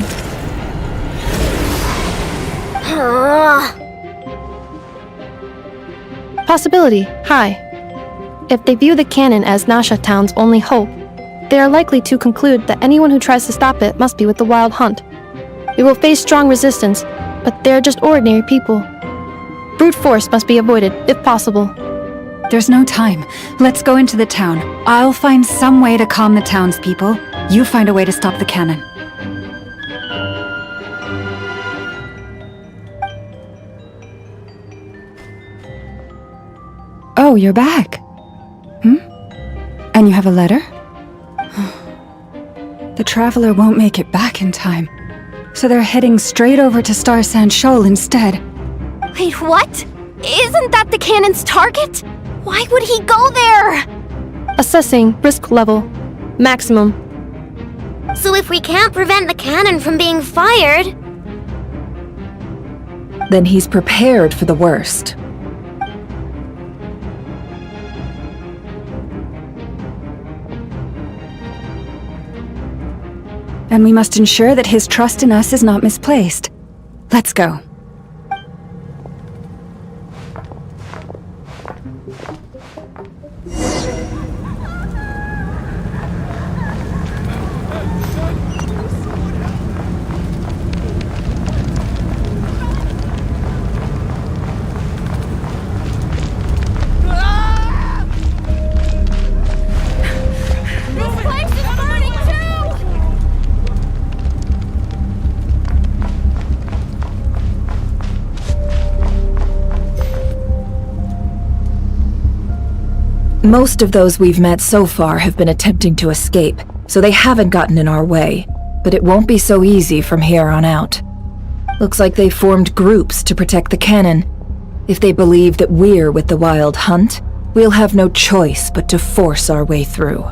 Possibility high. If they view the cannon as Nasha Town's only hope, they are likely to conclude that anyone who tries to stop it must be with the Wild Hunt. We will face strong resistance, but they're just ordinary people. Brute force must be avoided, if possible. There's no time. Let's go into the town. I'll find some way to calm the townspeople. You find a way to stop the cannon. Oh, you're back. And you have a letter? The Traveler won't make it back in time, so they're heading straight over to Star Sand Shoal instead. Wait, what? Isn't that the cannon's target? Why would he go there? Assessing risk level. Maximum. So if we can't prevent the cannon from being fired... Then he's prepared for the worst. And we must ensure that his trust in us is not misplaced. Let's go. Most of those we've met so far have been attempting to escape, so they haven't gotten in our way. But it won't be so easy from here on out. Looks like they formed groups to protect the cannon. If they believe that we're with the Wild Hunt, we'll have no choice but to force our way through.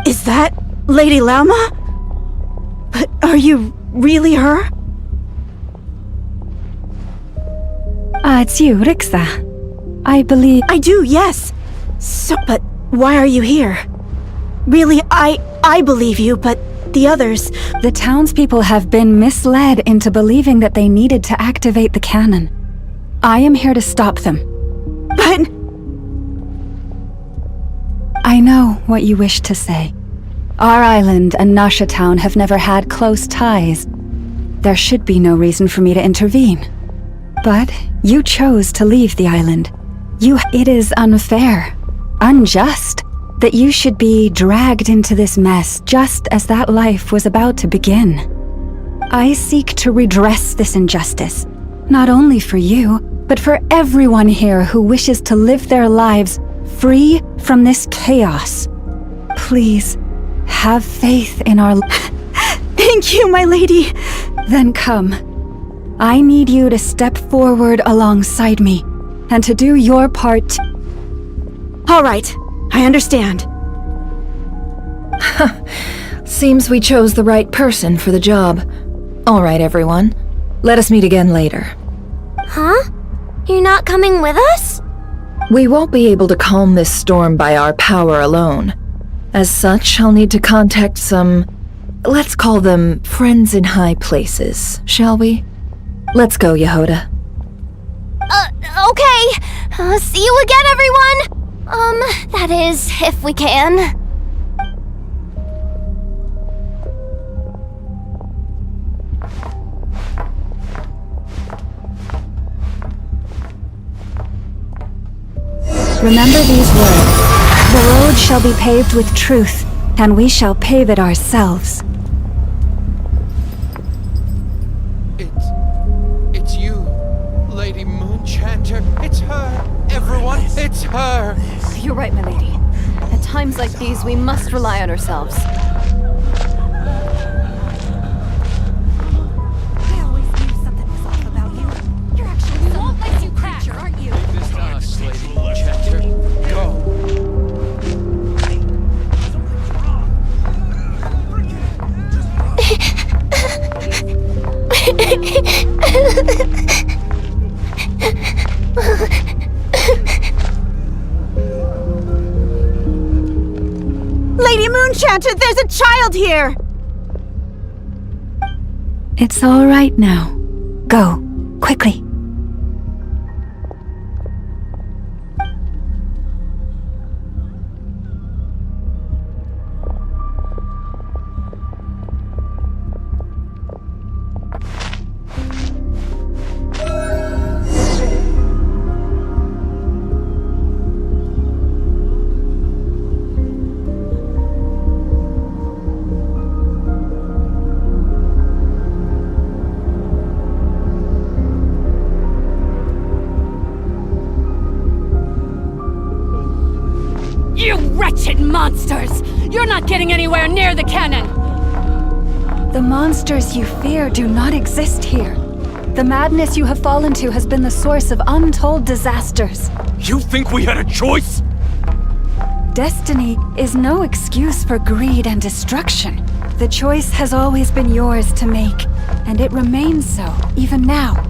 Is that Lady Lauma? But are you really her? It's you, Rixa. I believe... I do, yes. So, but why are you here? Really, I believe you, but the others... The townspeople have been misled into believing that they needed to activate the cannon. I am here to stop them. But... I know what you wish to say. Our island and Nasha Town have never had close ties. There should be no reason for me to intervene. But you chose to leave the island. It is unfair, unjust, that you should be dragged into this mess just as that life was about to begin. I seek to redress this injustice, not only for you, but for everyone here who wishes to live their lives free from this chaos. Please, have faith in our... Thank you, my lady. Then come. I need you to step forward alongside me, and to do your part. All right, I understand. Seems we chose the right person for the job. All right, everyone. Let us meet again later. Huh? You're not coming with us? We won't be able to calm this storm by our power alone. As such, I'll need to contact some... let's call them friends in high places, shall we? Let's go, Yehoda. Okay. See you again, everyone! That is, if we can. Remember these words. The road shall be paved with truth, and we shall pave it ourselves. It's you, Lady Moonchanter. It's her. Everyone, it's her. You're right, my lady. At times like these, we must rely on ourselves. I always knew something was off about you. You're actually so nice, you creature, aren't you? This to us, Lady Moonchanter. Go. Lady Moonchanter, there's a child here! It's all right now. Go, quickly. You wretched monsters! You're not getting anywhere near the cannon! The monsters you fear do not exist here. The madness you have fallen to has been the source of untold disasters. You think we had a choice? Destiny is no excuse for greed and destruction. The choice has always been yours to make, and it remains so, even now.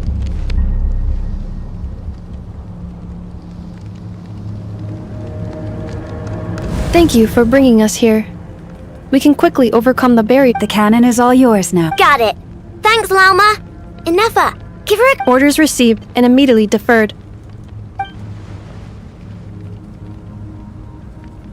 Thank you for bringing us here. We can quickly overcome the barrier. The cannon is all yours now. Got it. Thanks, Lauma. Inefa, give her a... Orders received and immediately deferred.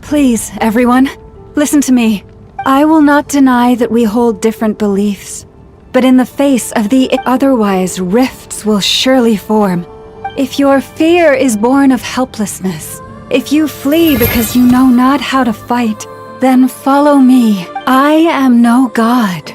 Please, everyone, listen to me. I will not deny that we hold different beliefs, but in the face of the otherwise, rifts will surely form. If your fear is born of helplessness, if you flee because you know not how to fight, then follow me. I am no god.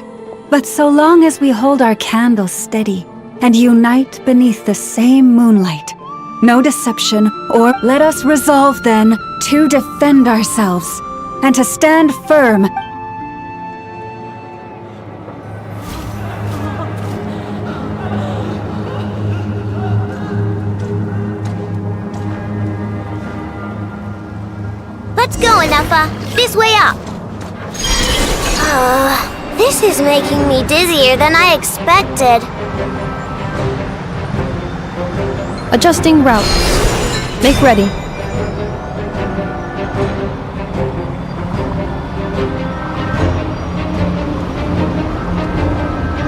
But so long as we hold our candles steady and unite beneath the same moonlight, no deception, or let us resolve then to defend ourselves and to stand firm. Let's go, Anafa. This way up. This is making me dizzier than I expected. Adjusting route. Make ready.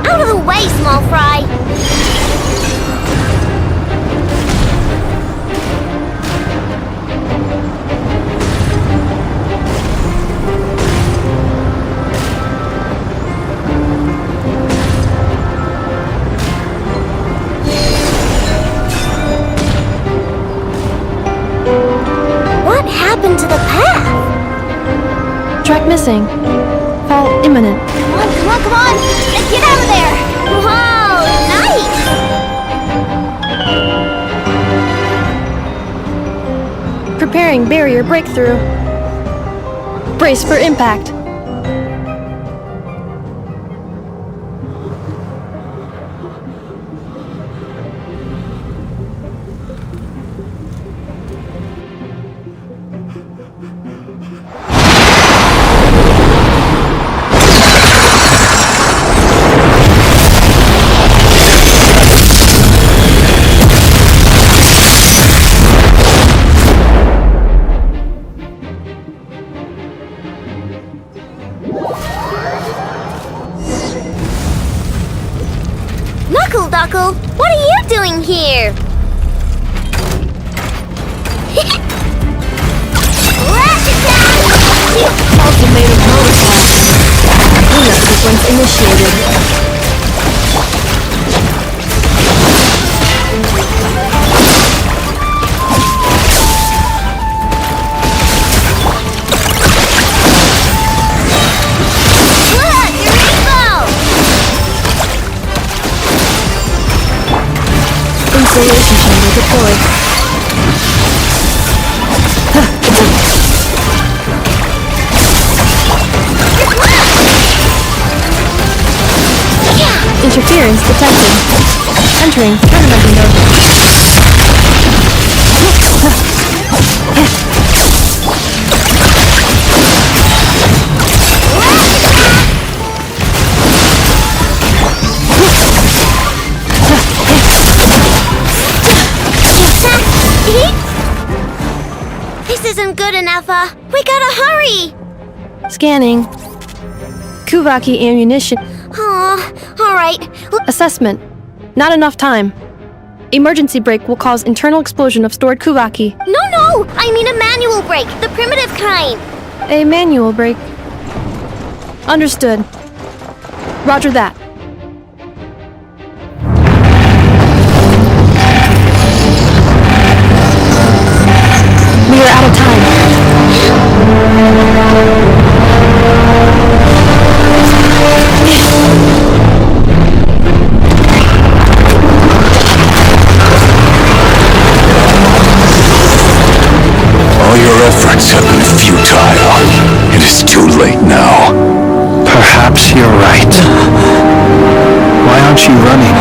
Out of the way, small fry! What happened to the path? Track missing. Fall imminent. Come on, come on, come on! Let's get out of there! Whoa, nice! Preparing barrier breakthrough. Brace for impact. Knuckle, what are you doing here? Ultimatum protocol. Cleanup sequence initiated. Installation chamber deployed. Interference detected. Entering tournament window. This isn't good enough, we gotta hurry! Scanning. Kuvaki ammunition. Alright. Assessment. Not enough time. Emergency brake will cause internal explosion of stored Kuvaki. No! I mean a manual brake, the primitive kind. A manual brake. Understood. Roger that. We are out of time. All your efforts have been futile. It is too late now. Perhaps you're right. Why aren't you running?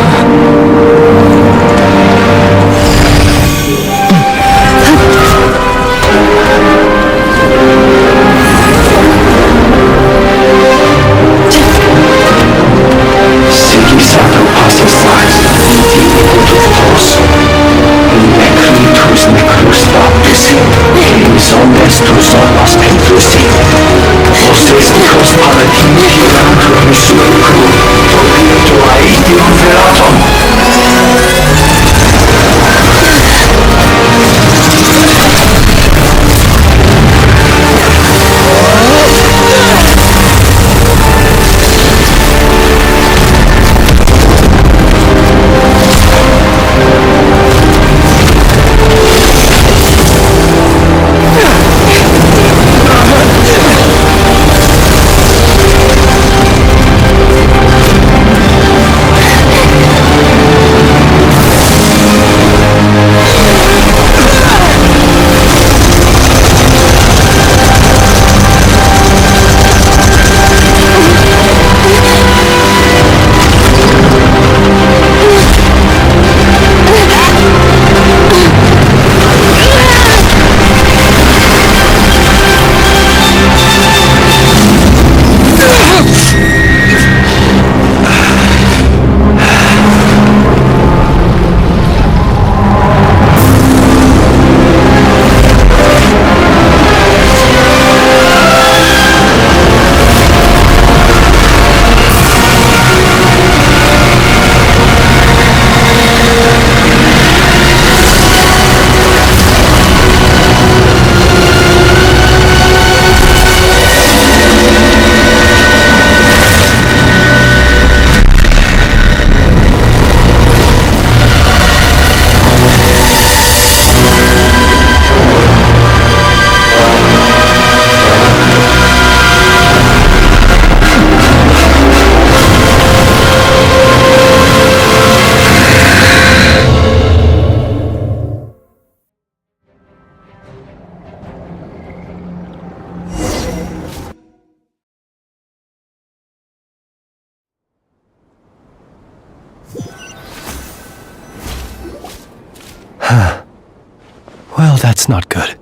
That's not good.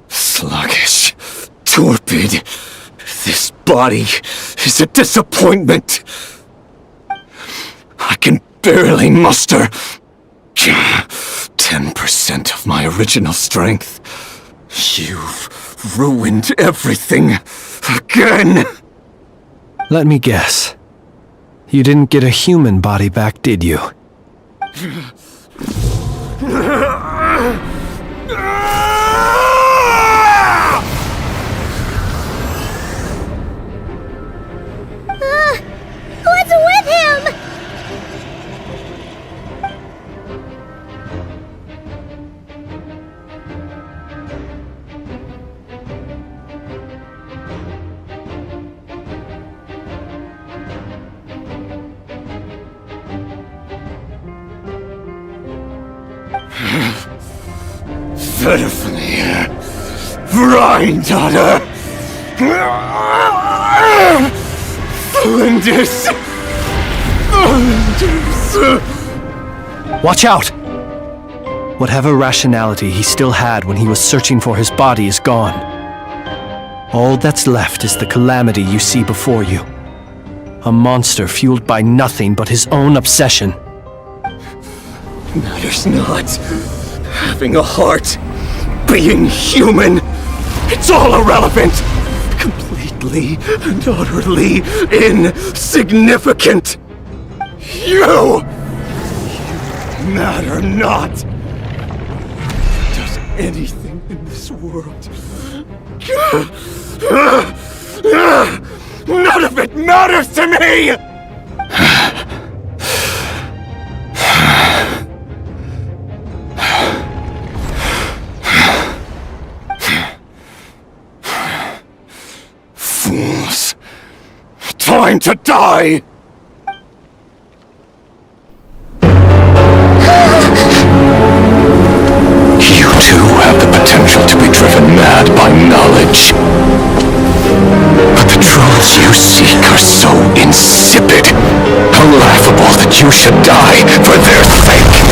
Sluggish. Torpid. This body is a disappointment. I can barely muster 10% of my original strength. You've ruined everything again. Let me guess. You didn't get a human body back, did you? What's with him? Pitifully, Granddaughter! Flinders! Watch out! Whatever rationality he still had when he was searching for his body is gone. All that's left is the calamity you see before you. A monster fueled by nothing but his own obsession. Matters not. Having a heart, being human, it's all irrelevant. Completely and utterly insignificant. You matter not. Does anything in this world? None of it matters to me! Fools. Time to die! You too have the potential to be driven mad by knowledge. But the truths you seek are so insipid, how laughable that you should die for their sake.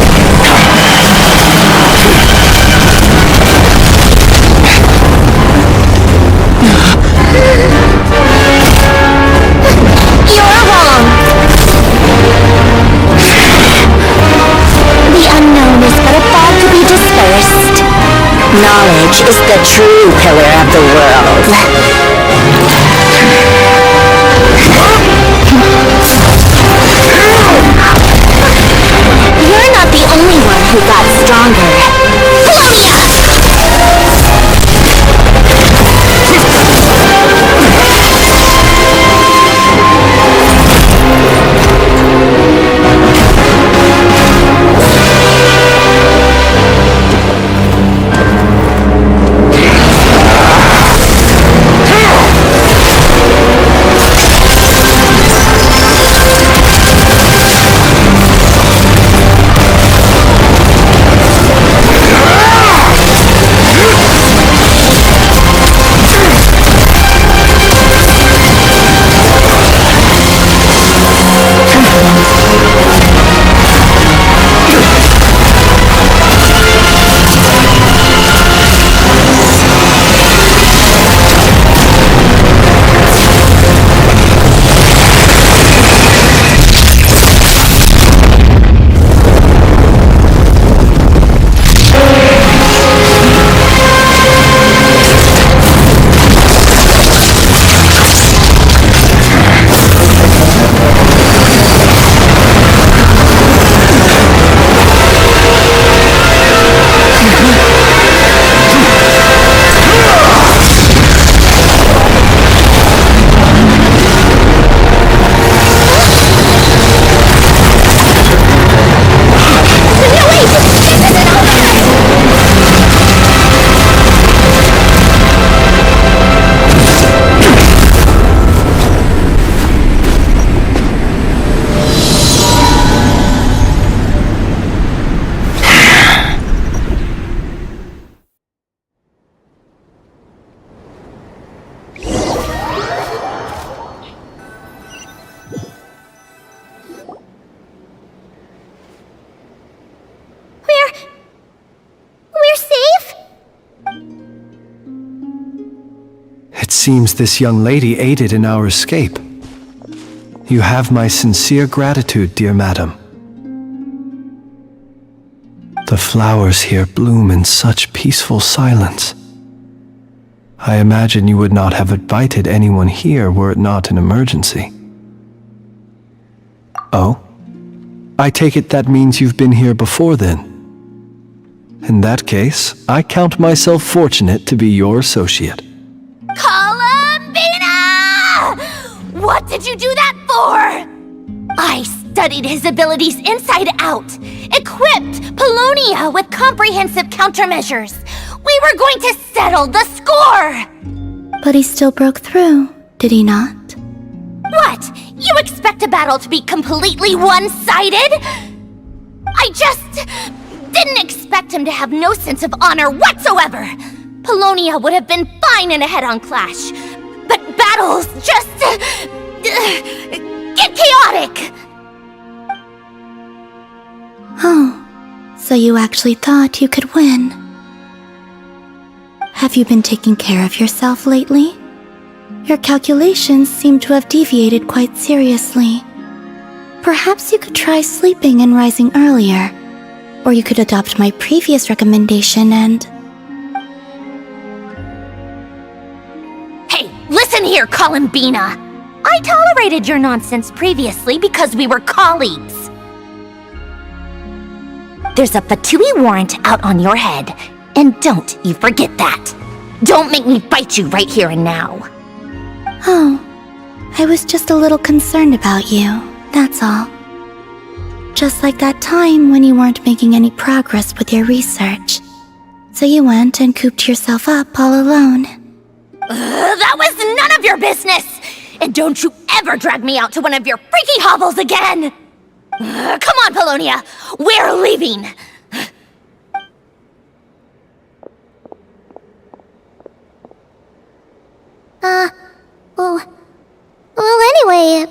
You're wrong. The unknown is but a thought to be dispersed. Knowledge is the true pillar of the world. You're not the only one who got stronger. It seems this young lady aided in our escape. You have my sincere gratitude, dear madam. The flowers here bloom in such peaceful silence. I imagine you would not have invited anyone here were it not an emergency. Oh? I take it that means you've been here before then. In that case, I count myself fortunate to be your associate. Columbina! What did you do that for? I studied his abilities inside out, equipped Paulownia with comprehensive countermeasures. We were going to settle the score! But he still broke through, did he not? What? You expect a battle to be completely one-sided? I just didn't expect him to have no sense of honor whatsoever. Paulownia would have been fine in a head-on clash, but battles just get chaotic. Oh, so you actually thought you could win. Have you been taking care of yourself lately? Your calculations seem to have deviated quite seriously. Perhaps you could try sleeping and rising earlier, or you could adopt my previous recommendation and... Hey, listen here, Columbina! I tolerated your nonsense previously because we were colleagues. There's a Fatui warrant out on your head, and don't you forget that. Don't make me fight you right here and now. Oh, I was just a little concerned about you, that's all. Just like that time when you weren't making any progress with your research. So you went and cooped yourself up all alone. That was none of your business! And don't you ever drag me out to one of your freaky hovels again! Come on, Paulownia! We're leaving! Well, anyway,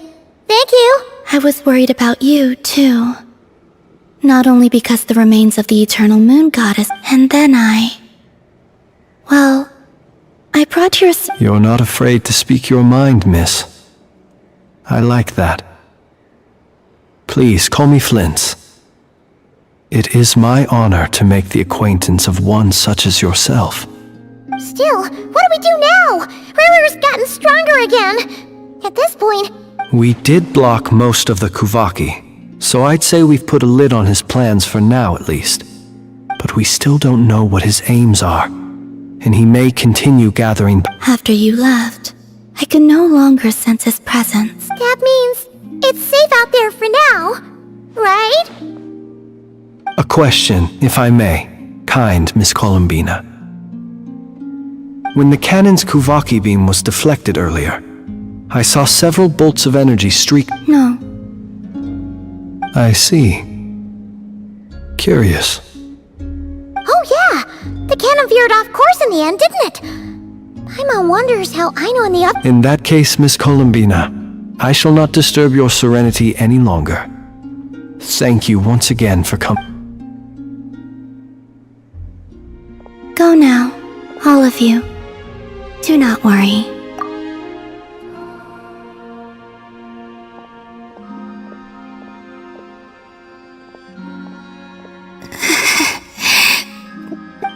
thank you. I was worried about you, too. Not only because the remains of the Eternal Moon Goddess, and then well, I brought your... You're not afraid to speak your mind, miss. I like that. Please, call me Flint. It is my honor to make the acquaintance of one such as yourself. Still, what do we do now? River's gotten stronger again. At this point... We did block most of the Kuvaki, so I'd say we've put a lid on his plans for now at least. But we still don't know what his aims are, and he may continue gathering... After you left, I could no longer sense his presence. That means it's safe out there for now, right? A question, if I may, kind Miss Columbina. When the cannon's Kuvaki beam was deflected earlier, I saw several bolts of energy streak... No. I see. Curious. Oh yeah! The cannon veered off course in the end, didn't it? Paimon wonders how Aino and the other... In that case, Miss Columbina, I shall not disturb your serenity any longer. Thank you once again for coming. Go now, all of you. Do not worry.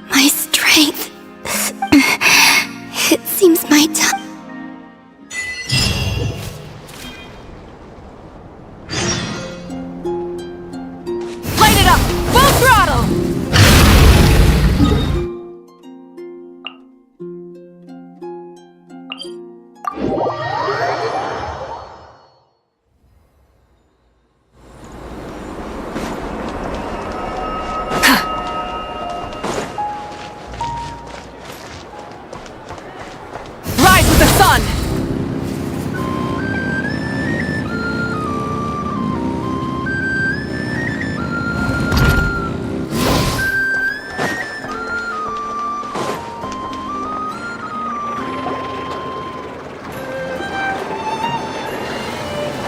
My strength. It seems my time. Light it up! Full throttle! Rise with the sun!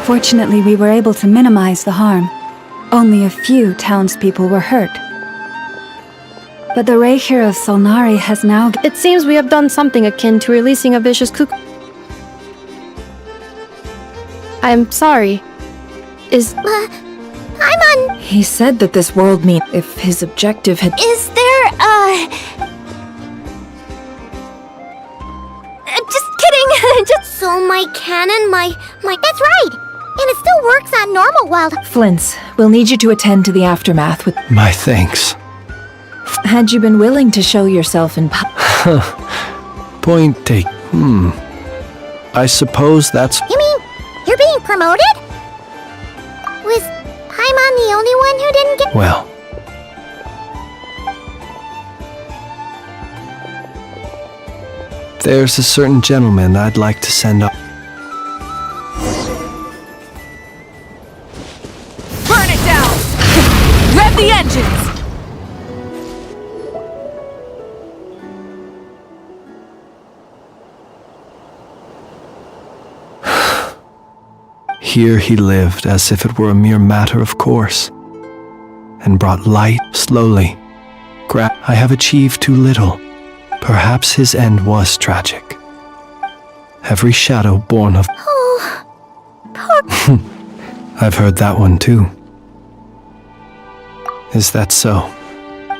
Fortunately, we were able to minimize the harm. Only a few townspeople were hurt. But the Reikir of Solnari has now... It seems we have done something akin to releasing a vicious cuckoo. I am sorry. Paimon! He said that this world mean if his objective had... Is there, just kidding! Just so my cannon, my... That's right! And it still works on normal wild... Flints, we'll need you to attend to the aftermath with... My thanks. Had you been willing to show yourself in... Point taken. I suppose that's... You mean, you're being promoted? Was Paimon the only one who didn't get... Well... There's a certain gentleman I'd like to send up. Burn it down! Rev the engines! Here he lived as if it were a mere matter of course, and brought light slowly. I have achieved too little. Perhaps his end was tragic. Every shadow born of... Oh, poor... I've heard that one too. Is that so?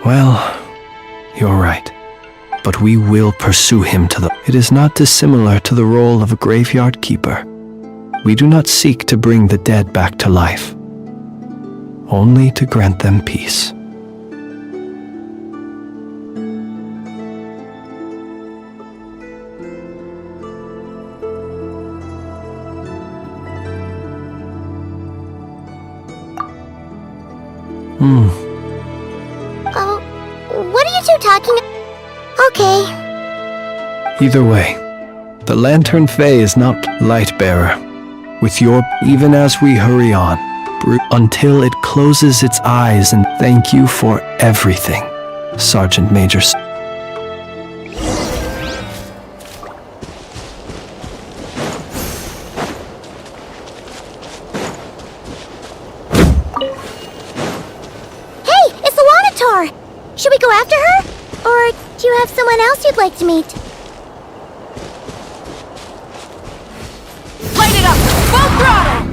Well, you're right. But we will pursue him to the... It is not dissimilar to the role of a graveyard keeper. We do not seek to bring the dead back to life, only to grant them peace. Oh, what are you two talking... Okay. Either way, the Lantern Fae is not light-bearer. With your... Even as we hurry on, until it closes its eyes, and thank you for everything, Sergeant Major. Should we go after her? Or do you have someone else you'd like to meet? Light it up! Full throttle!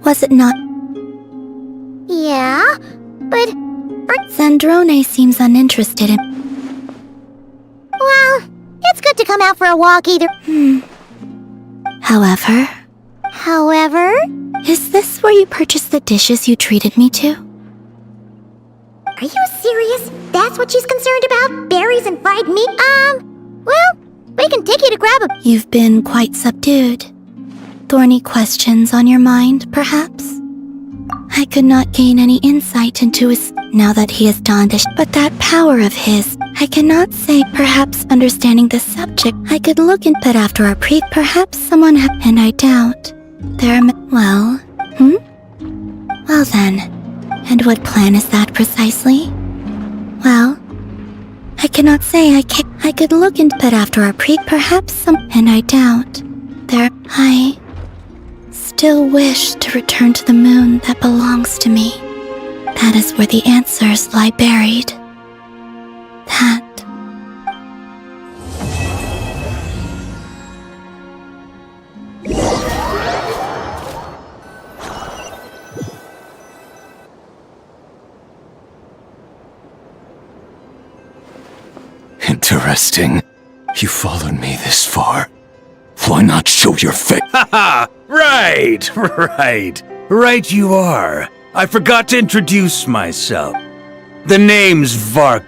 Was it not? Yeah, but... Zandrone seems uninterested in... Well, it's good to come out for a walk either... However... Is this where you purchased the dishes you treated me to? Are you serious? That's what she's concerned about? Berries and fried meat? Well, we can take you to grab a... You've been quite subdued. Thorny questions on your mind, perhaps? I could not gain any insight into his... Now that he is donned, but that power of his, I cannot say. Perhaps understanding the subject, I could look in, but after our perhaps someone and I doubt. There are... Well, Well then, and what plan is that precisely? Well, I cannot say. I could look in, but after our perhaps some... And I doubt. There... I... still wish to return to the moon that belongs to me. That is where the answers lie buried. That... Interesting. You followed me this far. Why not show your face? Haha! Right! Right you are. I forgot to introduce myself. The name's Vark.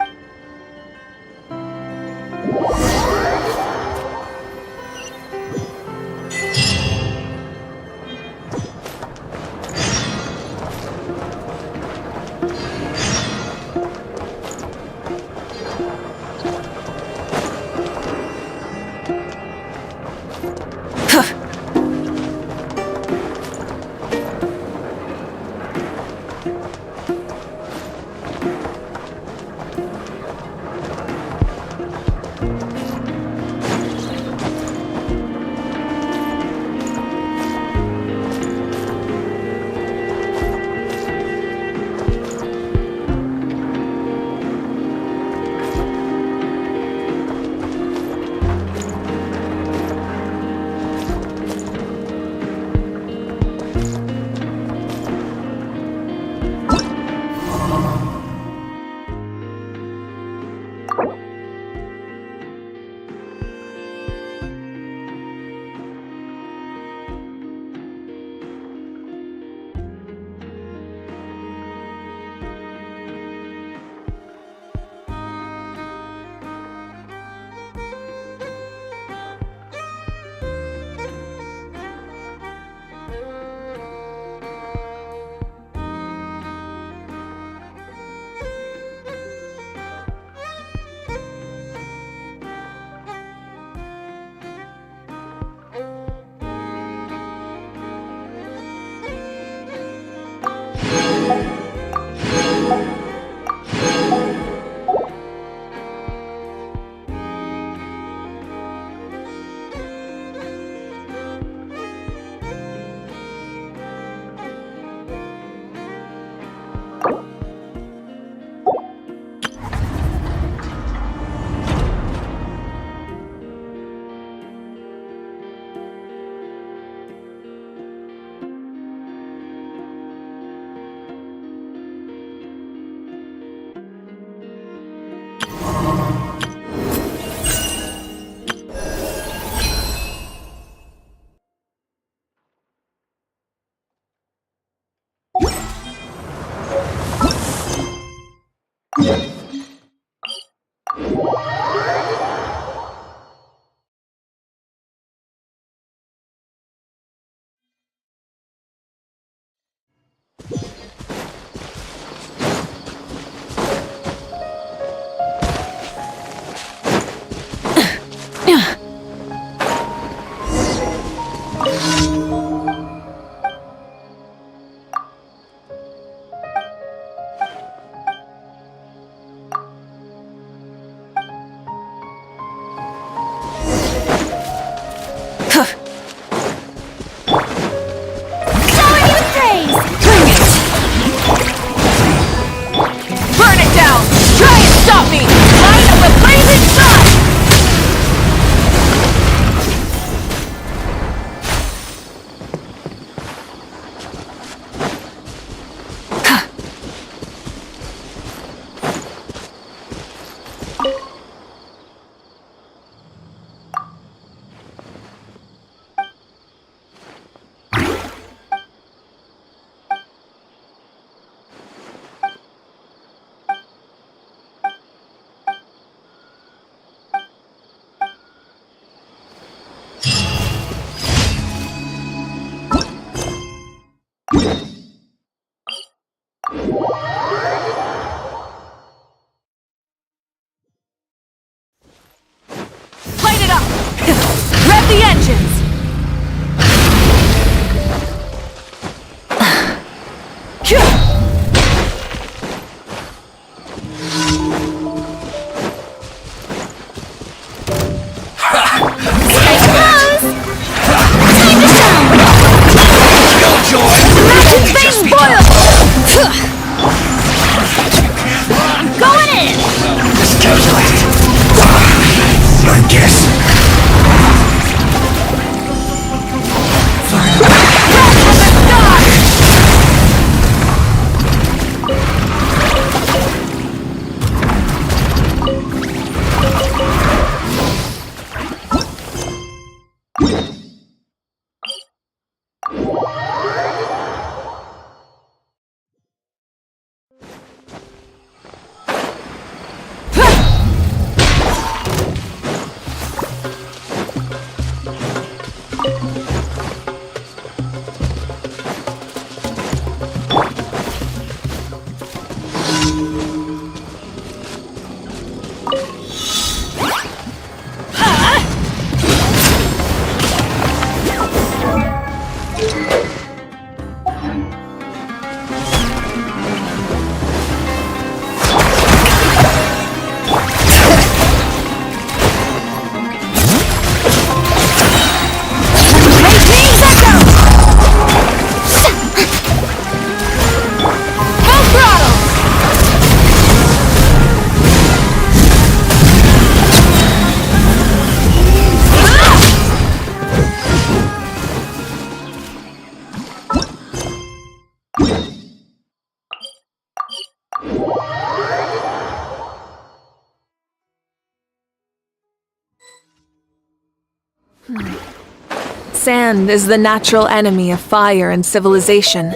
Sand is the natural enemy of fire and civilization.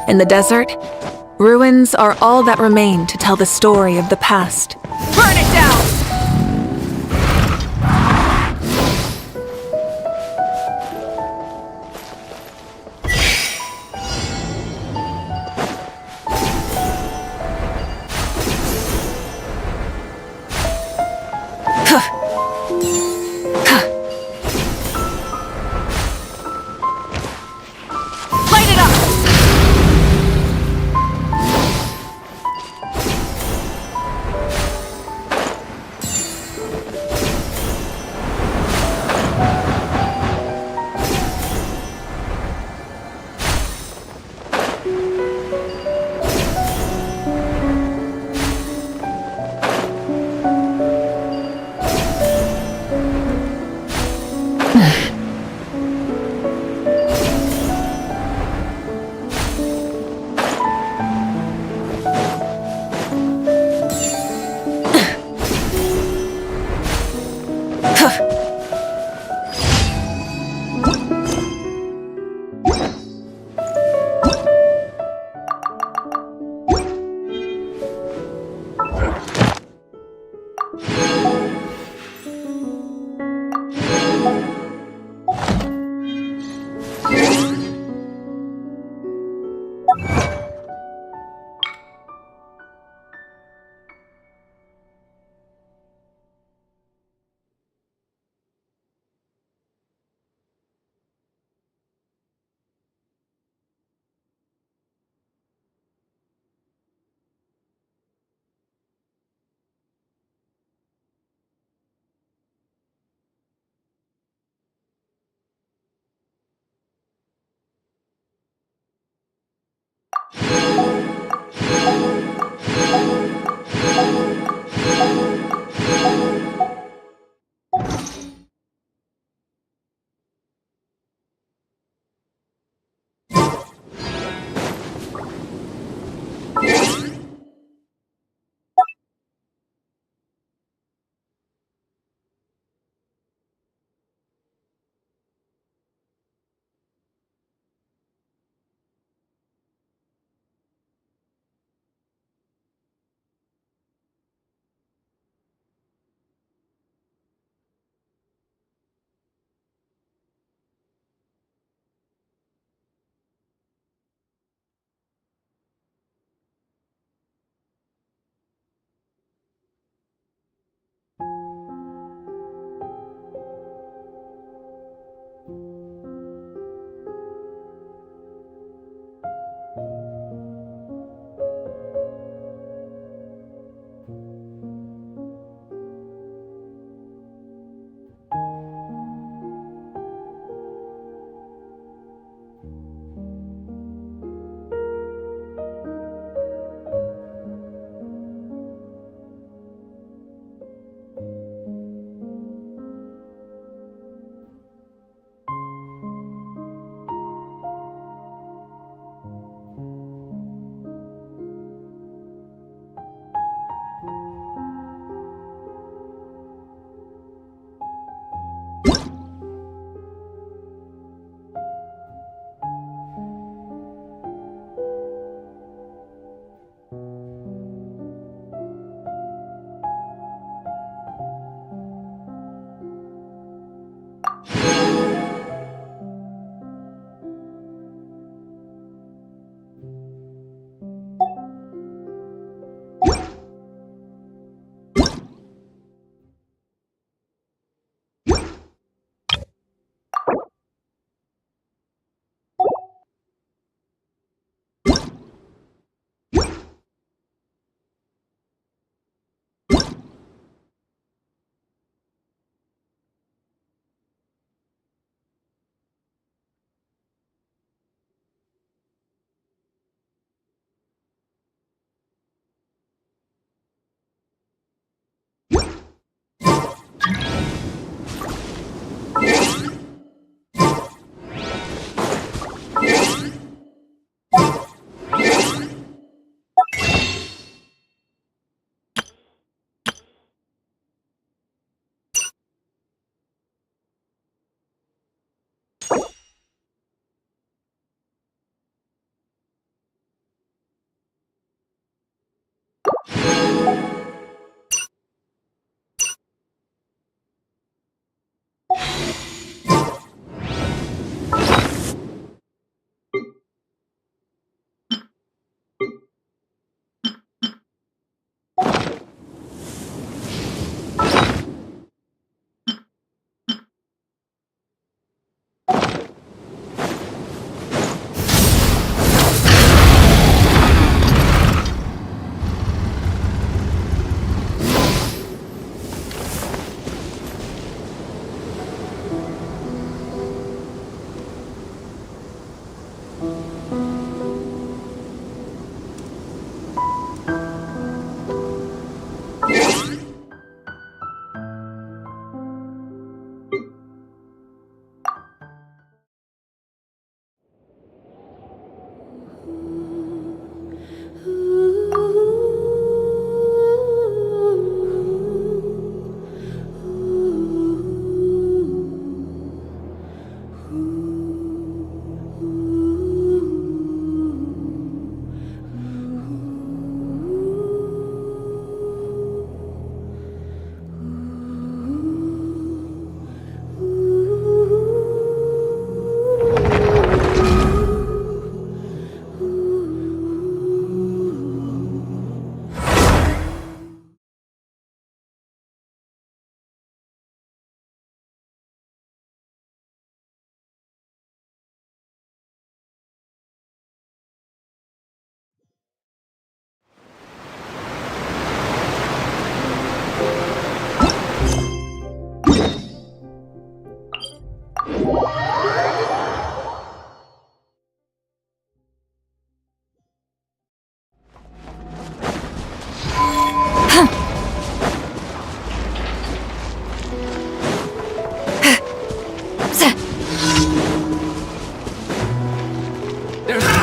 In the desert, ruins are all that remain to tell the story of the past. Burn it down!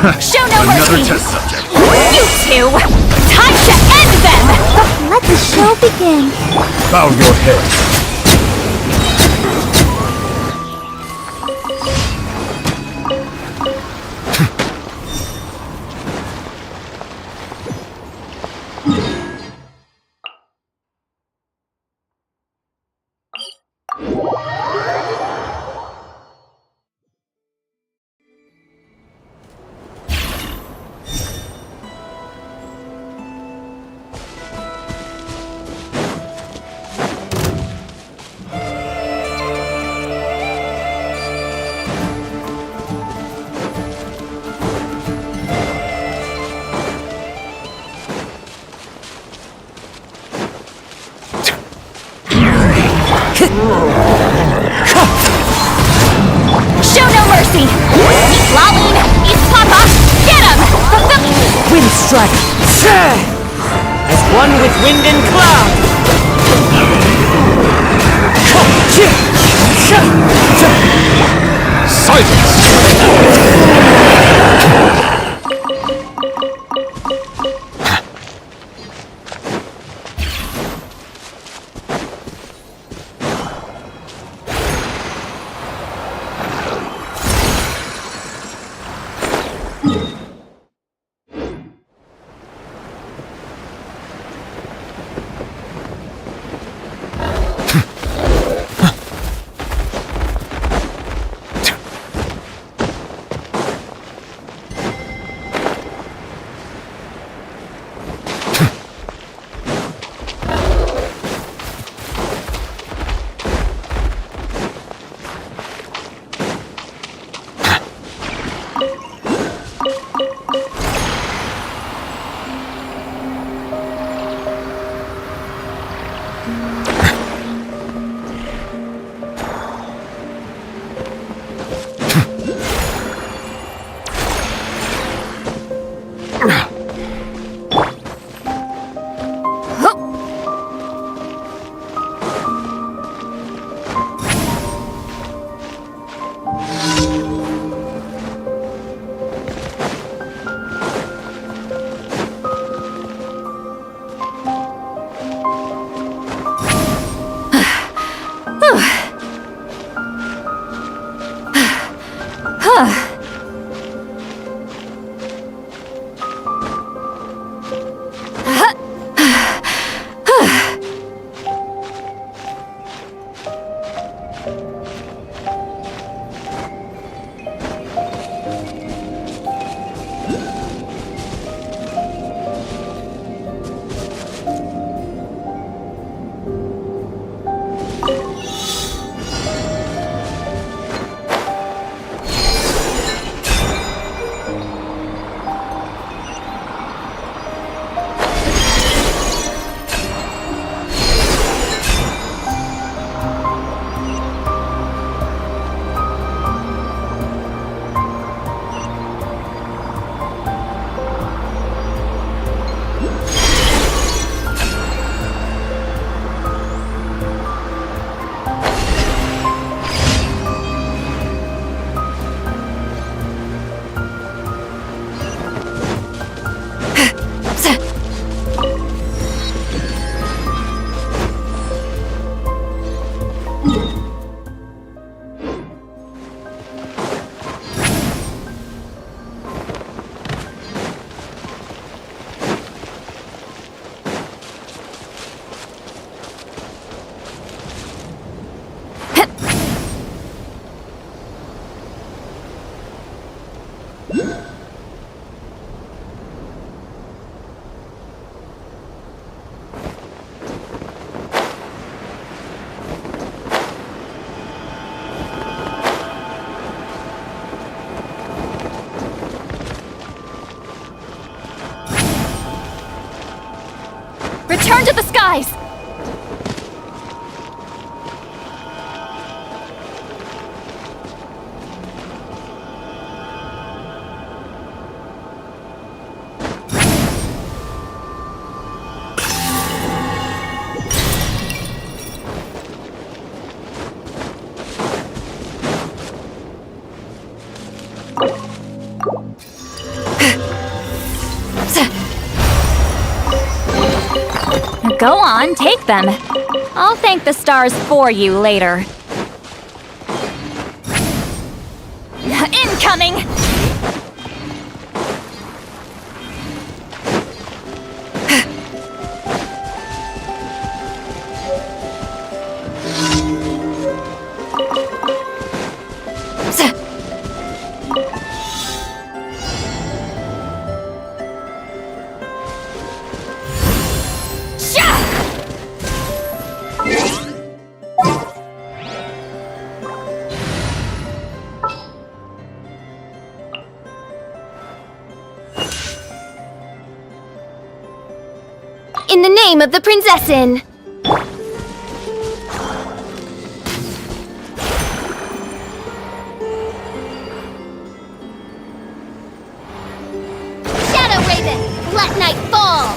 Show no Another mercy! test subject. You two! Time to end them! Let the show begin. Bow your head. Show no mercy! Eat Laline! Eat Papa! Get him! Wind strike! As one with wind and cloud! Return to the skies! Go on, take them. I'll thank the stars for you later. Incoming! In the name of the Prinzessin! Shadow Raven, let night fall!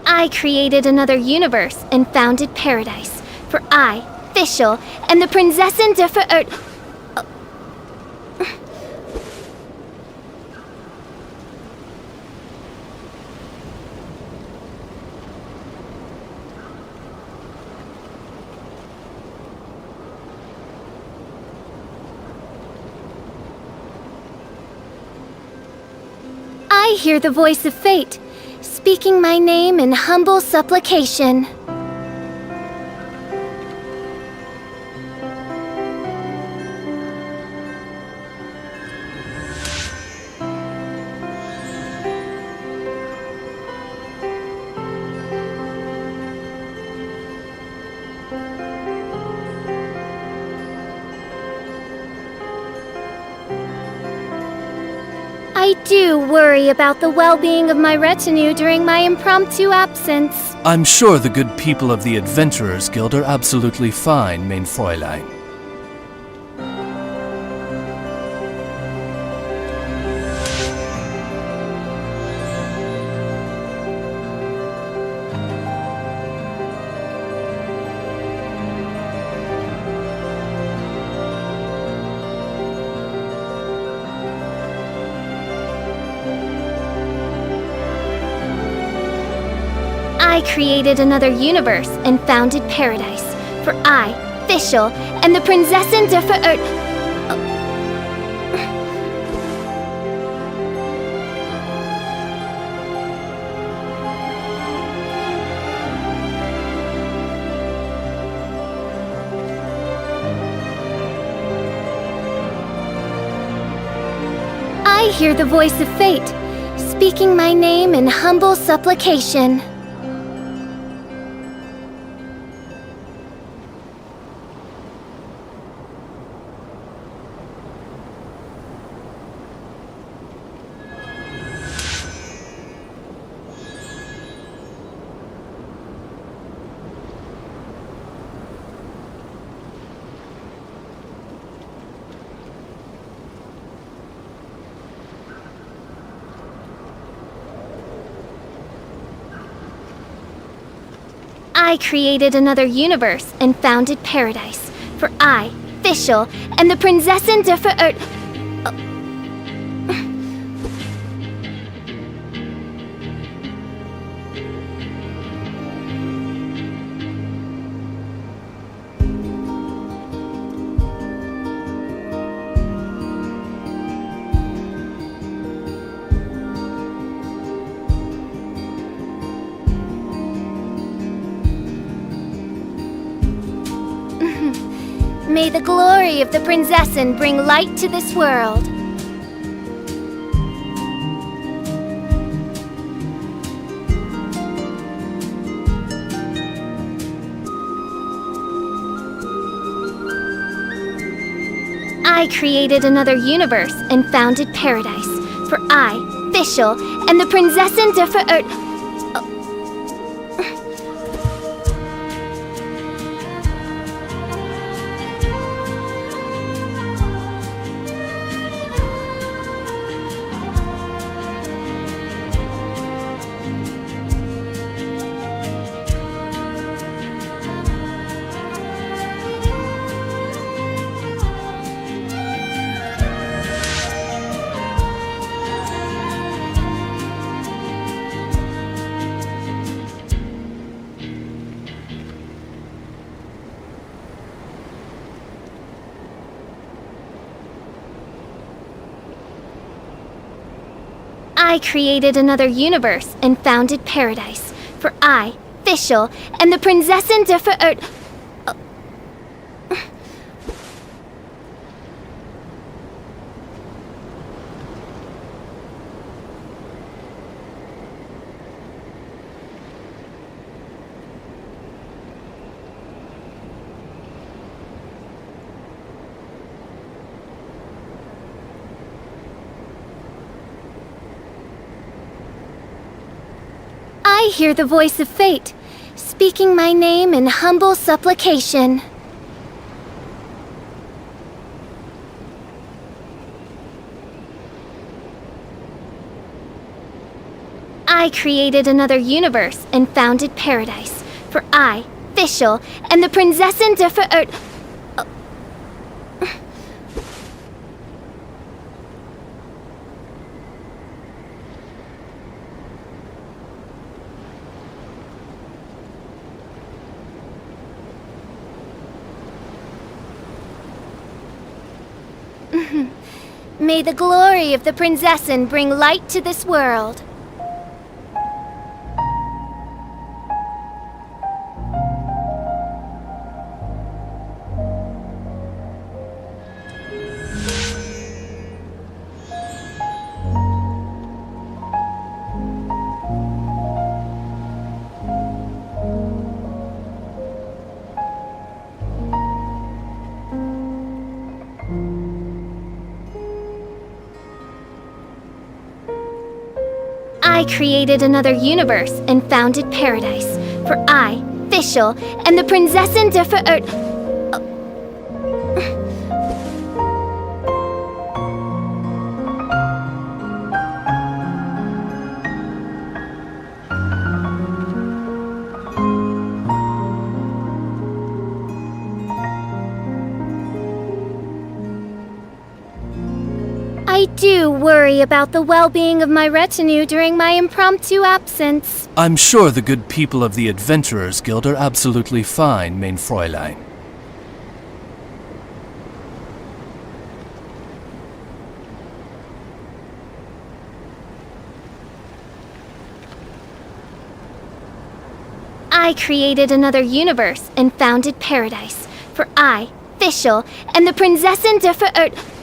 I created another universe and founded paradise, for I, Fischl, and the Prinzessin der Verirrt... I hear the voice of fate, speaking my name in humble supplication. I do worry about the well-being of my retinue during my impromptu absence. I'm sure the good people of the Adventurers Guild are absolutely fine, mein Fräulein. I created another universe and founded paradise, for I, Fischl, and the Prinzessin der Verirrt... I hear the voice of fate, speaking my name in humble supplication. I created another universe and founded paradise. For I, Fischl, and the Prinzessin der Verirrt... May the glory of the Prinzessin bring light to this world. I created another universe and founded paradise. For I, Fischl, and the Prinzessin der Verirrt... I created another universe and founded paradise. For I, Fischl, and the Prinzessin der Verirrt... I hear the voice of fate, speaking my name in humble supplication. I created another universe and founded paradise. For I, Fischl, and the Prinzessin der Verirrt... May the glory of the Prinzessin bring light to this world. I created another universe and founded paradise. For I, Fischl, and the Prinzessin der Verirrt... I do worry about the well-being of my retinue during my impromptu absence. I'm sure the good people of the Adventurers Guild are absolutely fine, mein Fräulein. I created another universe and founded paradise. For I, Fischl, and the Prinzessin der Verirrt...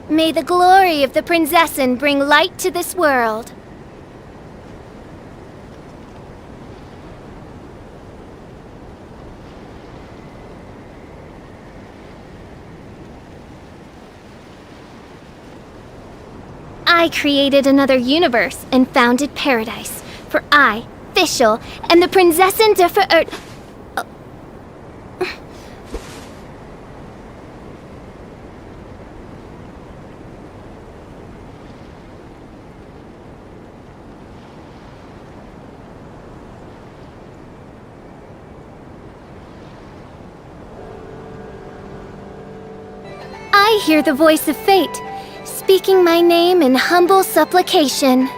May the glory of the Prinzessin bring light to this world. I created another universe and founded paradise. For I, Fischl, and the Prinzessin der Ver... I hear the voice of fate, speaking my name in humble supplication.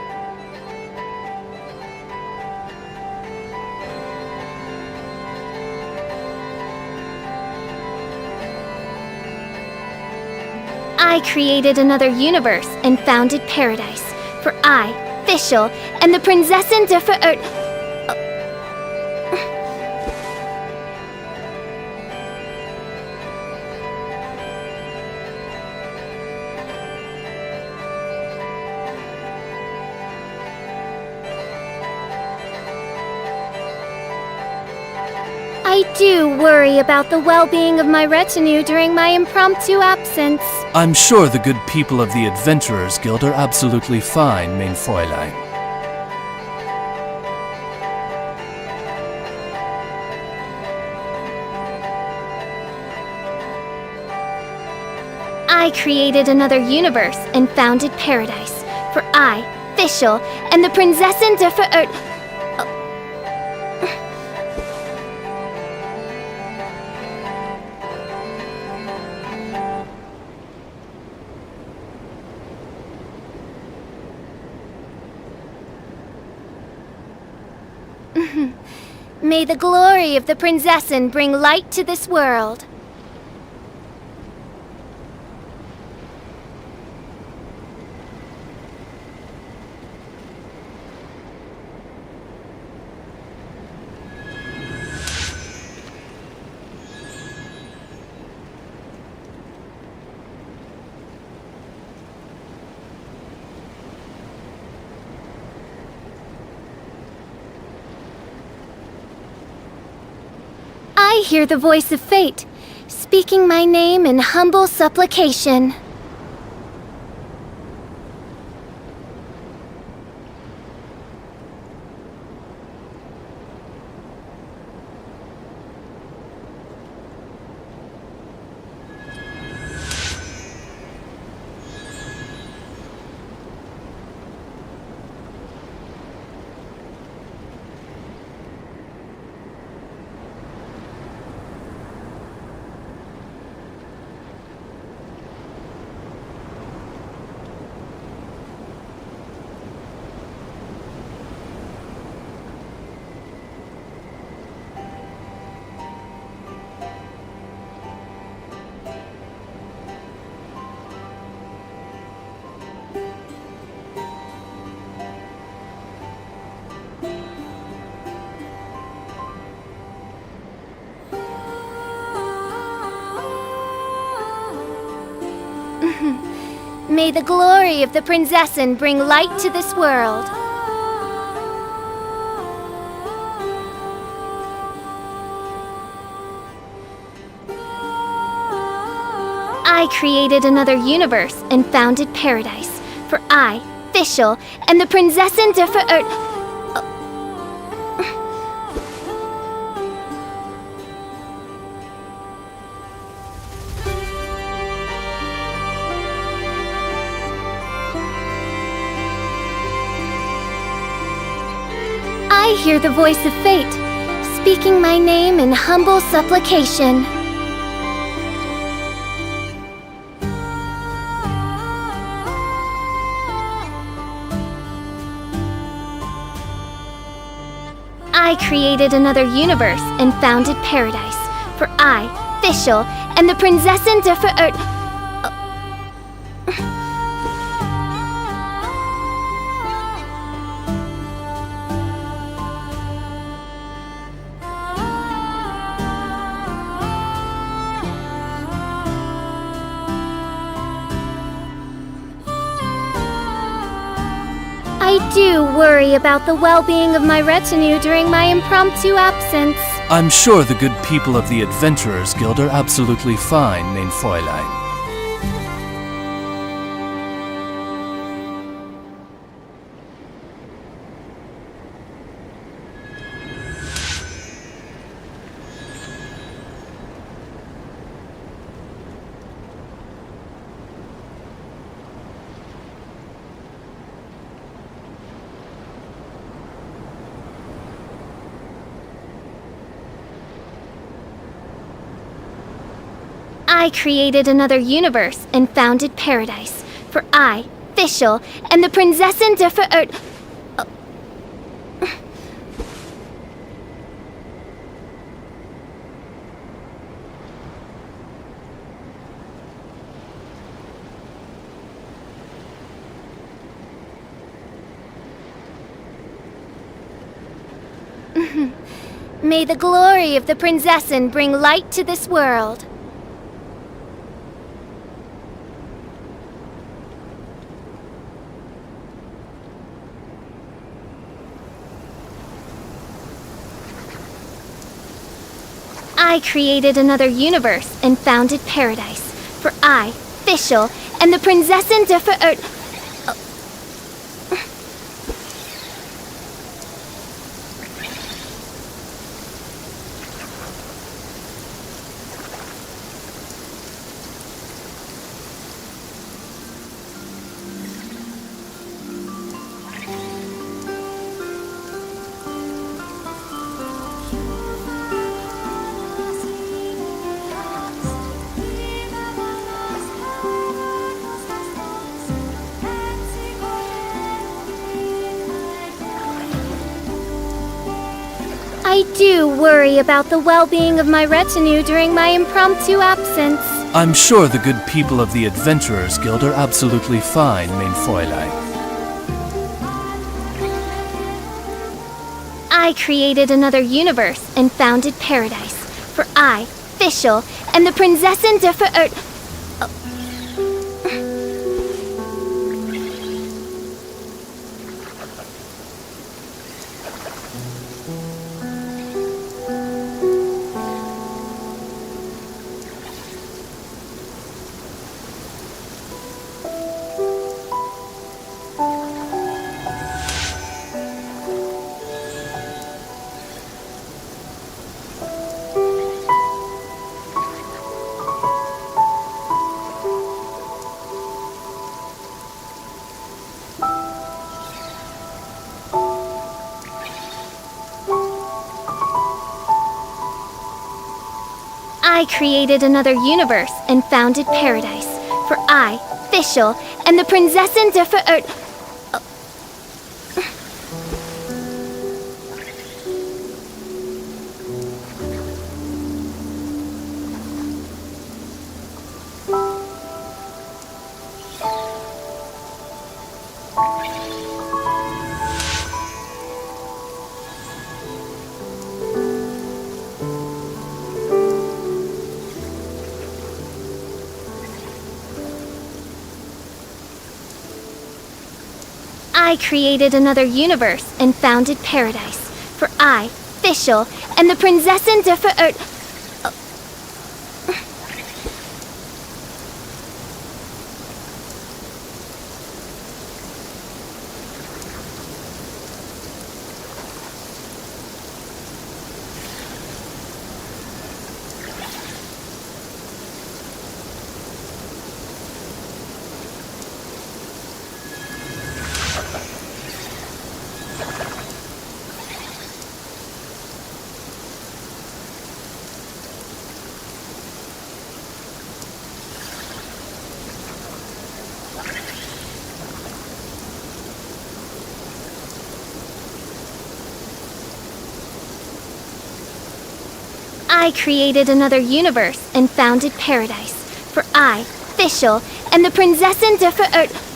I created another universe and founded paradise, for I, Fischl, and the Prinzessin der Ver... I do worry about the well-being of my retinue during my impromptu absence. I'm sure the good people of the Adventurers Guild are absolutely fine, mein Fräulein. I created another universe and founded paradise, for I, Fischl, and the Prinzessin der Ver... May the glory of the Prinzessin bring light to this world. I hear the voice of fate, speaking my name in humble supplication. May the glory of the Prinzessin bring light to this world. I created another universe and founded paradise, for I, Fischl, and the Prinzessin der Ver... I hear the voice of fate, speaking my name in humble supplication. I created another universe and founded paradise, for I, Fischl, and the Prinzessin der Ver... I do worry about the well-being of my retinue during my impromptu absence. I'm sure the good people of the Adventurers Guild are absolutely fine, mein Fräulein. I created another universe and founded paradise. For I, Fischl, am the Prinzessin der Verirrt... May the glory of the Prinzessin bring light to this world. I created another universe and founded paradise. For I, Fischl, am the Prinzessin der Verirrt... I do worry about the well-being of my retinue during my impromptu absence. I'm sure the good people of the Adventurers Guild are absolutely fine, mein Fräulein. I created another universe and founded paradise. For I, Fischl, am the Prinzessin der Verirrt... I created another universe and founded paradise. For I, Fischl, am the Prinzessin der Verirrt... I created another universe and founded paradise. For I, Fischl, am the Prinzessin der Verirrt... I created another universe and founded paradise. For I, Fischl, am the Prinzessin der Verirrt...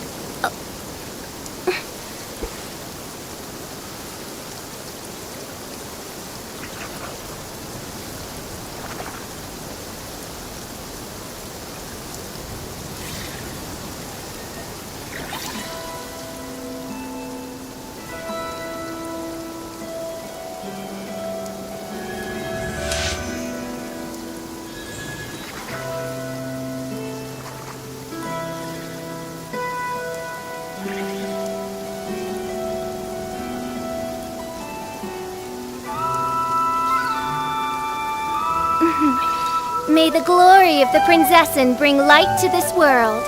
May the glory of the Prinzessin bring light to this world.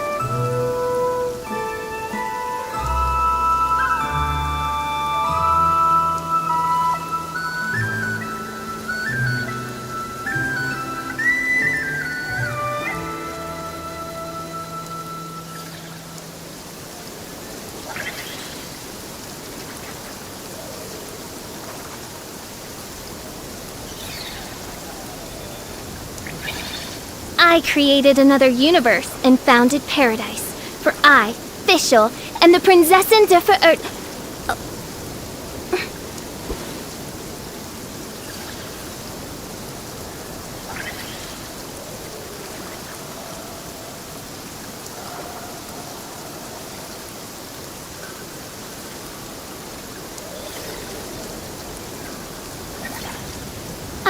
I created another universe and founded paradise. For I, Fischl, am the Prinzessin de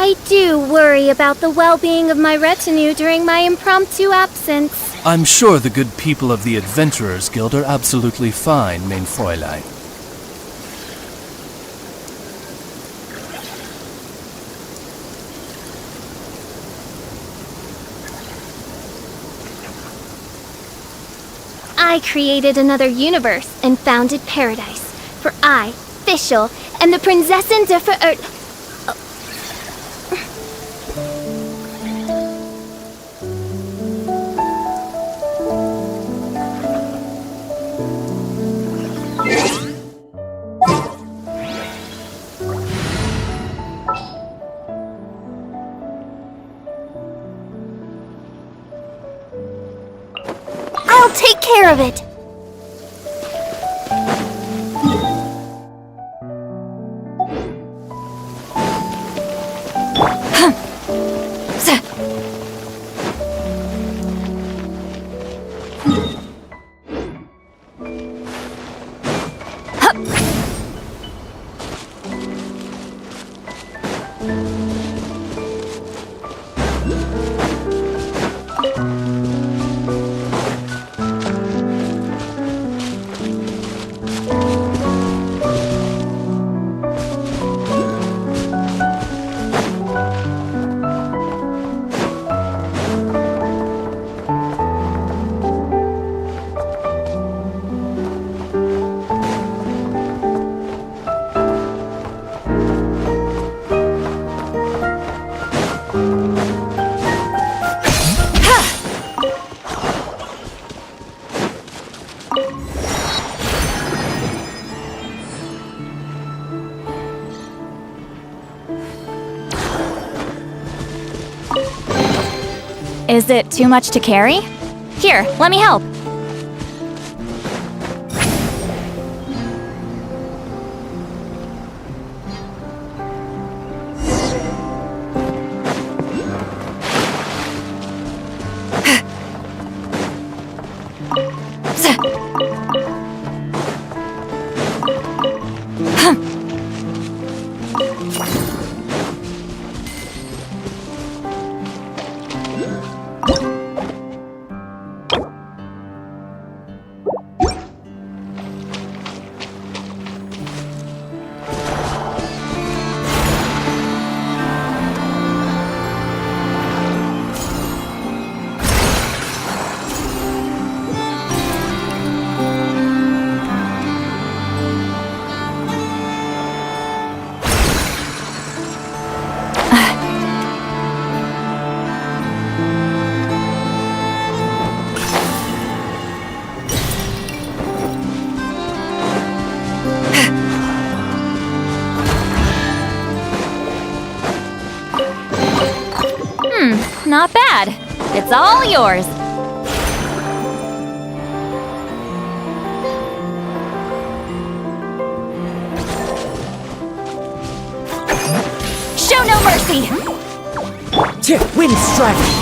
I do worry about the well-being of my retinue during my impromptu absence. I'm sure the good people of the Adventurers Guild are absolutely fine, mein Fräulein. I created another universe and founded paradise. For I, Fischl, am the Prinzessin de I'll take care of it! Is it too much to carry? Here, let me help. Not bad. It's all yours. Show no mercy! Wind strike!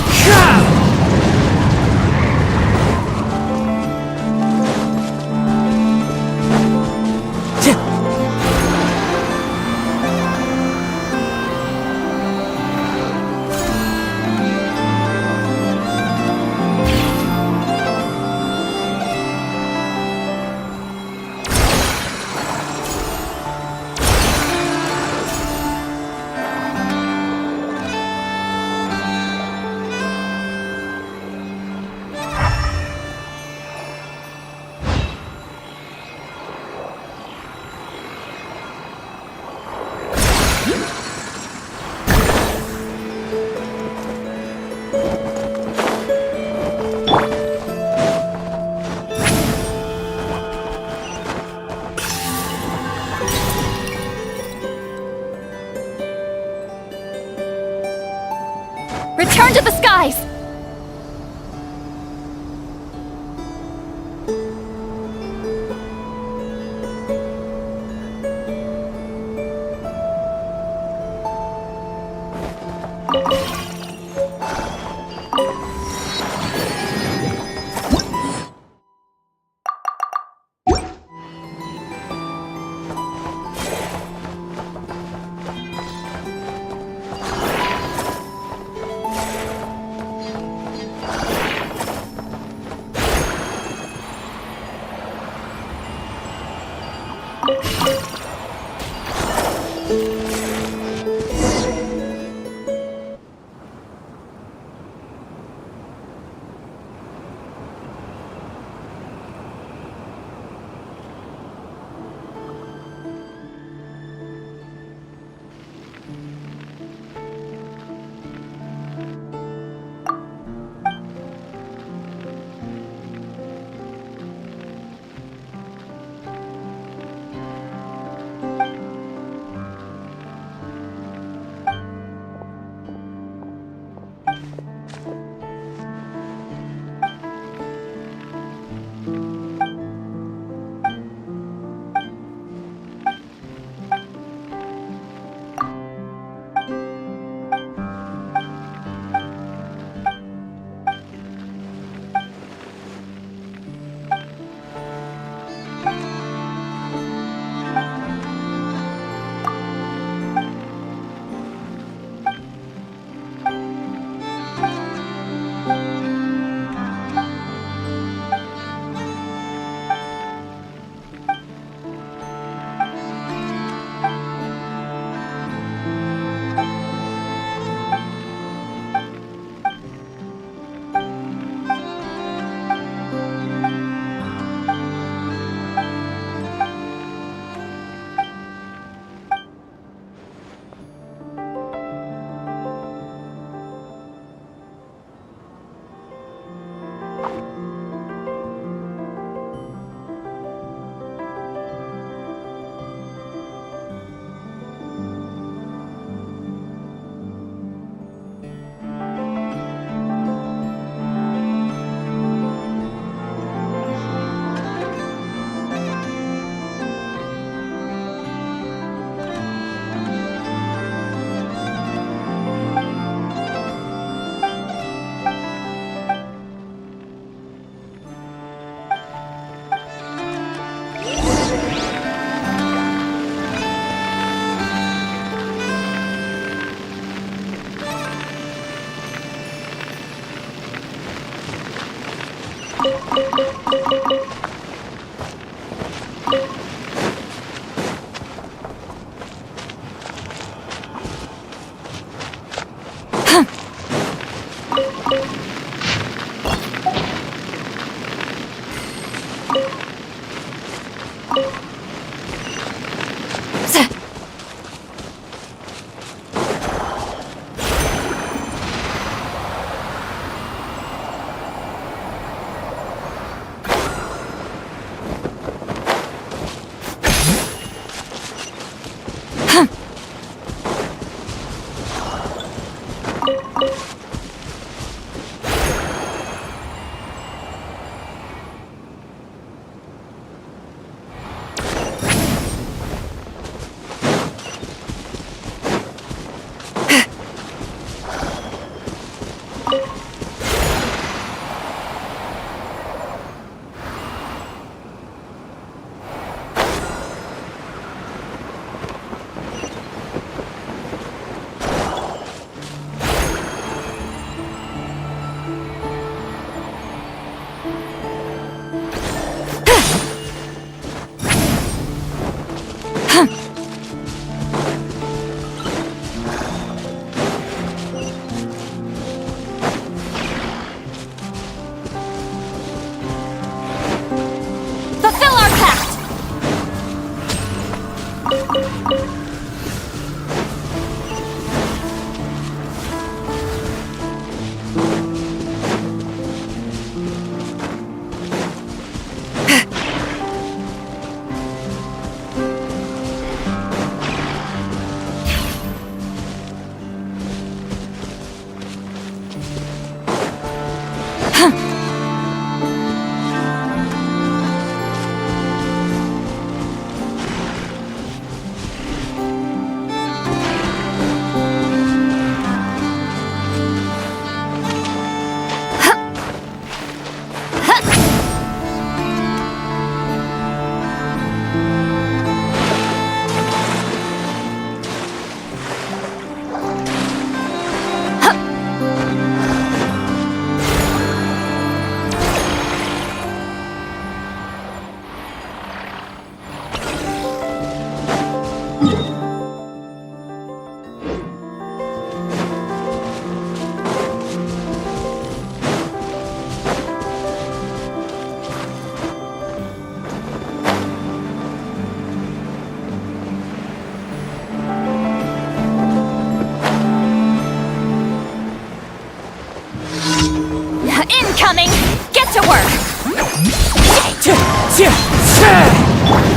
Incoming! Get to work!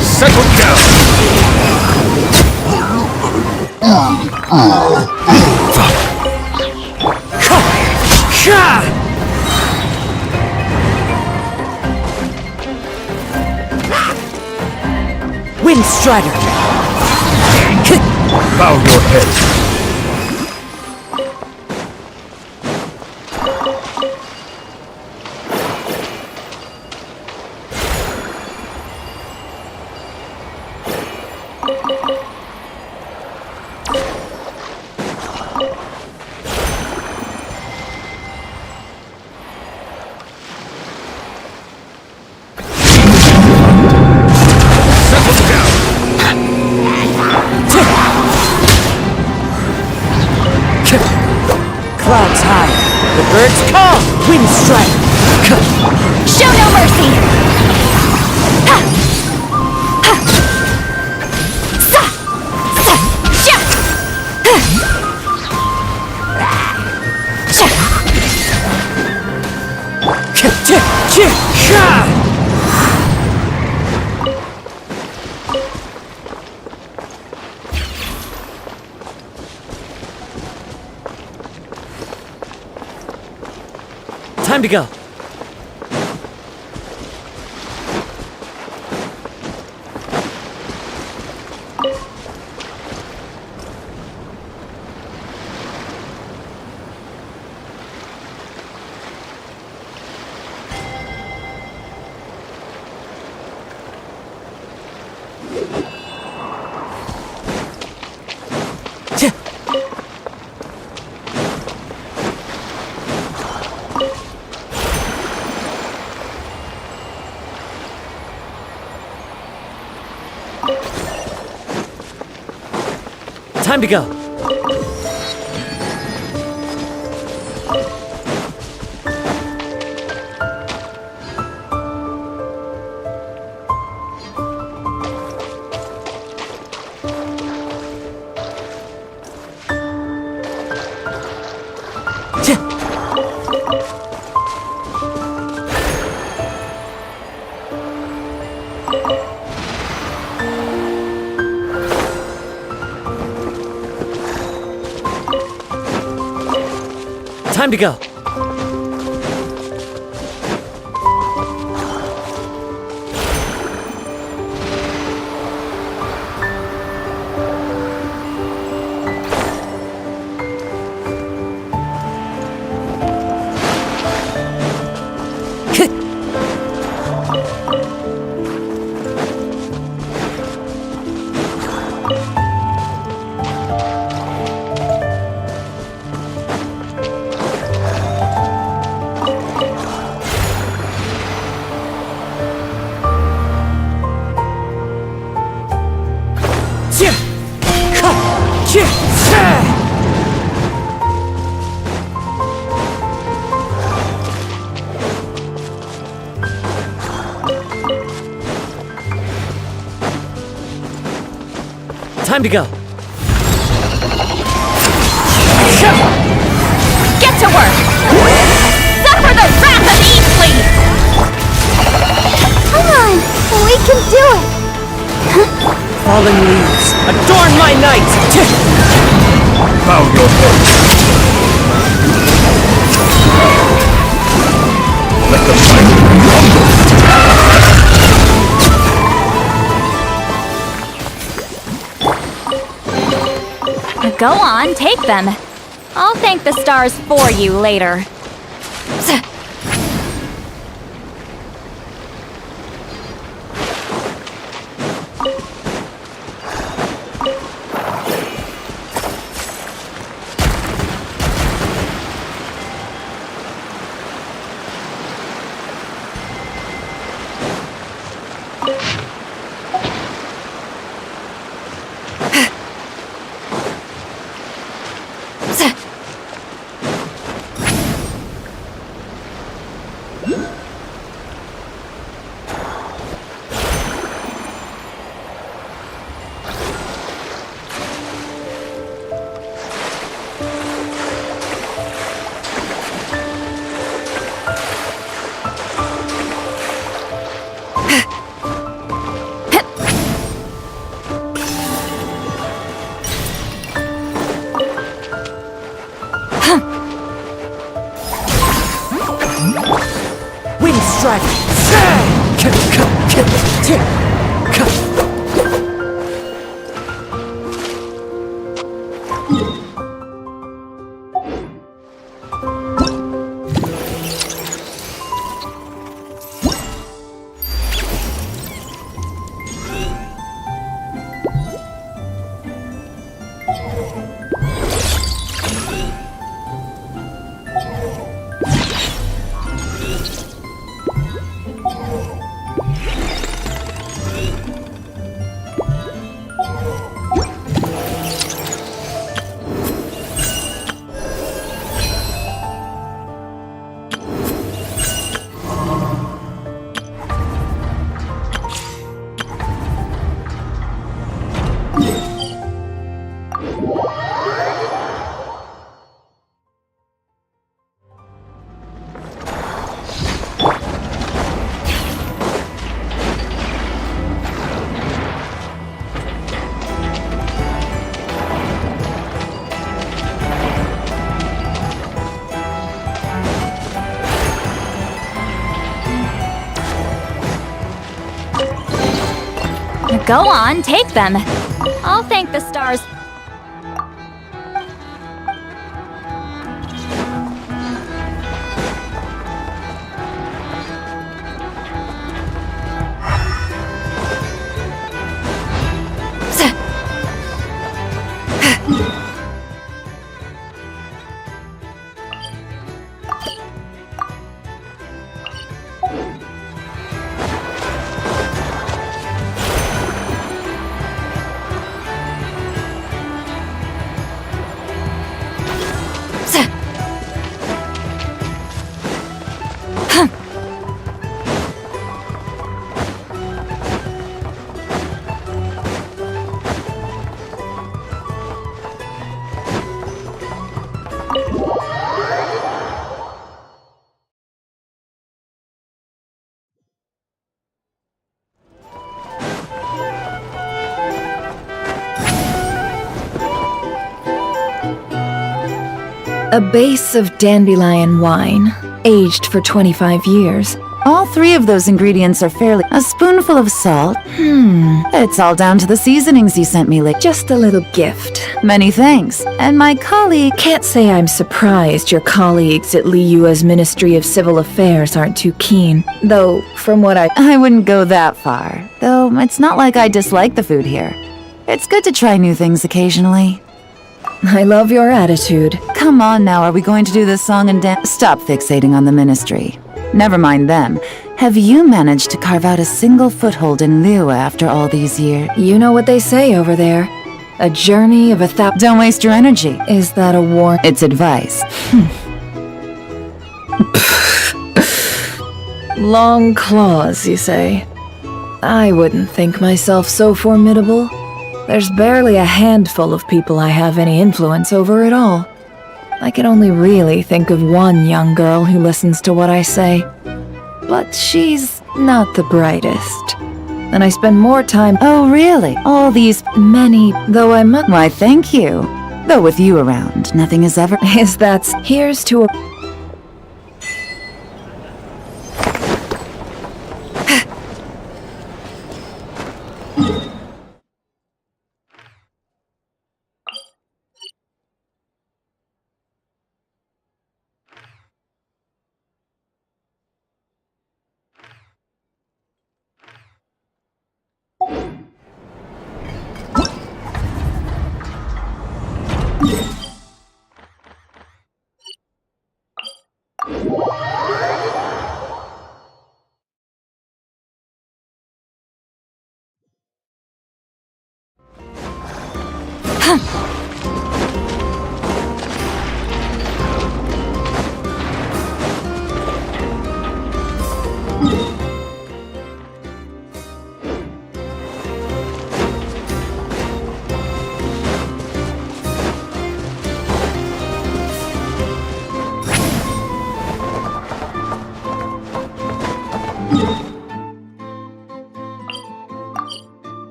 Settle down! Wind Strider! Bow your head! Clouds high, the birds call! Wind Strider! Show no mercy! Ha! Ha! Sa! Sa! Sha! Ha! Sha! Sha! Time to go. Time to go. Time to go. Time to go. Get to work! Suffer the wrath of Eastleigh! Come on! We can do it! Fallen leaves, adorn my night! Bow your head. Let the fire rumble. Go on, take them. I'll thank the stars for you later. Wind strike! Go on, take them. I'll thank the stars. A base of dandelion wine, aged for 25 years. All 3 of those ingredients are fairly... A spoonful of salt? It's all down to the seasonings you sent me lately. Just a little gift. Many thanks. And my colleague... Can't say I'm surprised your colleagues at Liyua's Ministry of Civil Affairs aren't too keen. Though, from what I wouldn't go that far. Though, it's not like I dislike the food here. It's good to try new things occasionally. I love your attitude. Come on now, are we going to do this song and dance? Stop fixating on the Ministry. Never mind them. Have you managed to carve out a single foothold in Liyue after all these years? You know what they say over there. A journey of 1,000... Don't waste your energy. Is that a war? It's advice. Long claws, you say? I wouldn't think myself so formidable. There's barely a handful of people I have any influence over at all. I can only really think of one young girl who listens to what I say. But she's not the brightest. And I spend more time... Oh, really? All these... Many, though I must... Why, thank you. Though with you around, nothing is ever... Here's to a...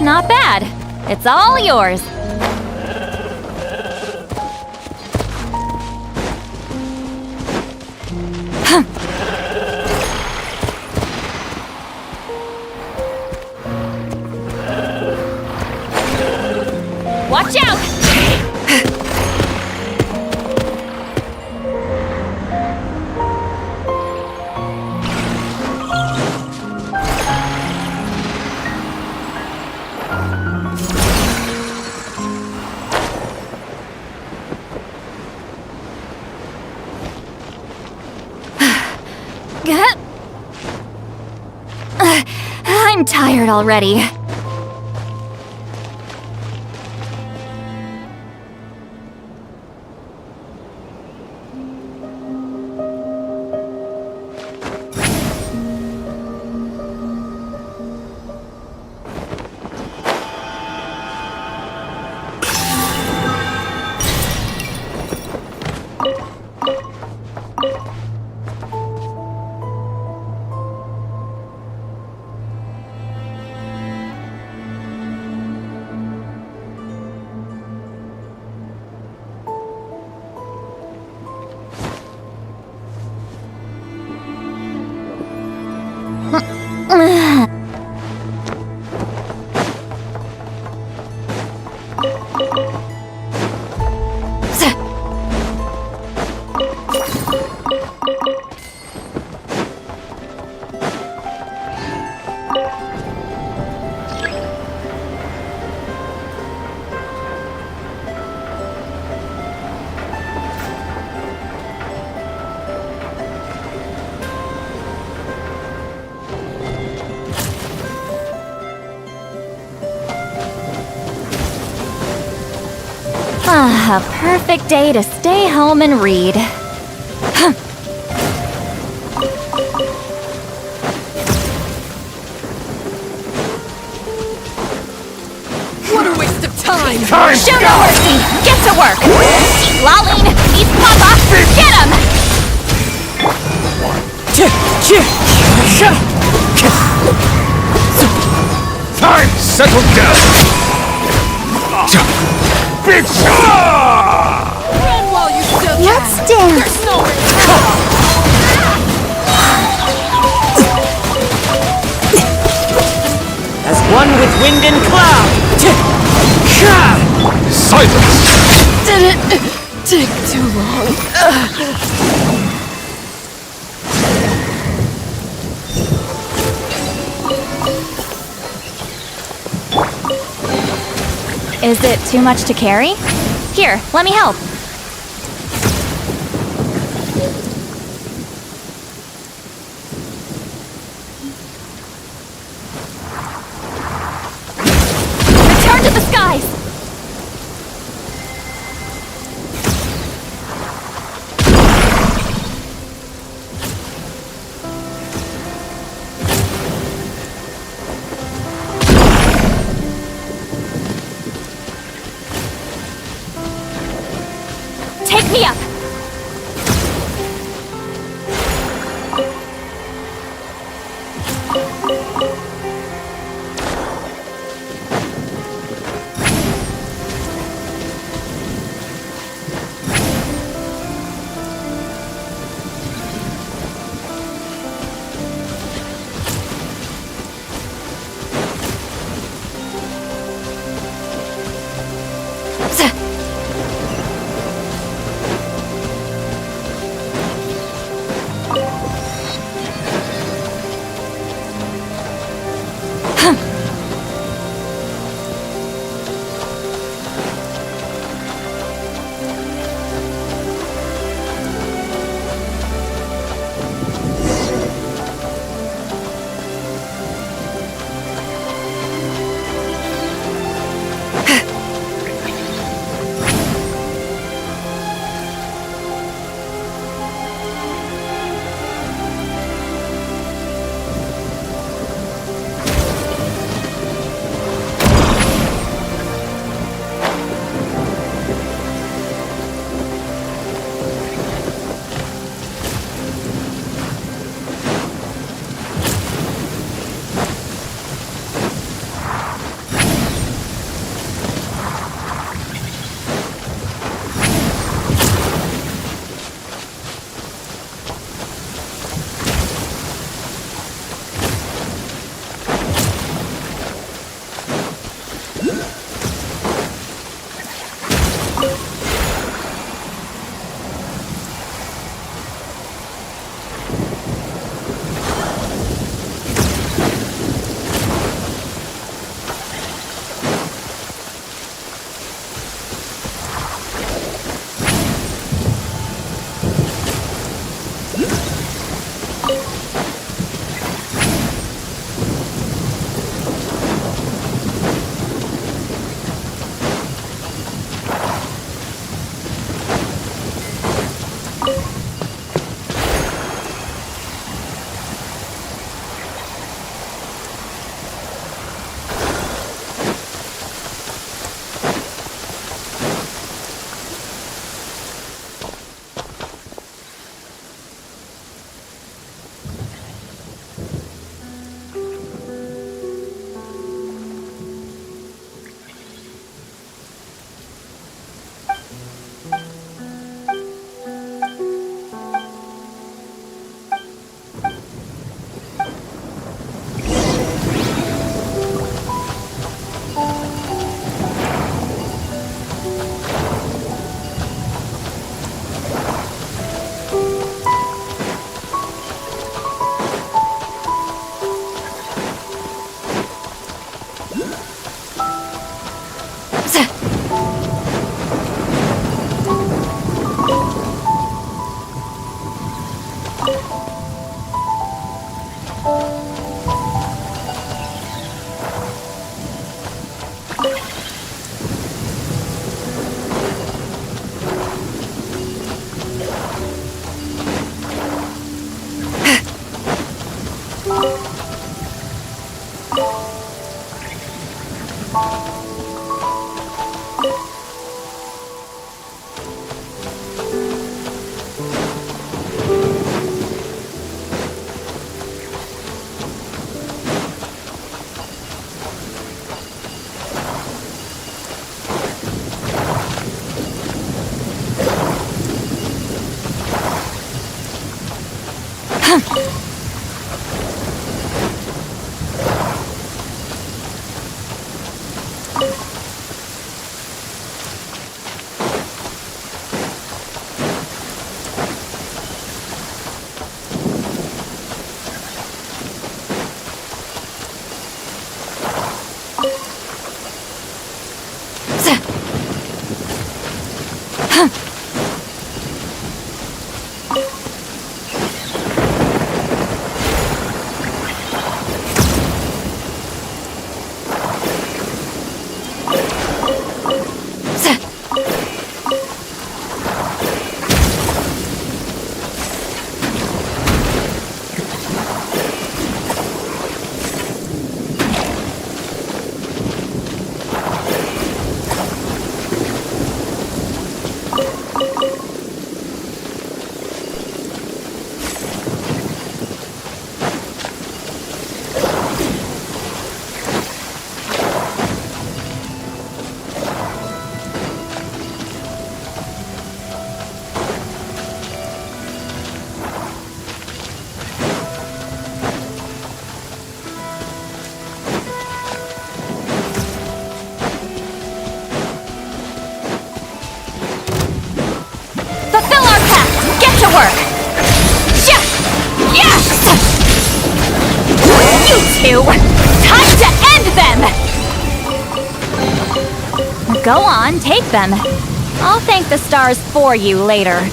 Not bad. It's all yours. Watch out! I'm tired already. A perfect day to stay home and read. What a waste of time! Show no mercy! Get to work! Keep lolling! He's Papa! Get him! Time! Settle down! Big shot! Run while you still can! Let's dance! There's nowhere to go! As one with wind and cloud. Silence! Did it take too long? Is it too much to carry? Here, let me help. Return to the skies! Take me up! Time to end them! Go on, take them. I'll thank the stars for you later.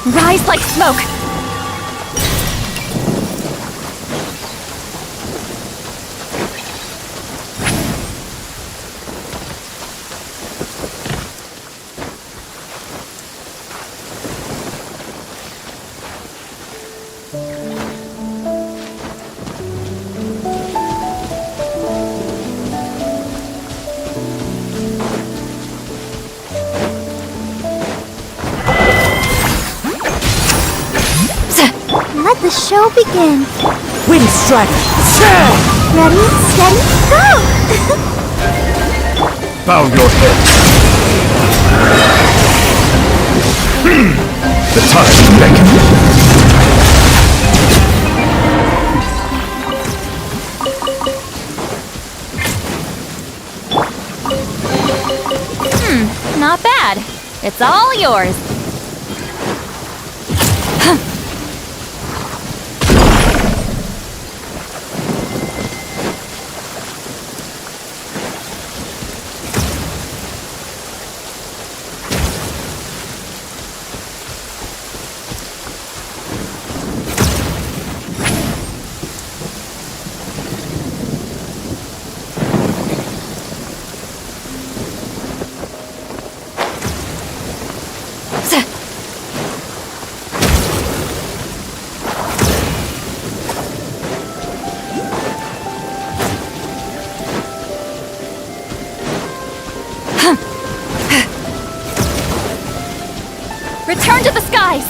Rise like smoke! Let the show begin. Wind strike! Ready, steady, go! Bow your head. The touch beckons. Not bad. It's all yours. Return to the skies!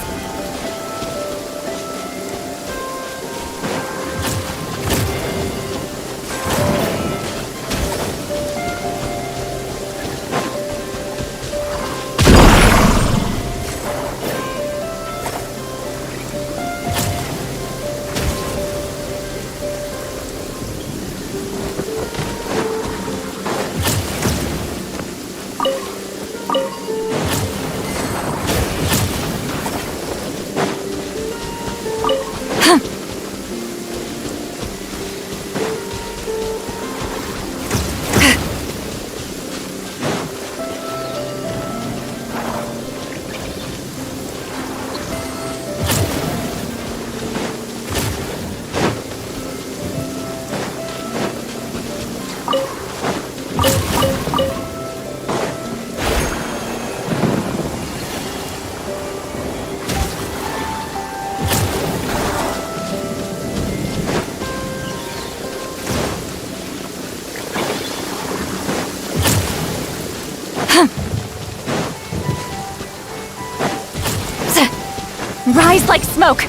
Rise like smoke!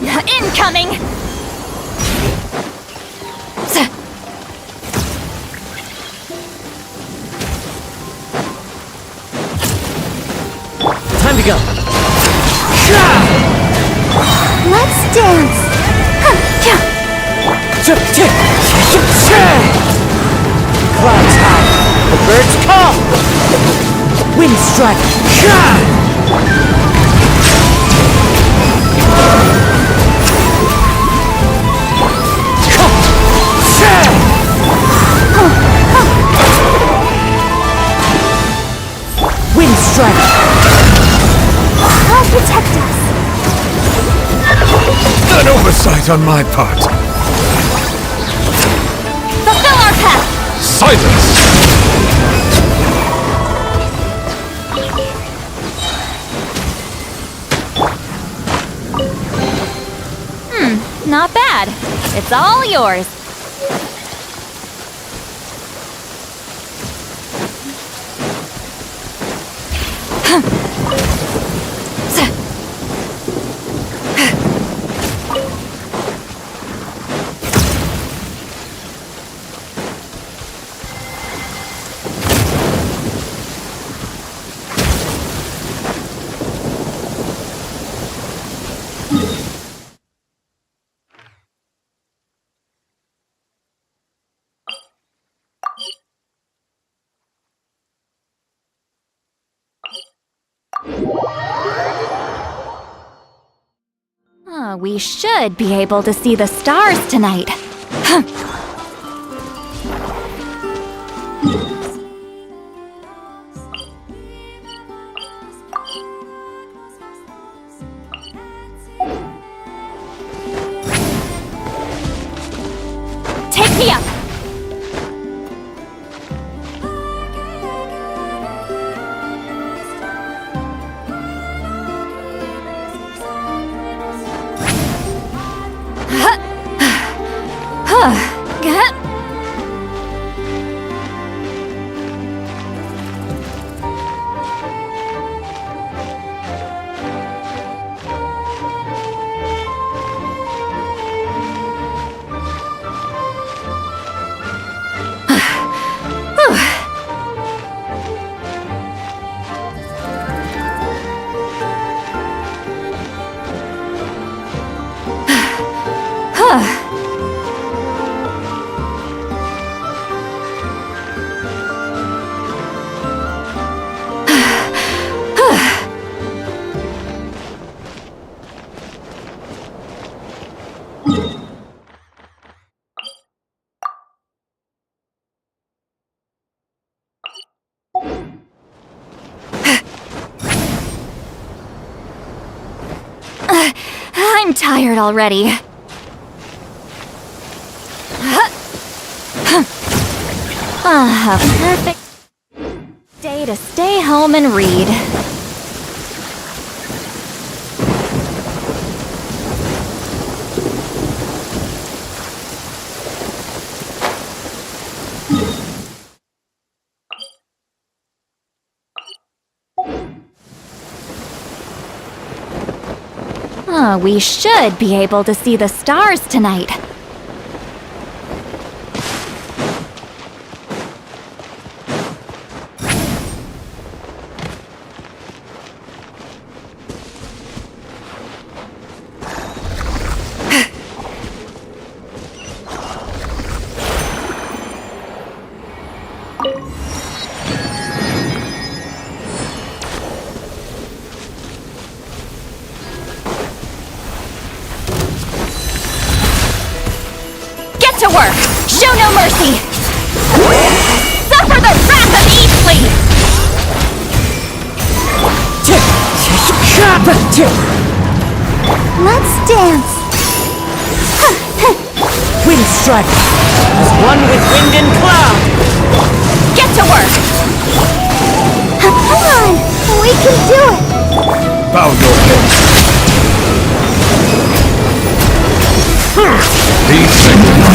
Incoming! Time to go. Let's dance! Clouds high, the birds call. Wind strike. Wind strike. I'll protect us. An oversight on my part. Fulfill our path! Silence! Not bad. It's all yours. We should be able to see the stars tonight. Take me up! I'm tired already. A perfect day to stay home and read. We should be able to see the stars tonight. To work! Show no mercy! Suffer the wrath of Eastleigh! Let's dance! Wind strike! As one with wind and cloud! Get to work! Come on! We can do it! Bow your head! These things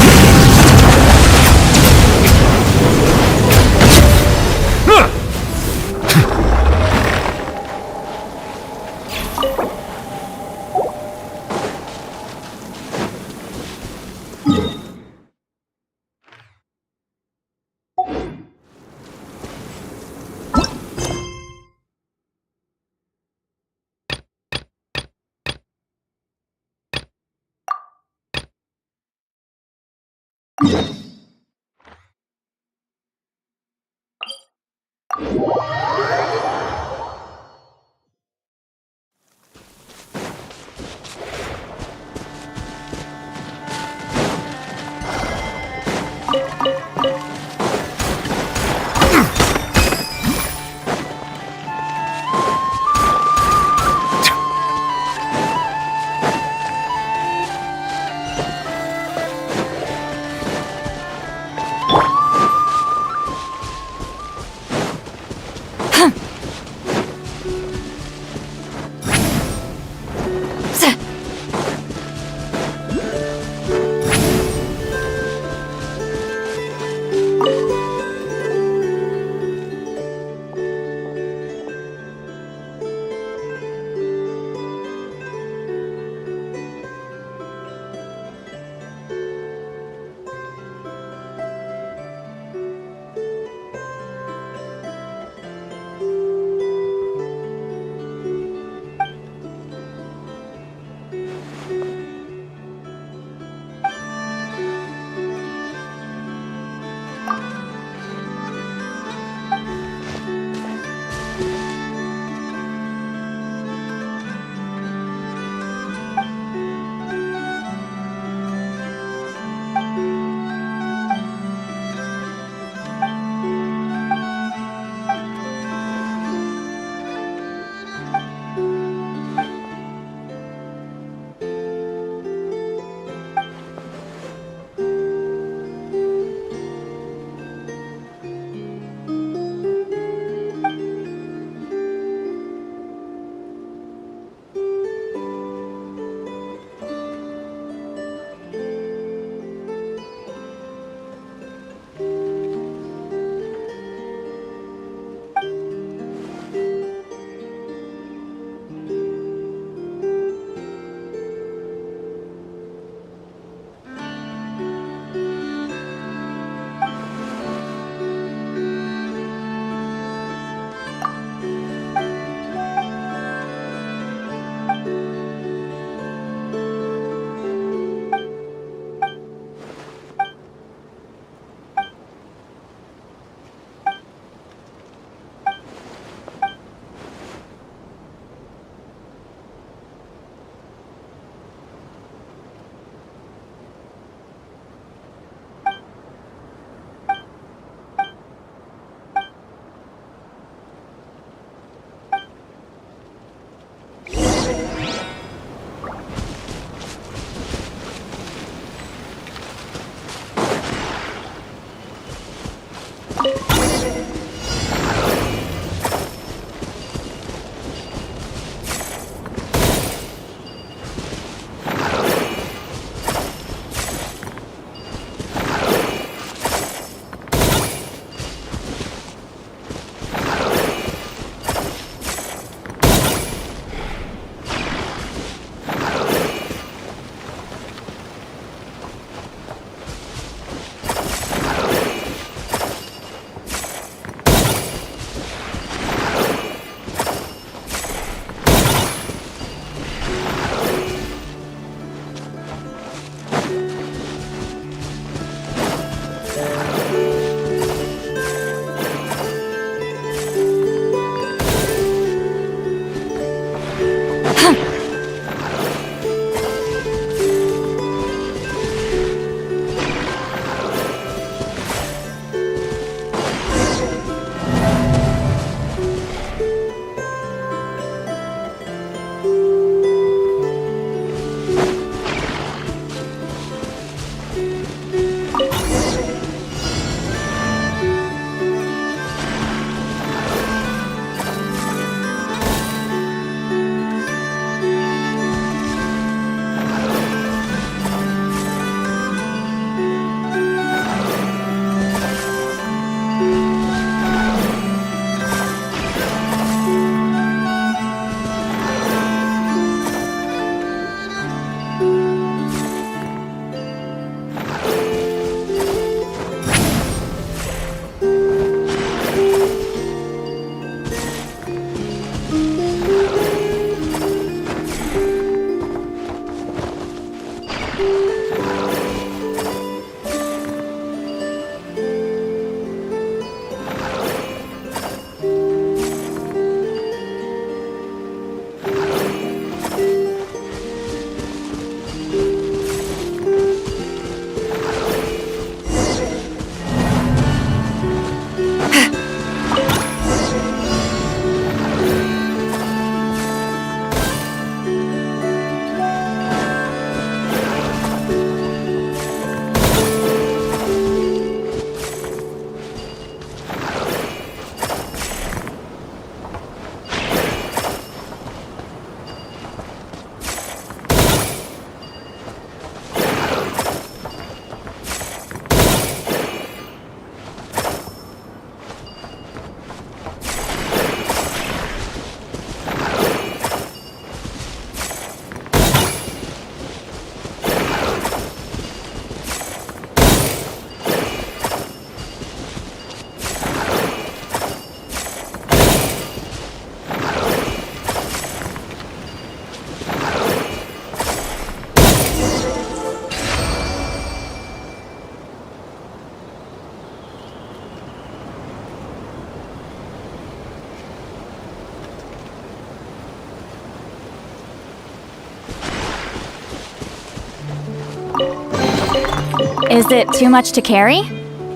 Is it too much to carry?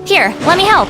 Here, let me help.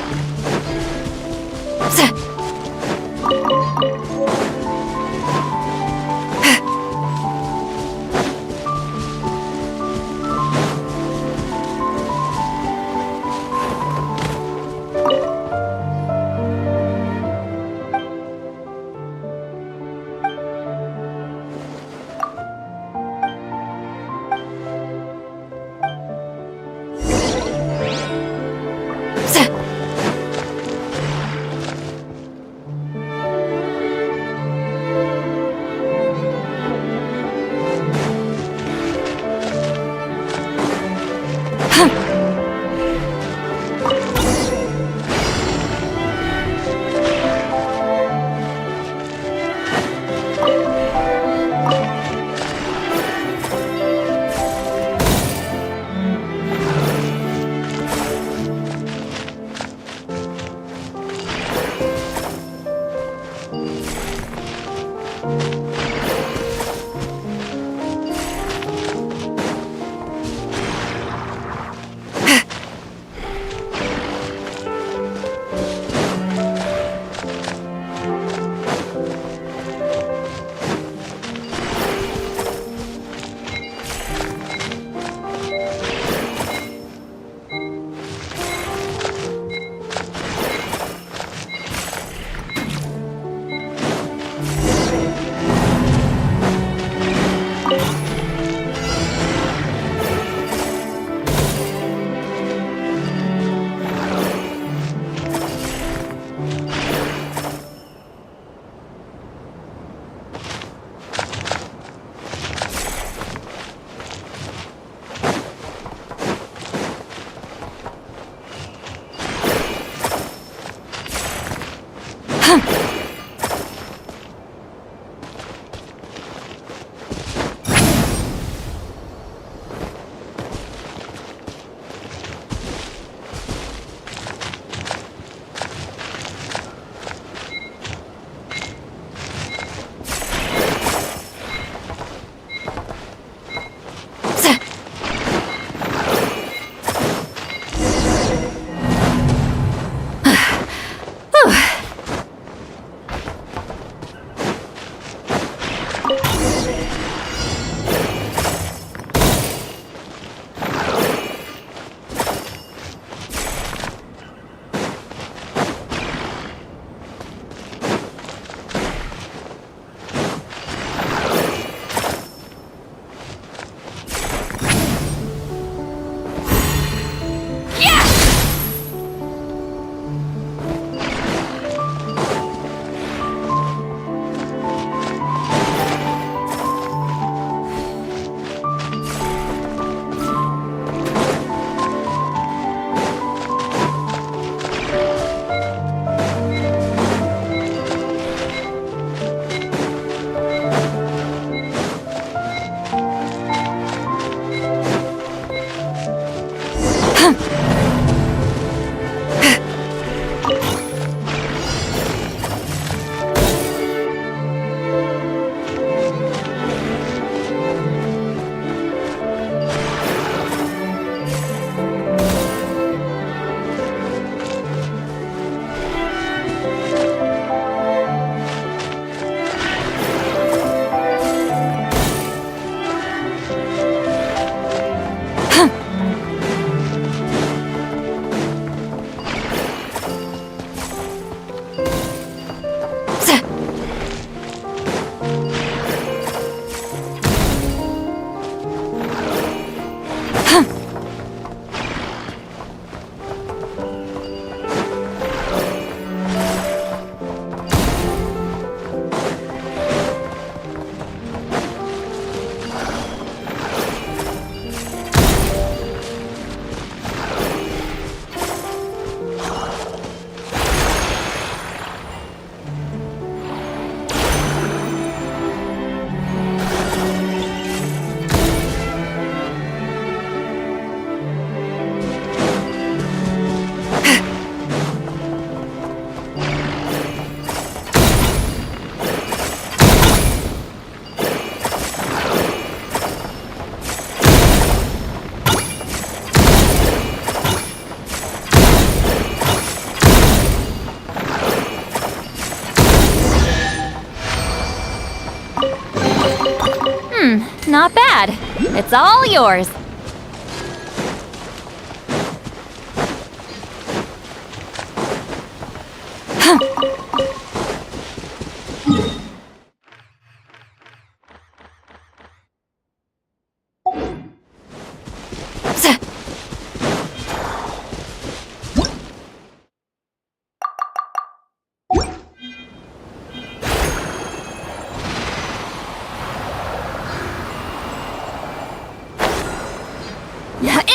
not bad. It's all yours.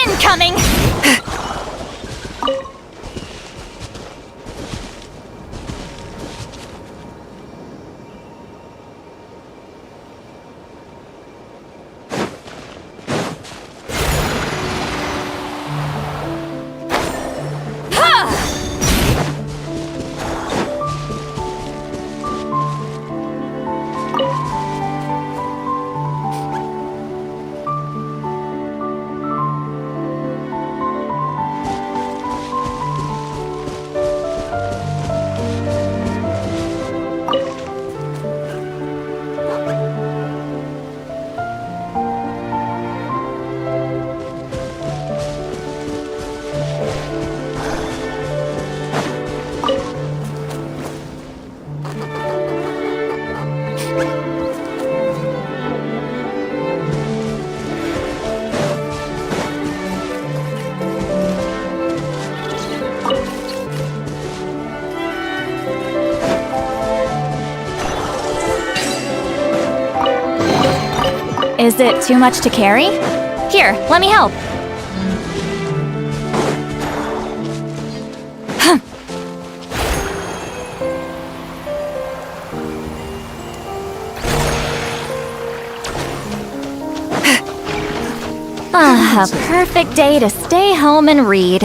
Incoming! Is it too much to carry? Here, let me help. A perfect day to stay home and read.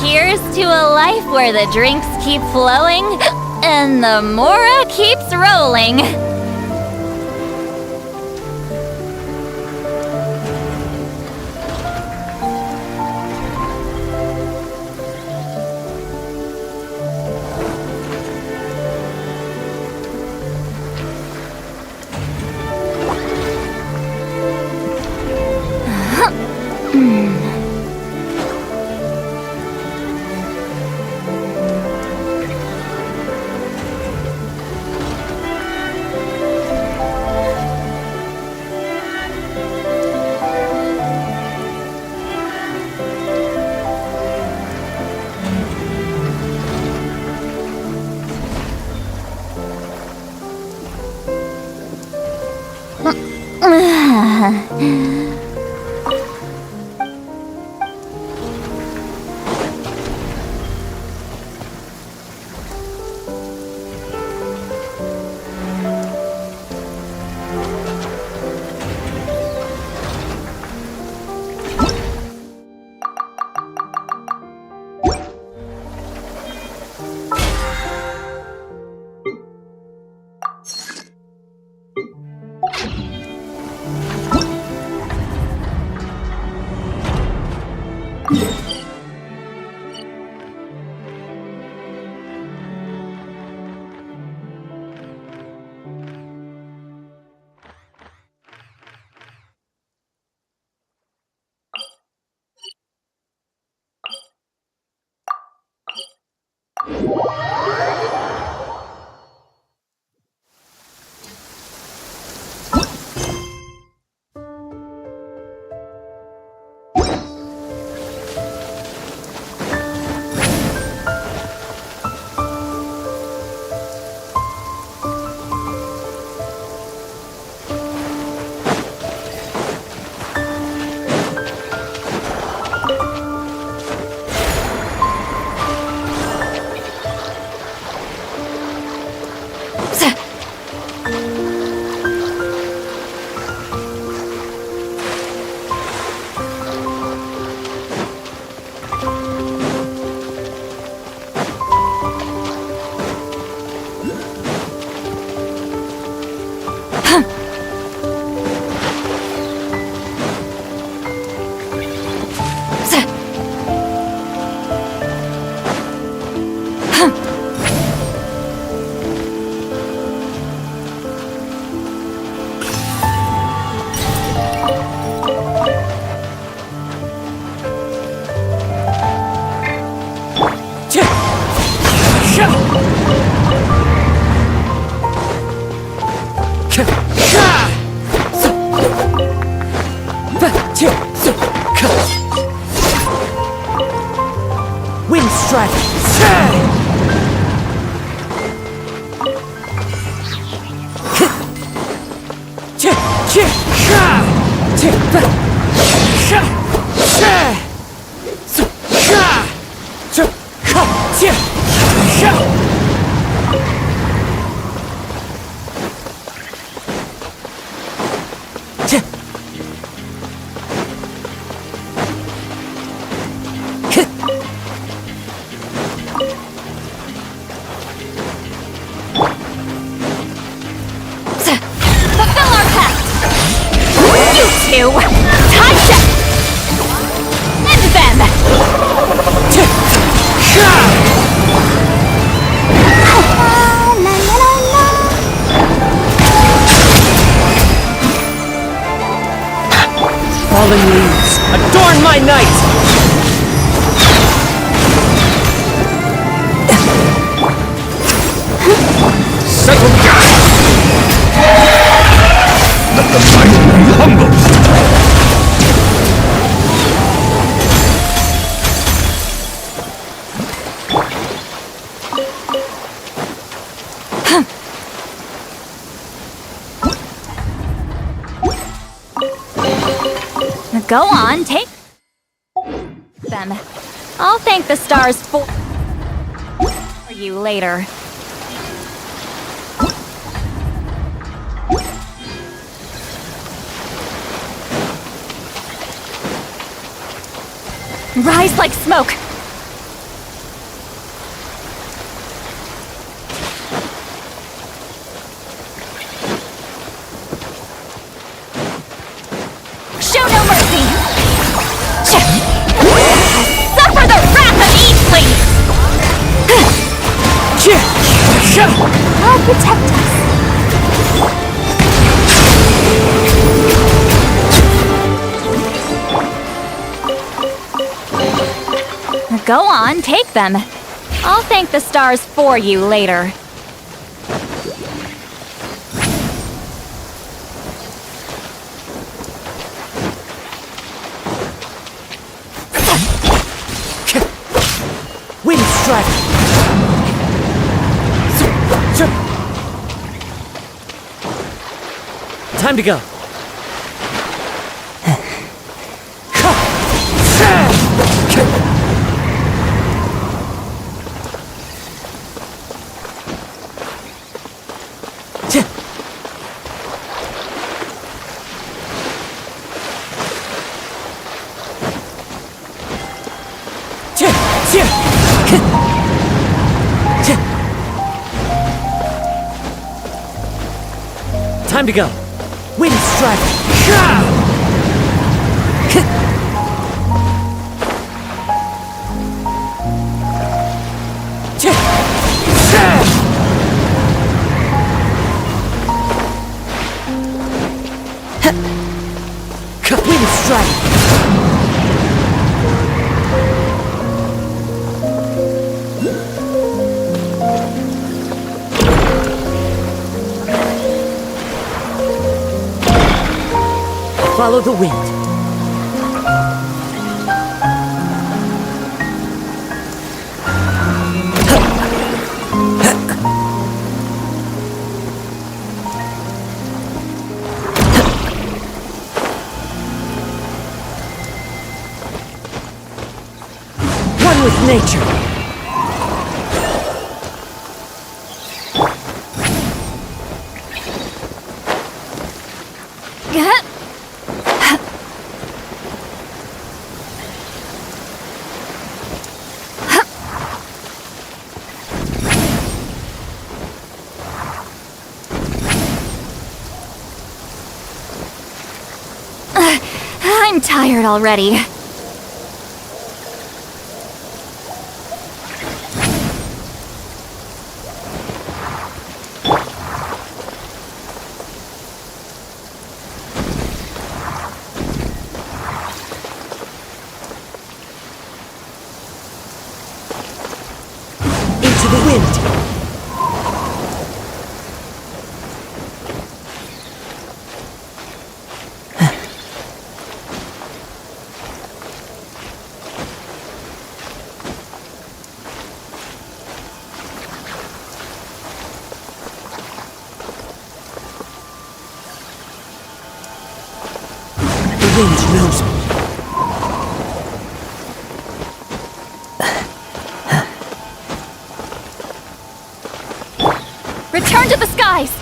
Here's to a life where the drinks keep flowing and the Mora keeps rolling. Wind strike! Fallen leaves, adorn my night! Settle down! Let the mighty be humbled! Go on, take them. I'll thank the stars for you later. Rise like smoke. Show no mercy. Suffer the wrath of Eastling. I'll protect us. Go on, take them. I'll thank the stars for you later. Wind strike! Time to go. Time to go. Wind strike. Wind strike. follow the wind. One with nature. I'm tired already. Into the wind. The wind knows me. Return to the skies!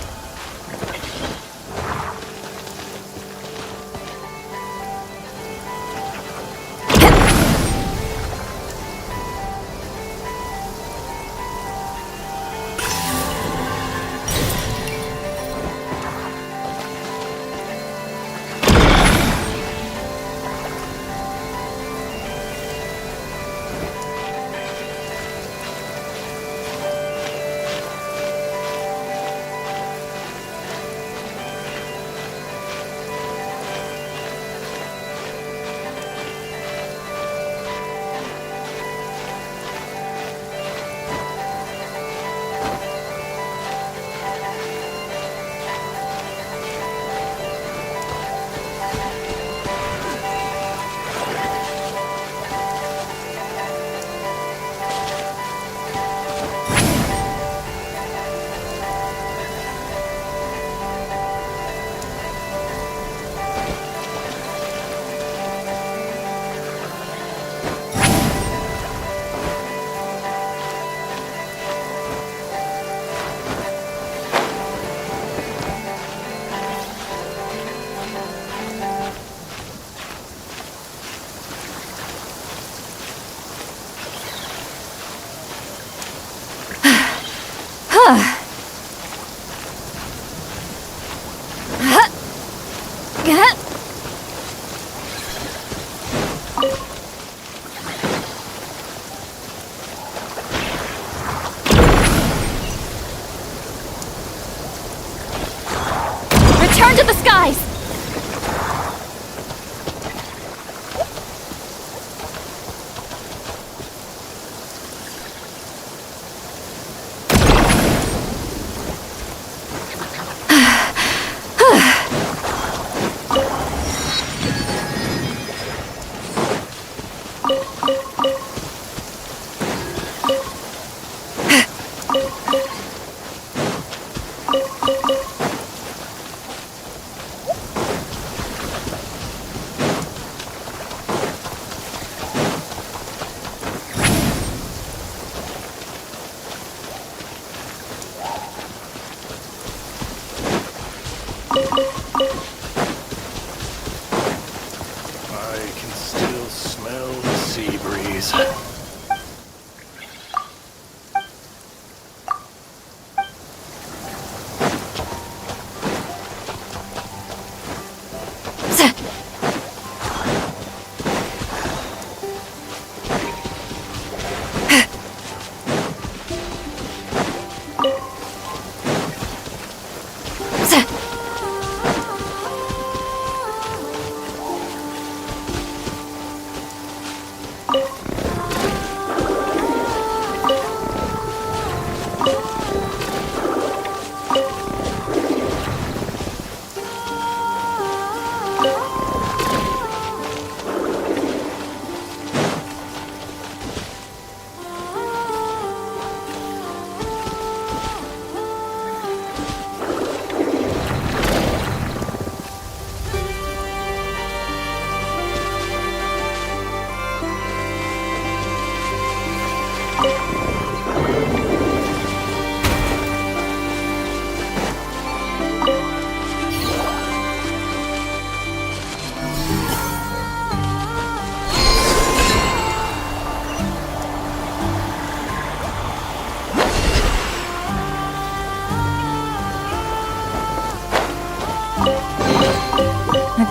Return to the skies!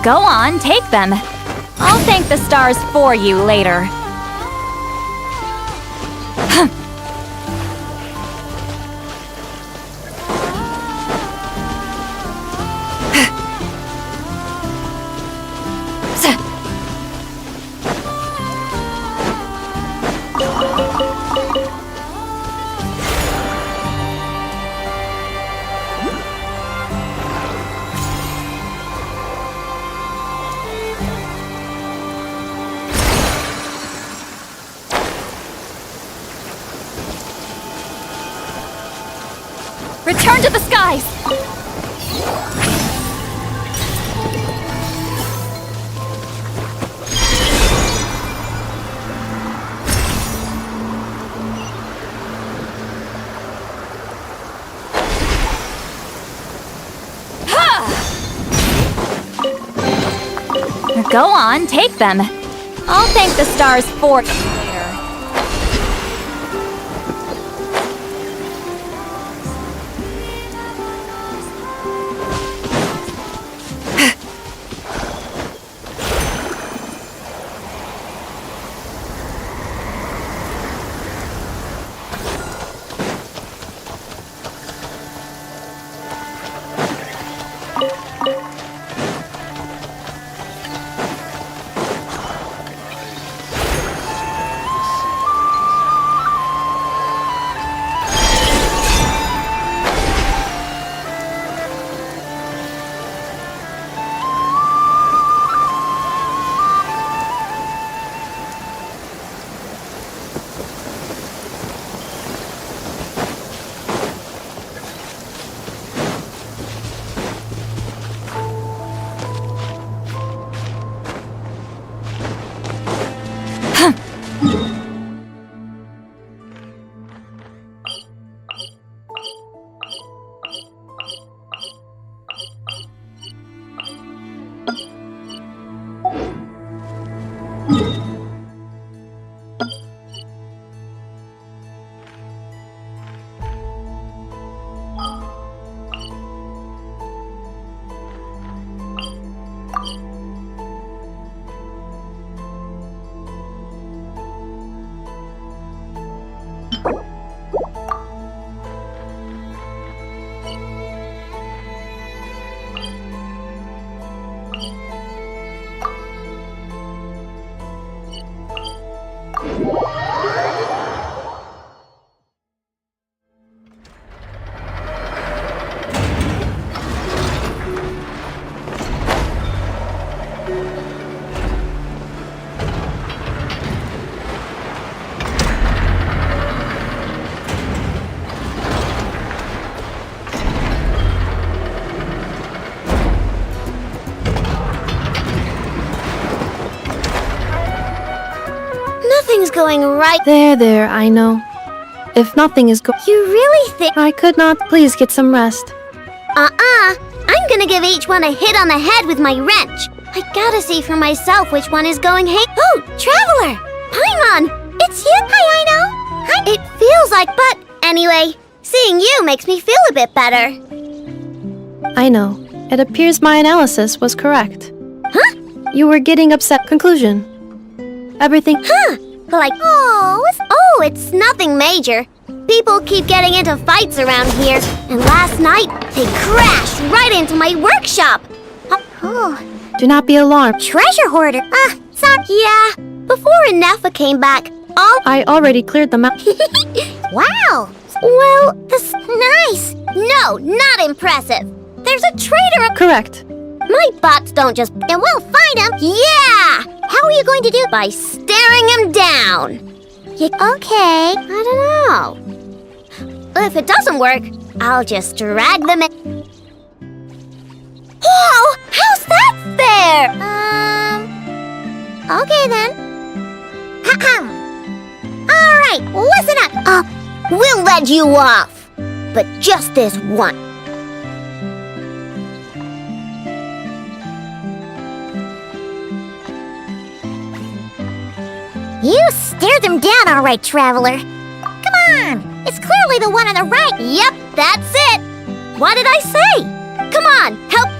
Go on, take them. I'll thank the stars for you later. Return to the skies! Go on, take them. I'll thank the stars for you later. Nothing's going right. There, I know. If nothing is going... You really think... I could not. Please get some rest. I'm gonna give each one a hit on the head with my wrench. I gotta see for myself which one is going Oh, Traveler! Paimon! It's you! Hi, It feels like, but anyway, seeing you makes me feel a bit better. I know. It appears my analysis was correct. Huh? You were getting upset. Conclusion. Everything... Huh? Like, it's nothing major. People keep getting into fights around here, and last night, they crashed right into my workshop. Do not be alarmed. Treasure hoarder. Sorry. Yeah, before Nefa came back, I already cleared them out. Wow. Well, this nice. No, not impressive. There's a traitor. Correct. My bots don't just... And we'll find him. Yeah! How are you going to do? By staring him down. Okay, I don't know. If it doesn't work, I'll just drag them in. Whoa! How's that fair? Okay then. Alright. Hey, listen up! We'll let you off. But just this one. You stared them down all right, Traveler. Come on! It's clearly the one on the right. Yep, that's it. What did I say? Come on, help.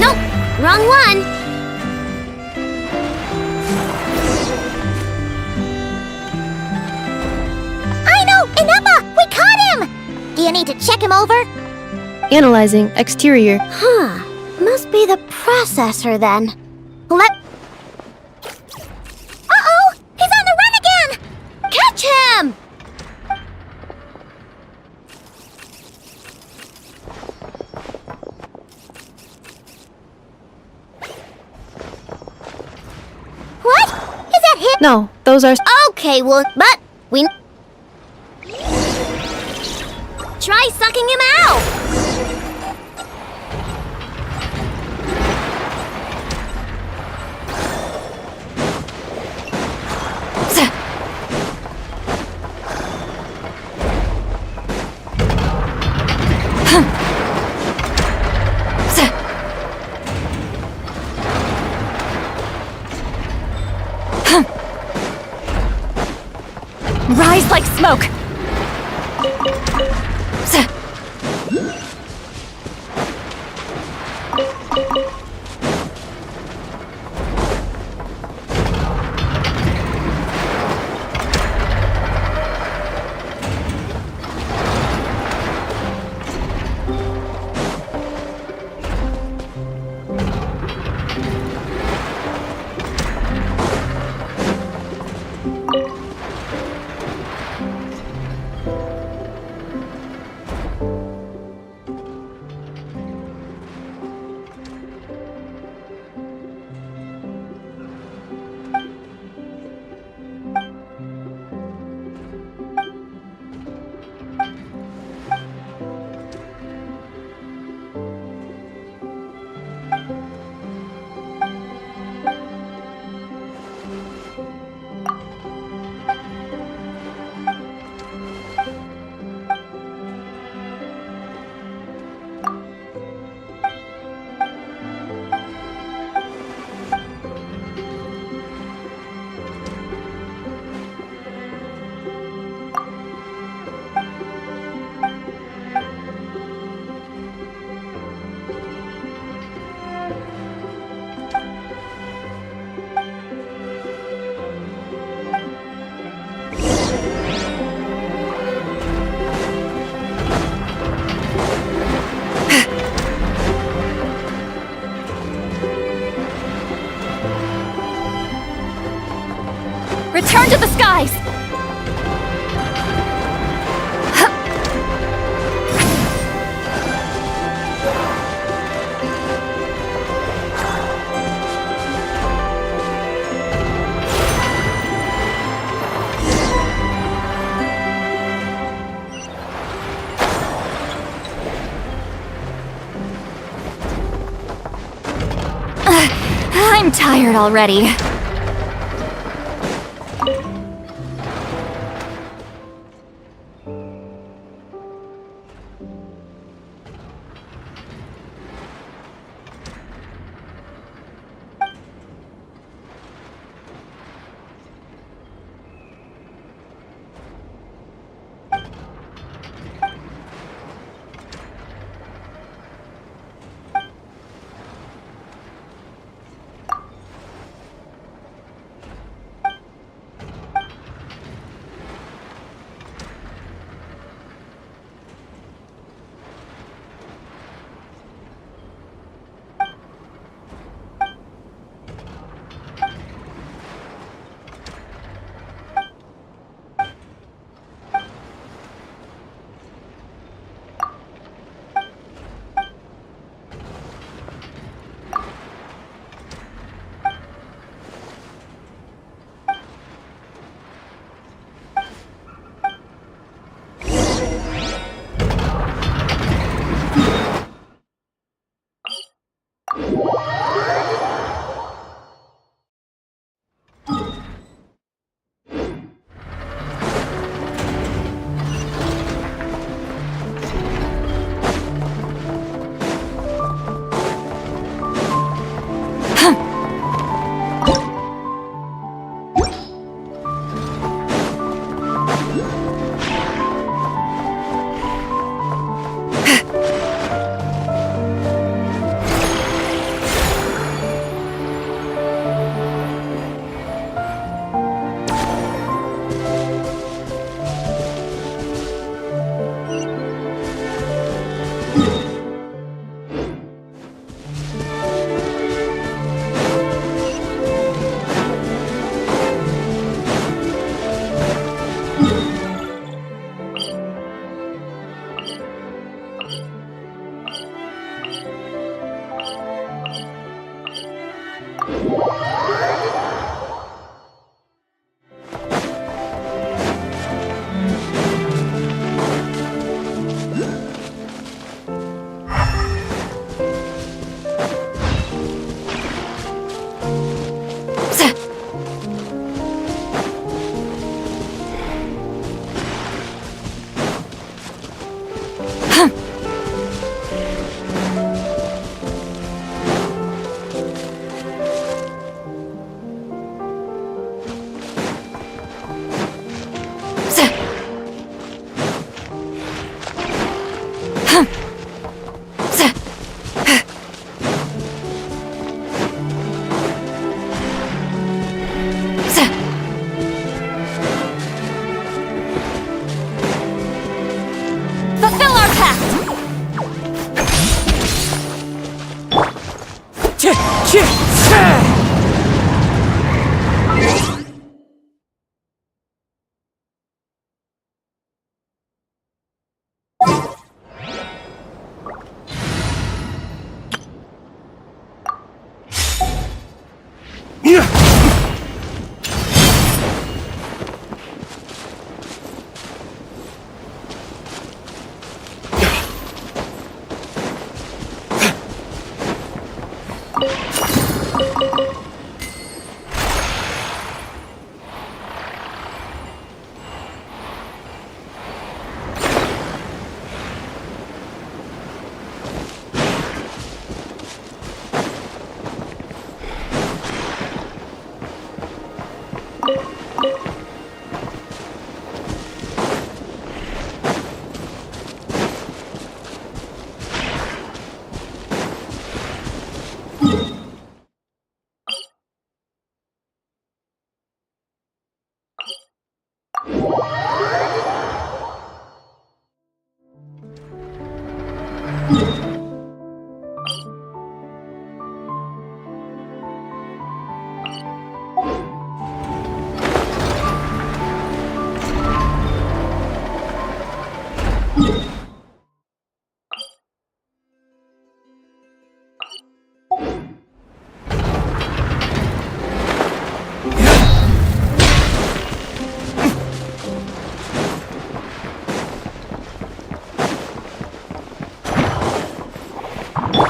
Nope, wrong one. I know, Ineppa, we caught him. Do you need to check him over? Analyzing exterior. Huh, must be the processor then. Uh-oh! He's on the run again! Catch him! What? Is that him? No, those are... Okay, well, but we... Try sucking him out! Rise like smoke! Return to the skies! I'm tired already.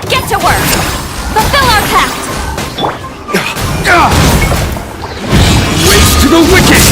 Get to work! Fulfill our pact! Waste to the wicked!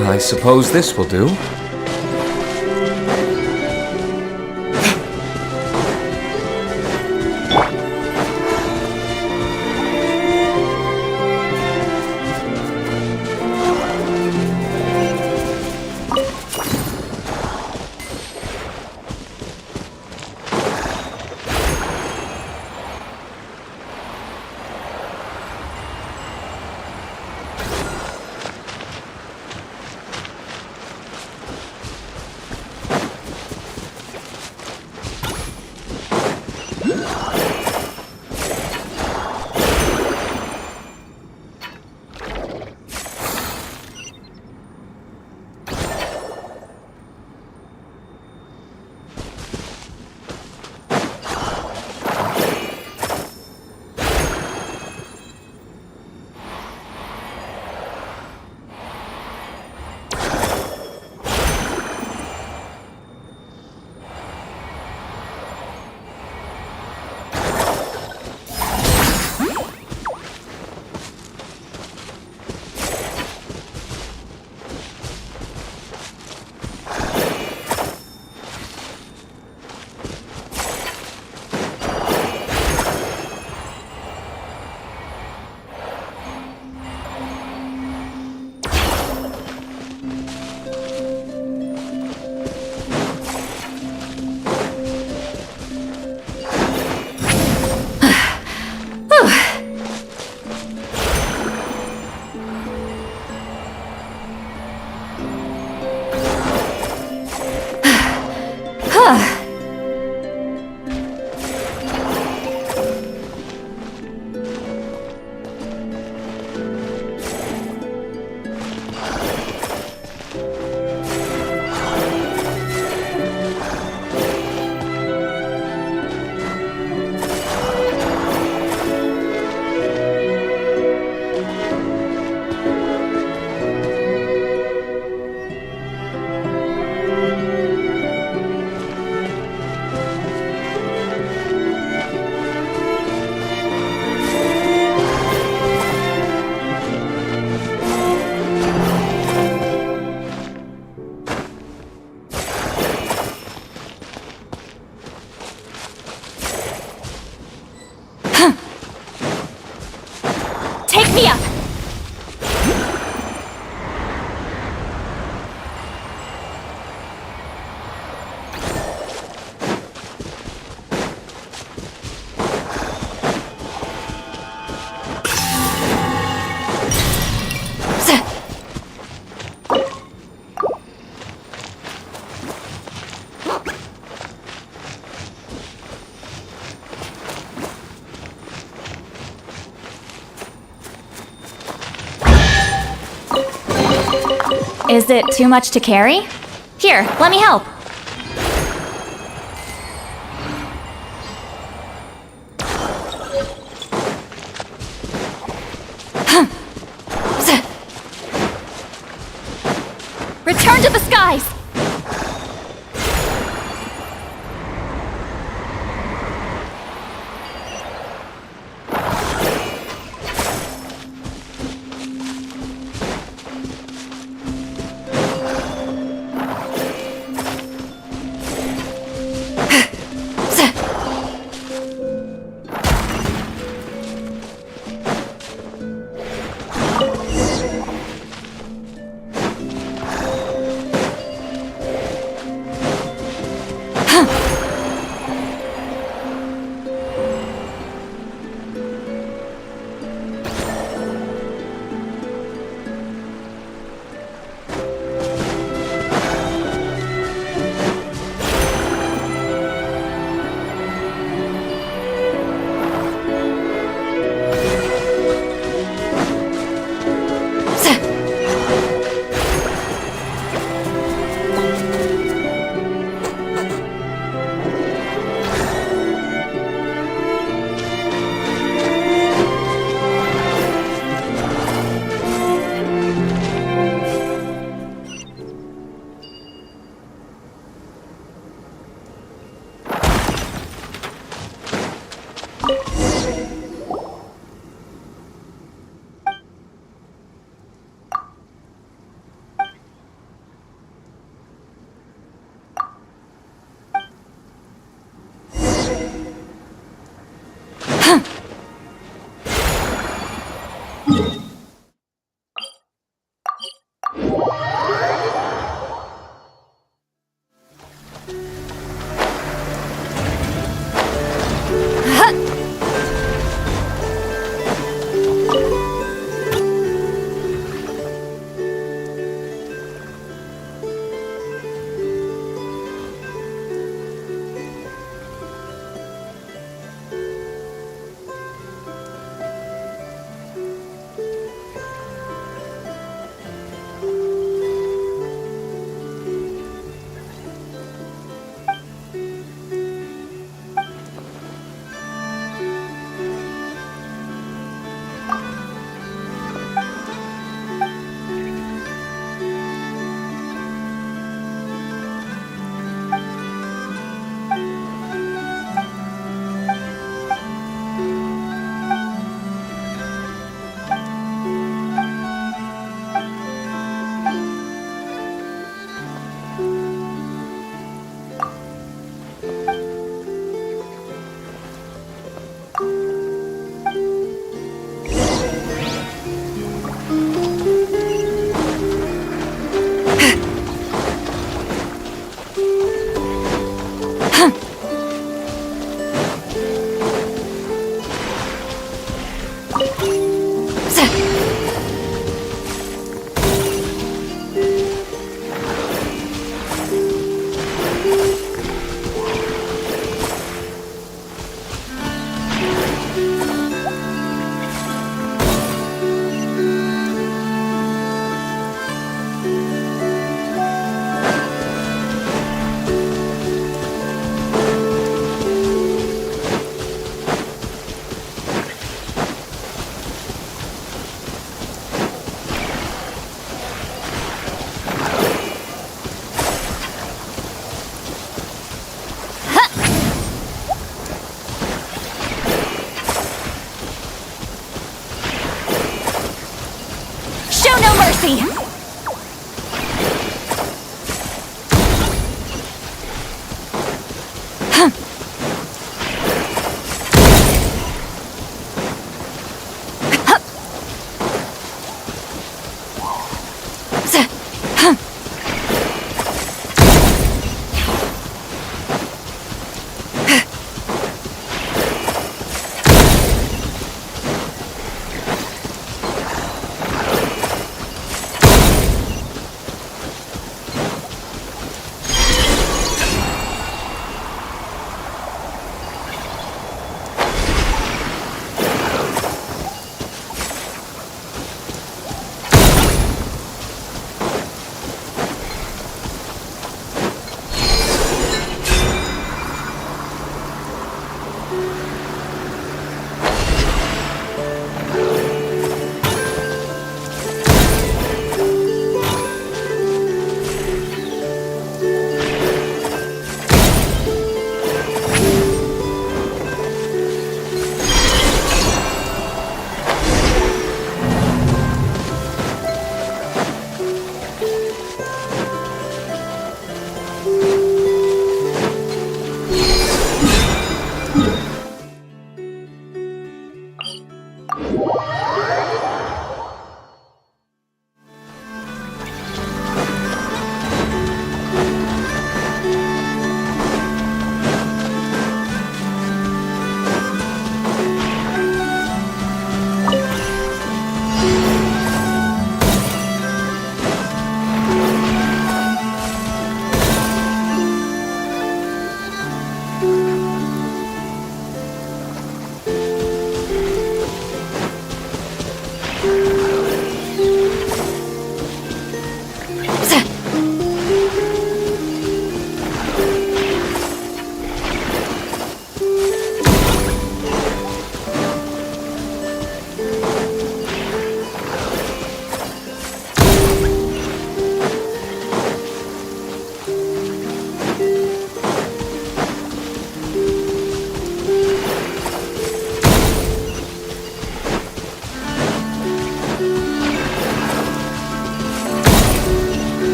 I suppose this will do. Is it too much to carry? Here, let me help. Return to the skies!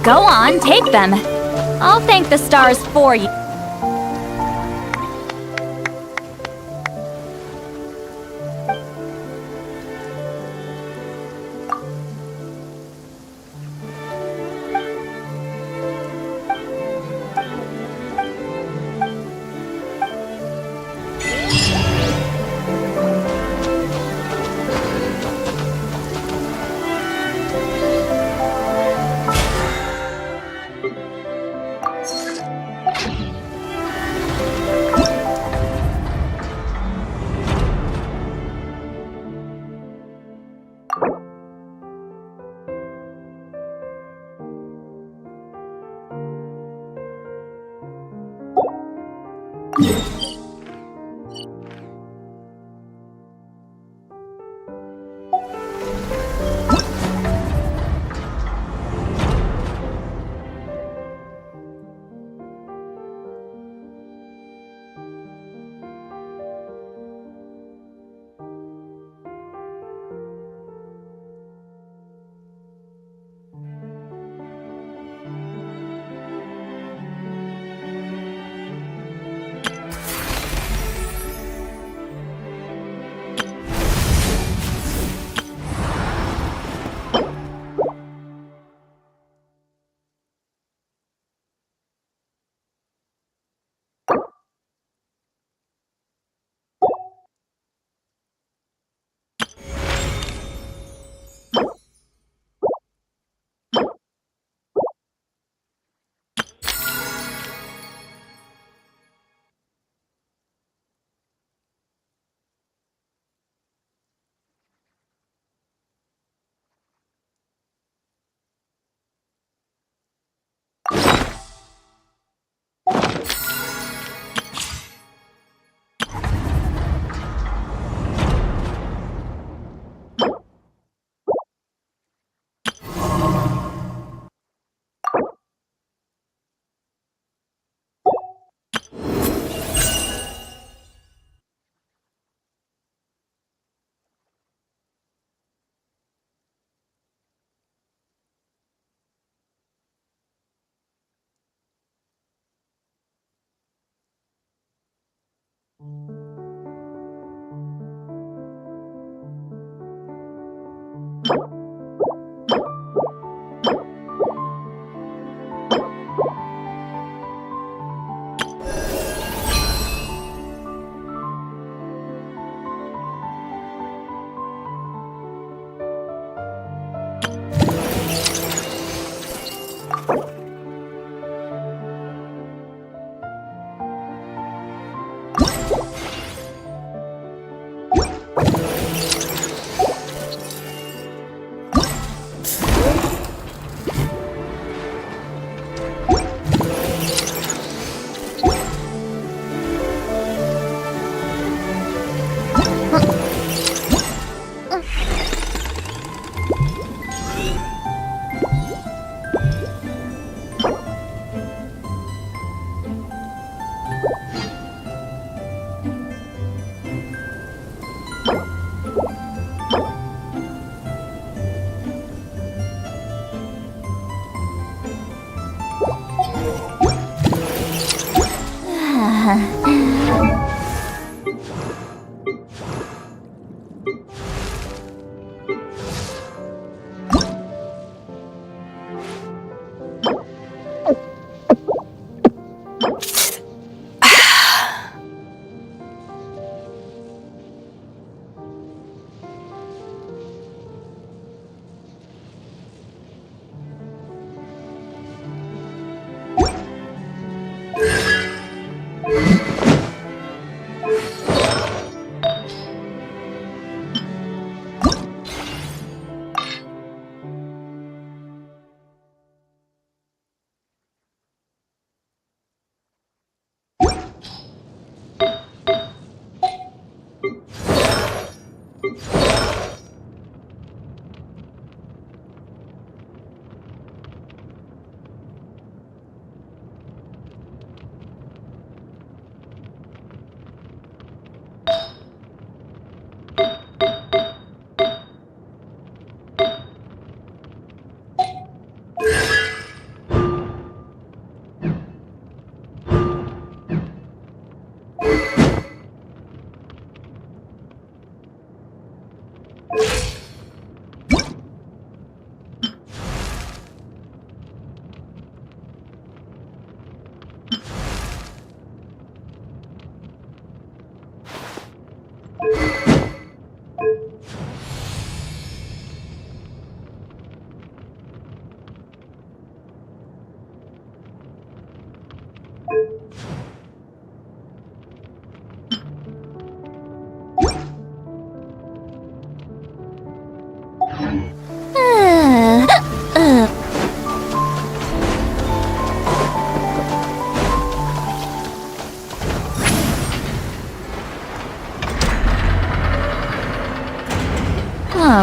Go on, take them. I'll thank the stars for you.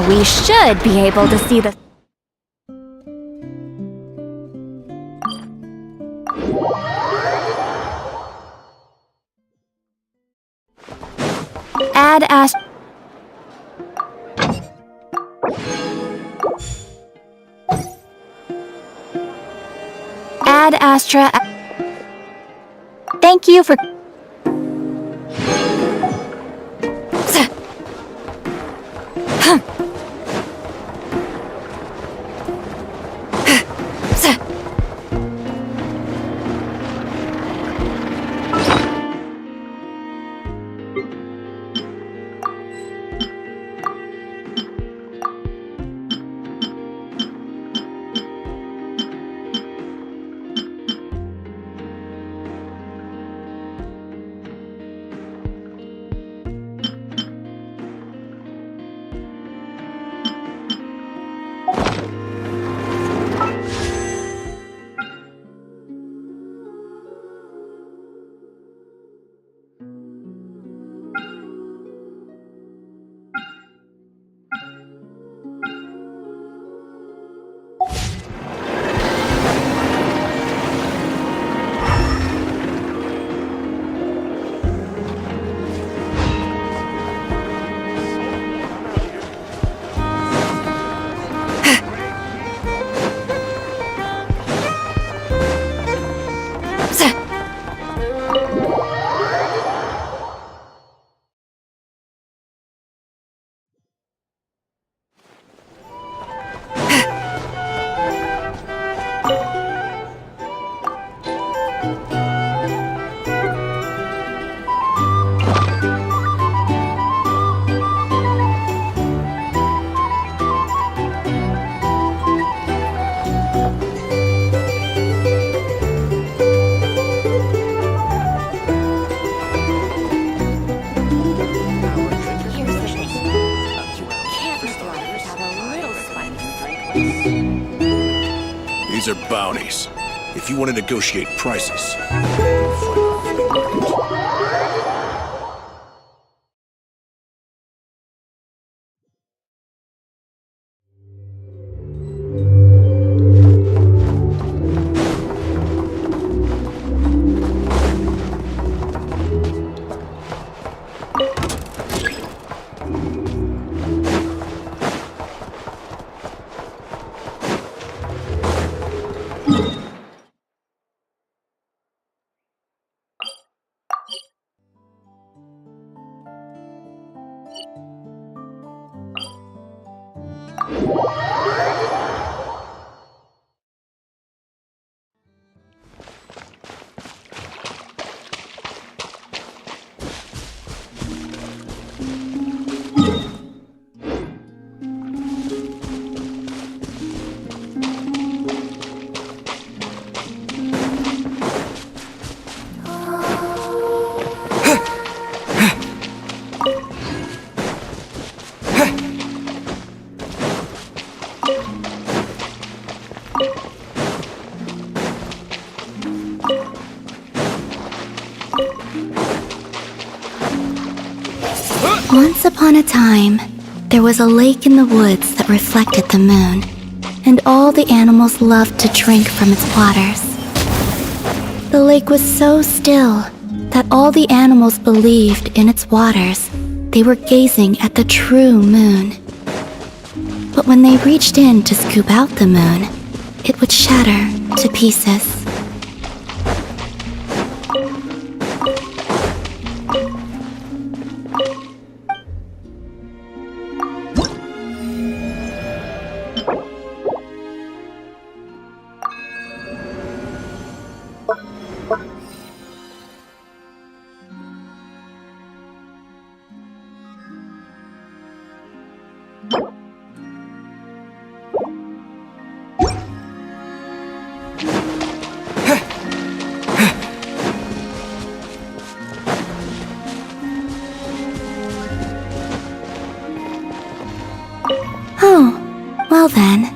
We should be able to see the... Add Astra... Thank you for... These are bounties. If you want to negotiate prices, Once upon a time, there was a lake in the woods that reflected the moon, and all the animals loved to drink from its waters. The lake was so still that all the animals believed in its waters they were gazing at the true moon. But when they reached in to scoop out the moon, it would shatter to pieces. Oh, well then.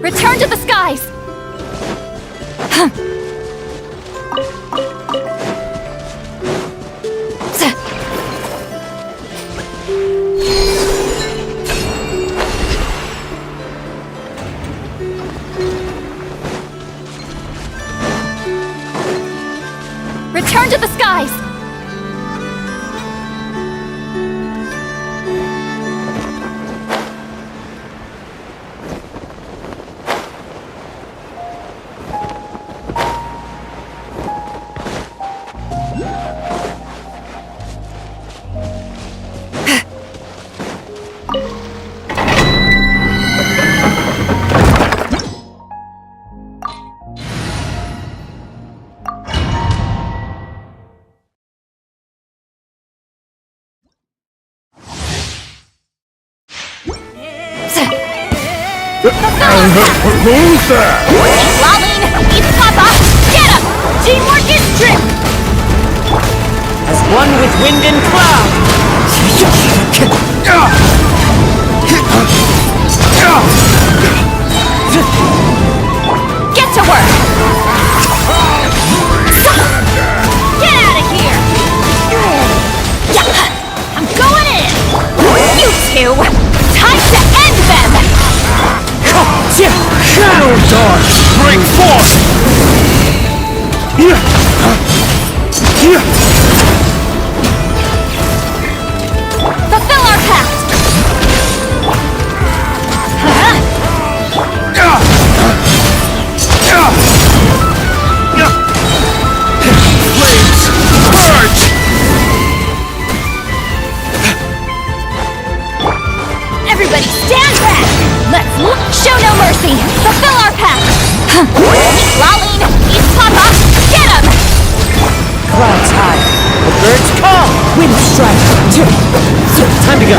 Return to the skies! Return to the skies! Who's that? Lolling! Eat Papa! Get him! Teamwork is trick! As one with wind and cloud! Get to work! Get out of here! I'm going in! You two! Time to end them! Shadow Dart! Bring forth! Fulfill our pact! Flames! Purge! Everybody stand back! Let's show no mercy! Fulfill our pact! Lolling! Eat Papa! Get him! Clouds high, the birds call, wind strike. Time to go.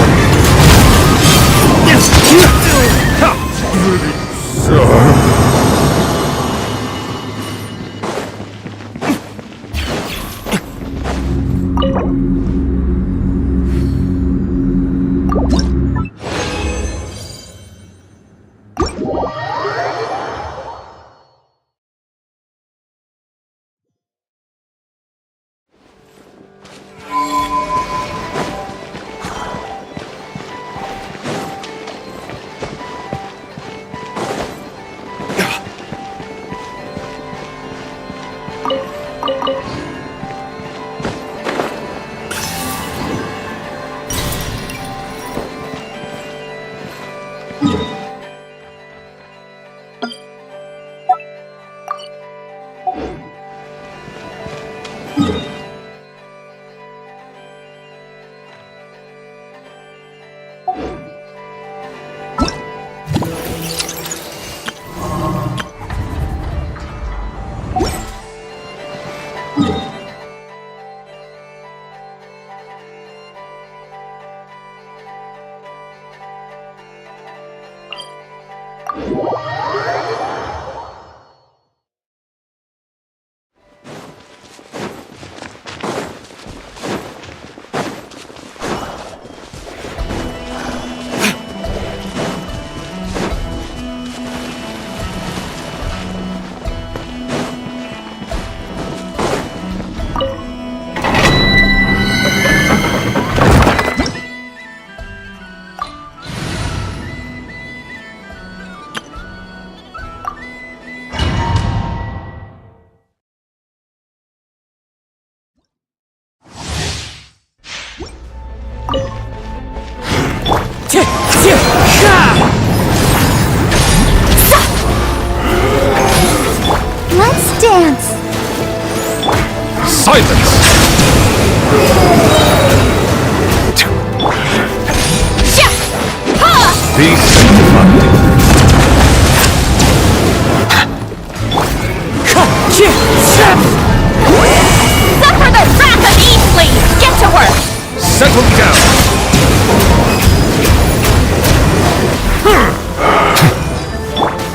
Settle down!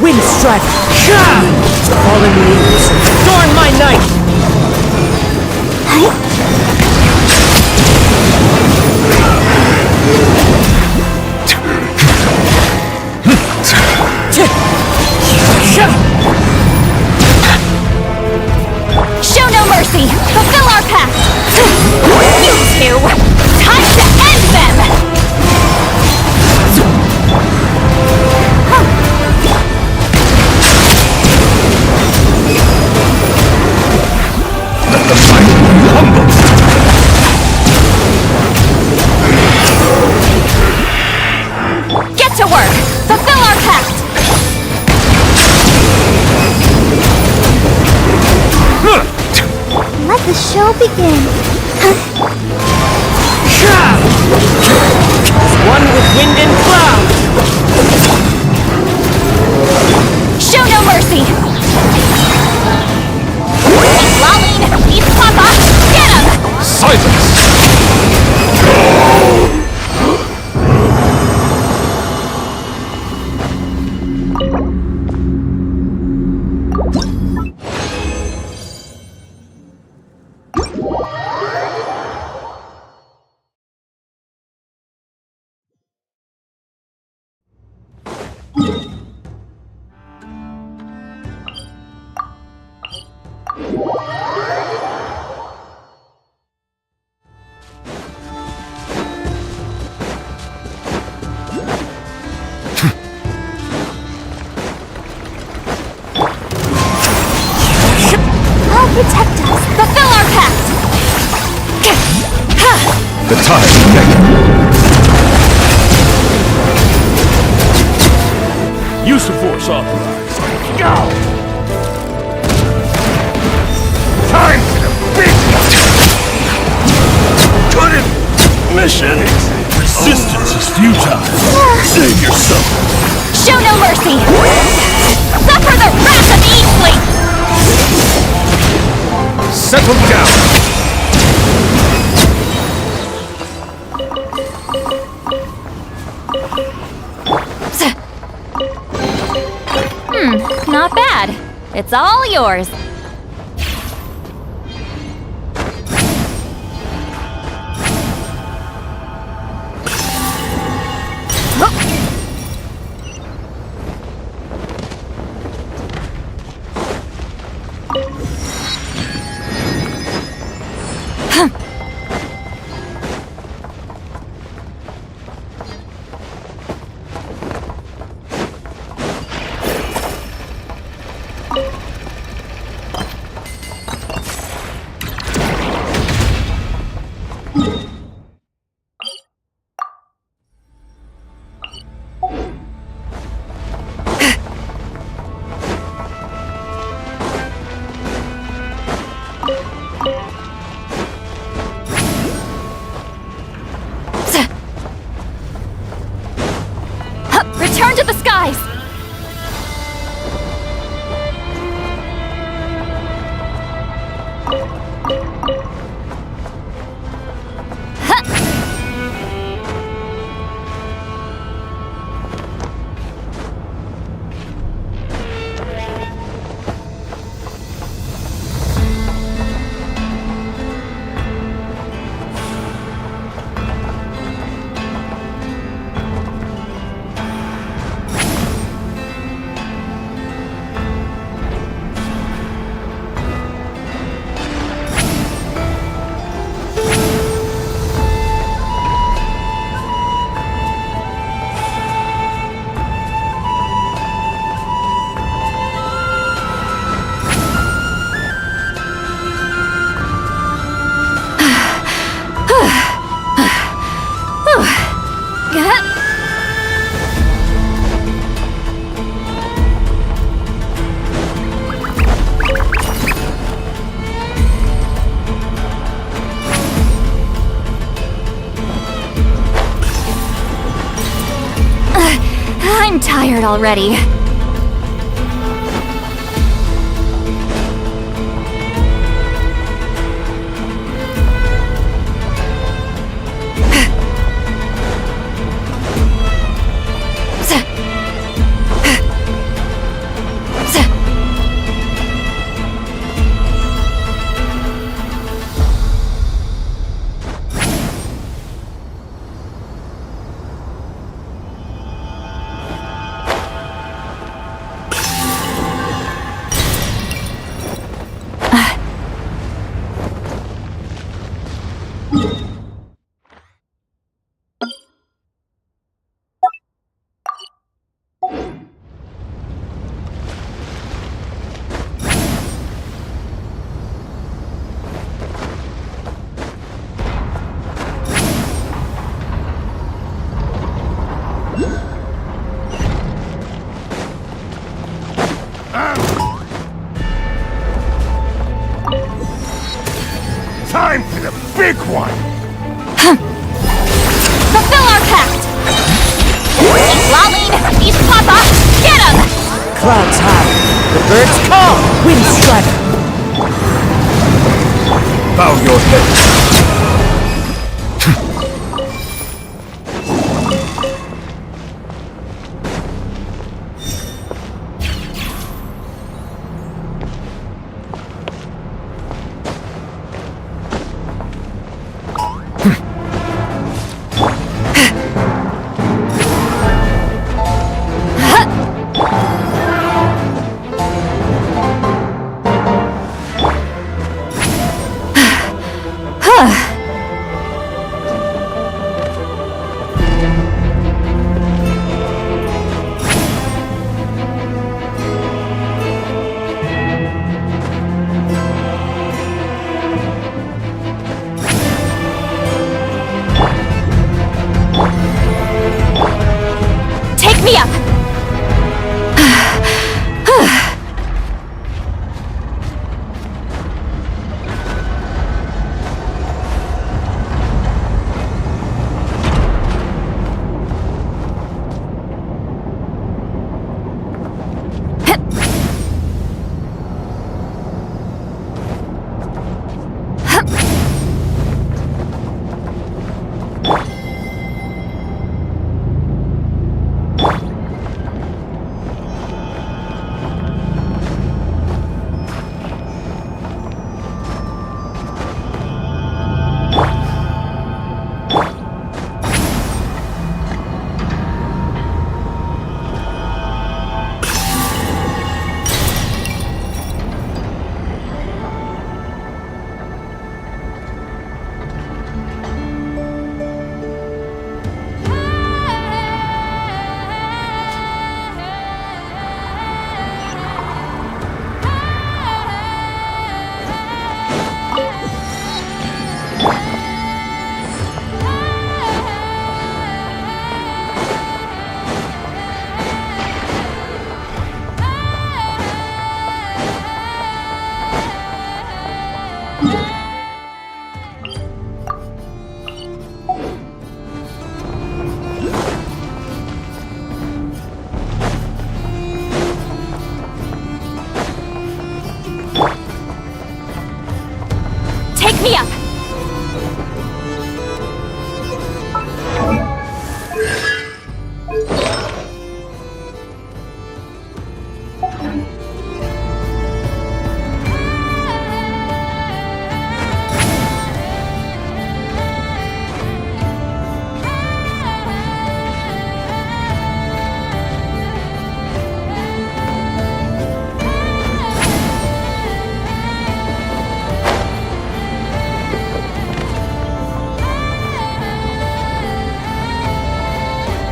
Wind strike! Fallen leaves! Adorn my night! Show no mercy! Fulfill our pact! You two! Time to end them! Let the mighty be humbled! Get to work! Fulfill our pact! Let the show begin. One with wind and cloud! Show no mercy! He's lolling! He's Papa! Get him! Silence! Protect us! Fulfill our pact! The tide is connected. Use of force authorized. Go! Time for the big couldn't mission. Resistance is futile. Save yourself. Show no mercy! Suffer the wrath of Eastling! Settle down! Not bad. It's all yours. Return to the skies! I'm tired already. Time for the big one! Fulfill our pact! Lolling, these Papa, get him! Clouds high, the birds call, wind strike. Bow your head. Take me up! Take me up!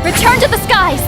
Return to the skies!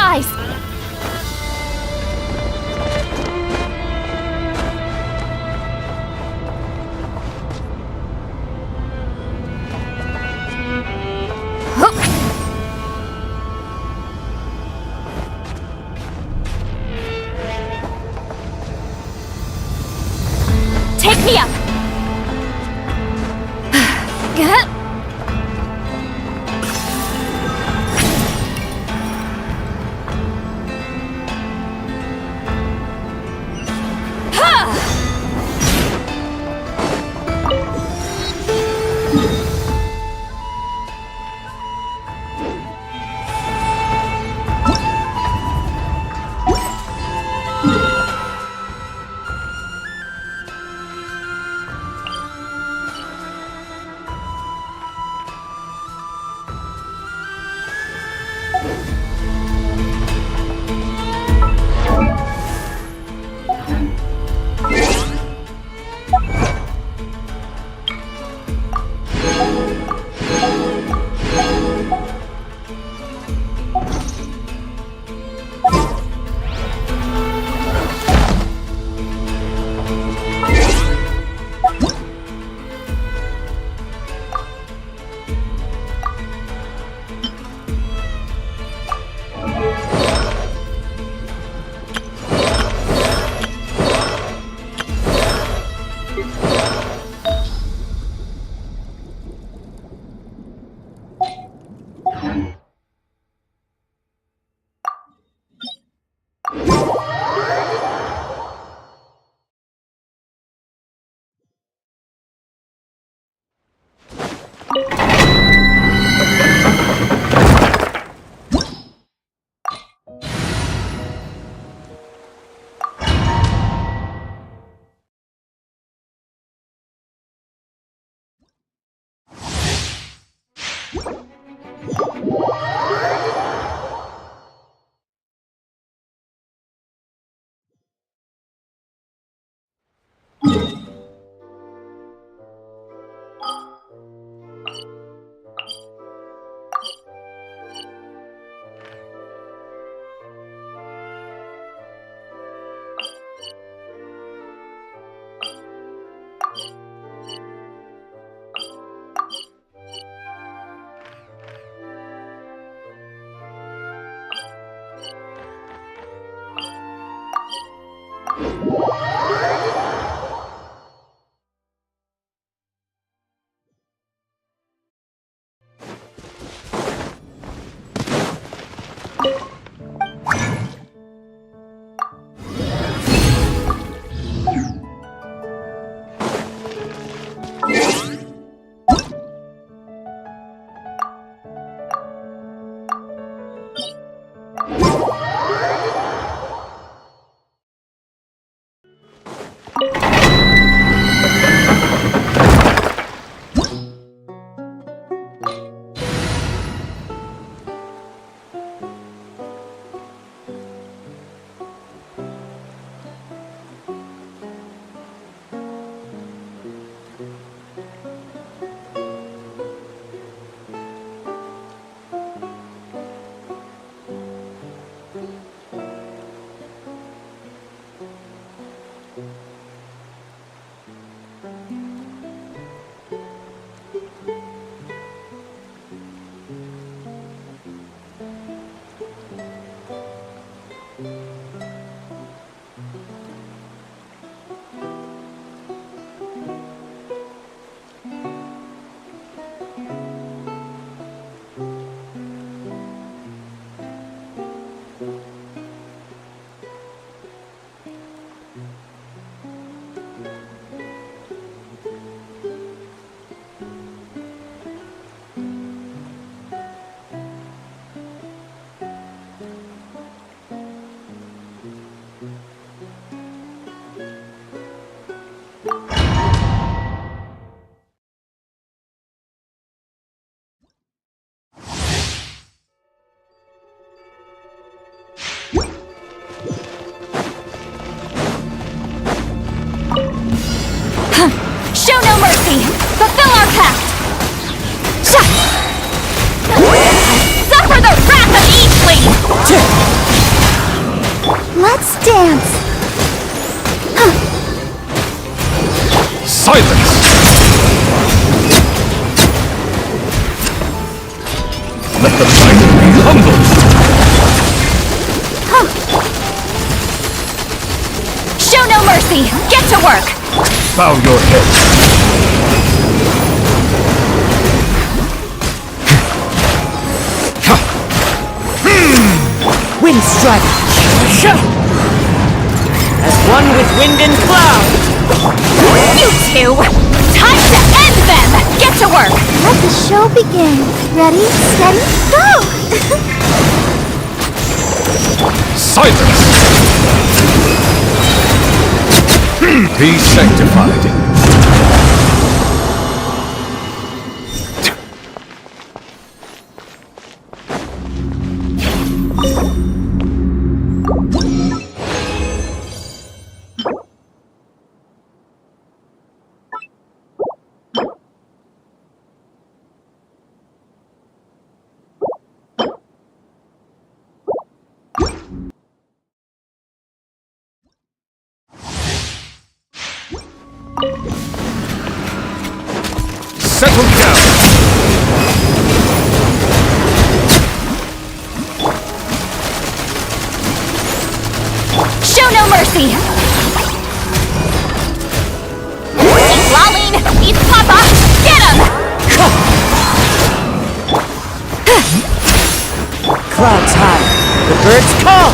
skies! Take me up! Silence! Let the mighty be humbled! Show no mercy! Get to work! Bow your head. Wind strike! As one with wind and cloud! You two! Time to end them! Get to work! Let the show begin. Ready, steady, go! Silence! Be sanctified. Settle down! Show no mercy! Eat Laline! Eat Papa! Get him! Clouds high, the birds call!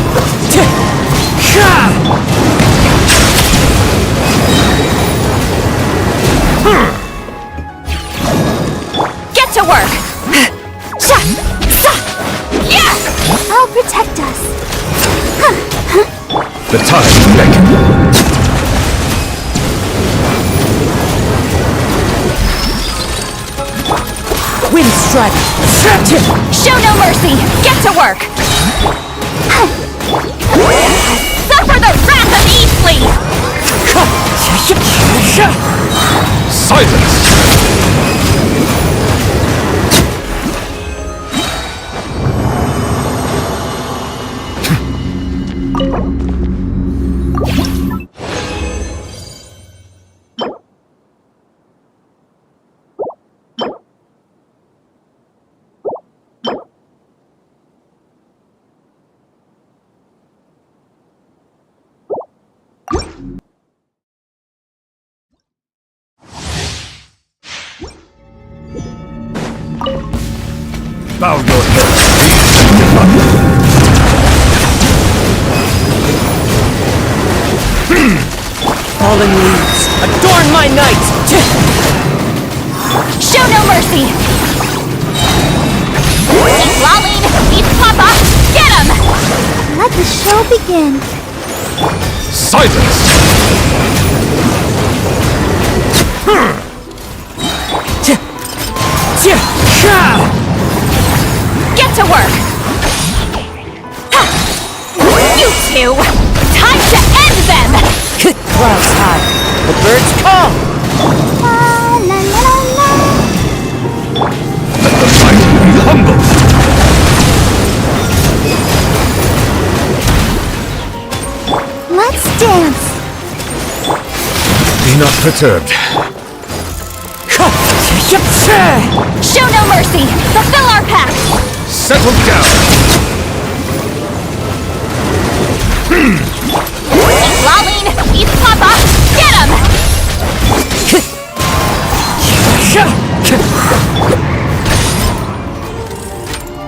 Get to work! Yeah! I'll protect us. The tides beckon. Wind strike! Show no mercy! Get to work! Suffer the wrath of Eastleigh! Silence! Bow your head. Fallen leaves, adorn my night! Show no mercy! Eat Laline! Eat Papa! Get him! Let the show begin. Silence! Get to work! You two! Time to end them! Clouds high, the birds call! La la la la. Let the mighty be humbled! Let's dance. Be not perturbed. Show no mercy! Fulfill our pact! Settle down! Eat Laline! Eat Papa! Get him!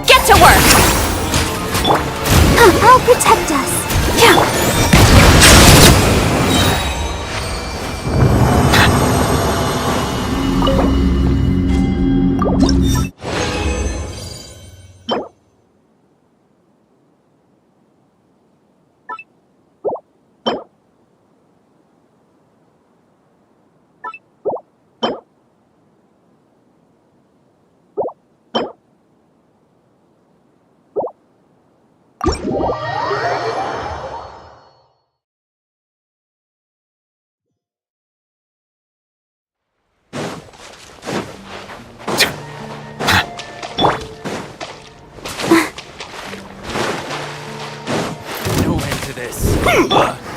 Get to work! I'll protect us.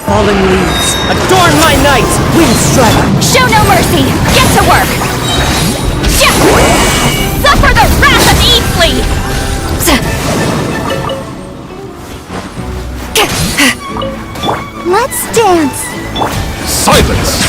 Fallen falling leaves. Adorn my night, Windstrike! Show no mercy! Get to work! Suffer the wrath of Eastleigh! Let's dance! Silence!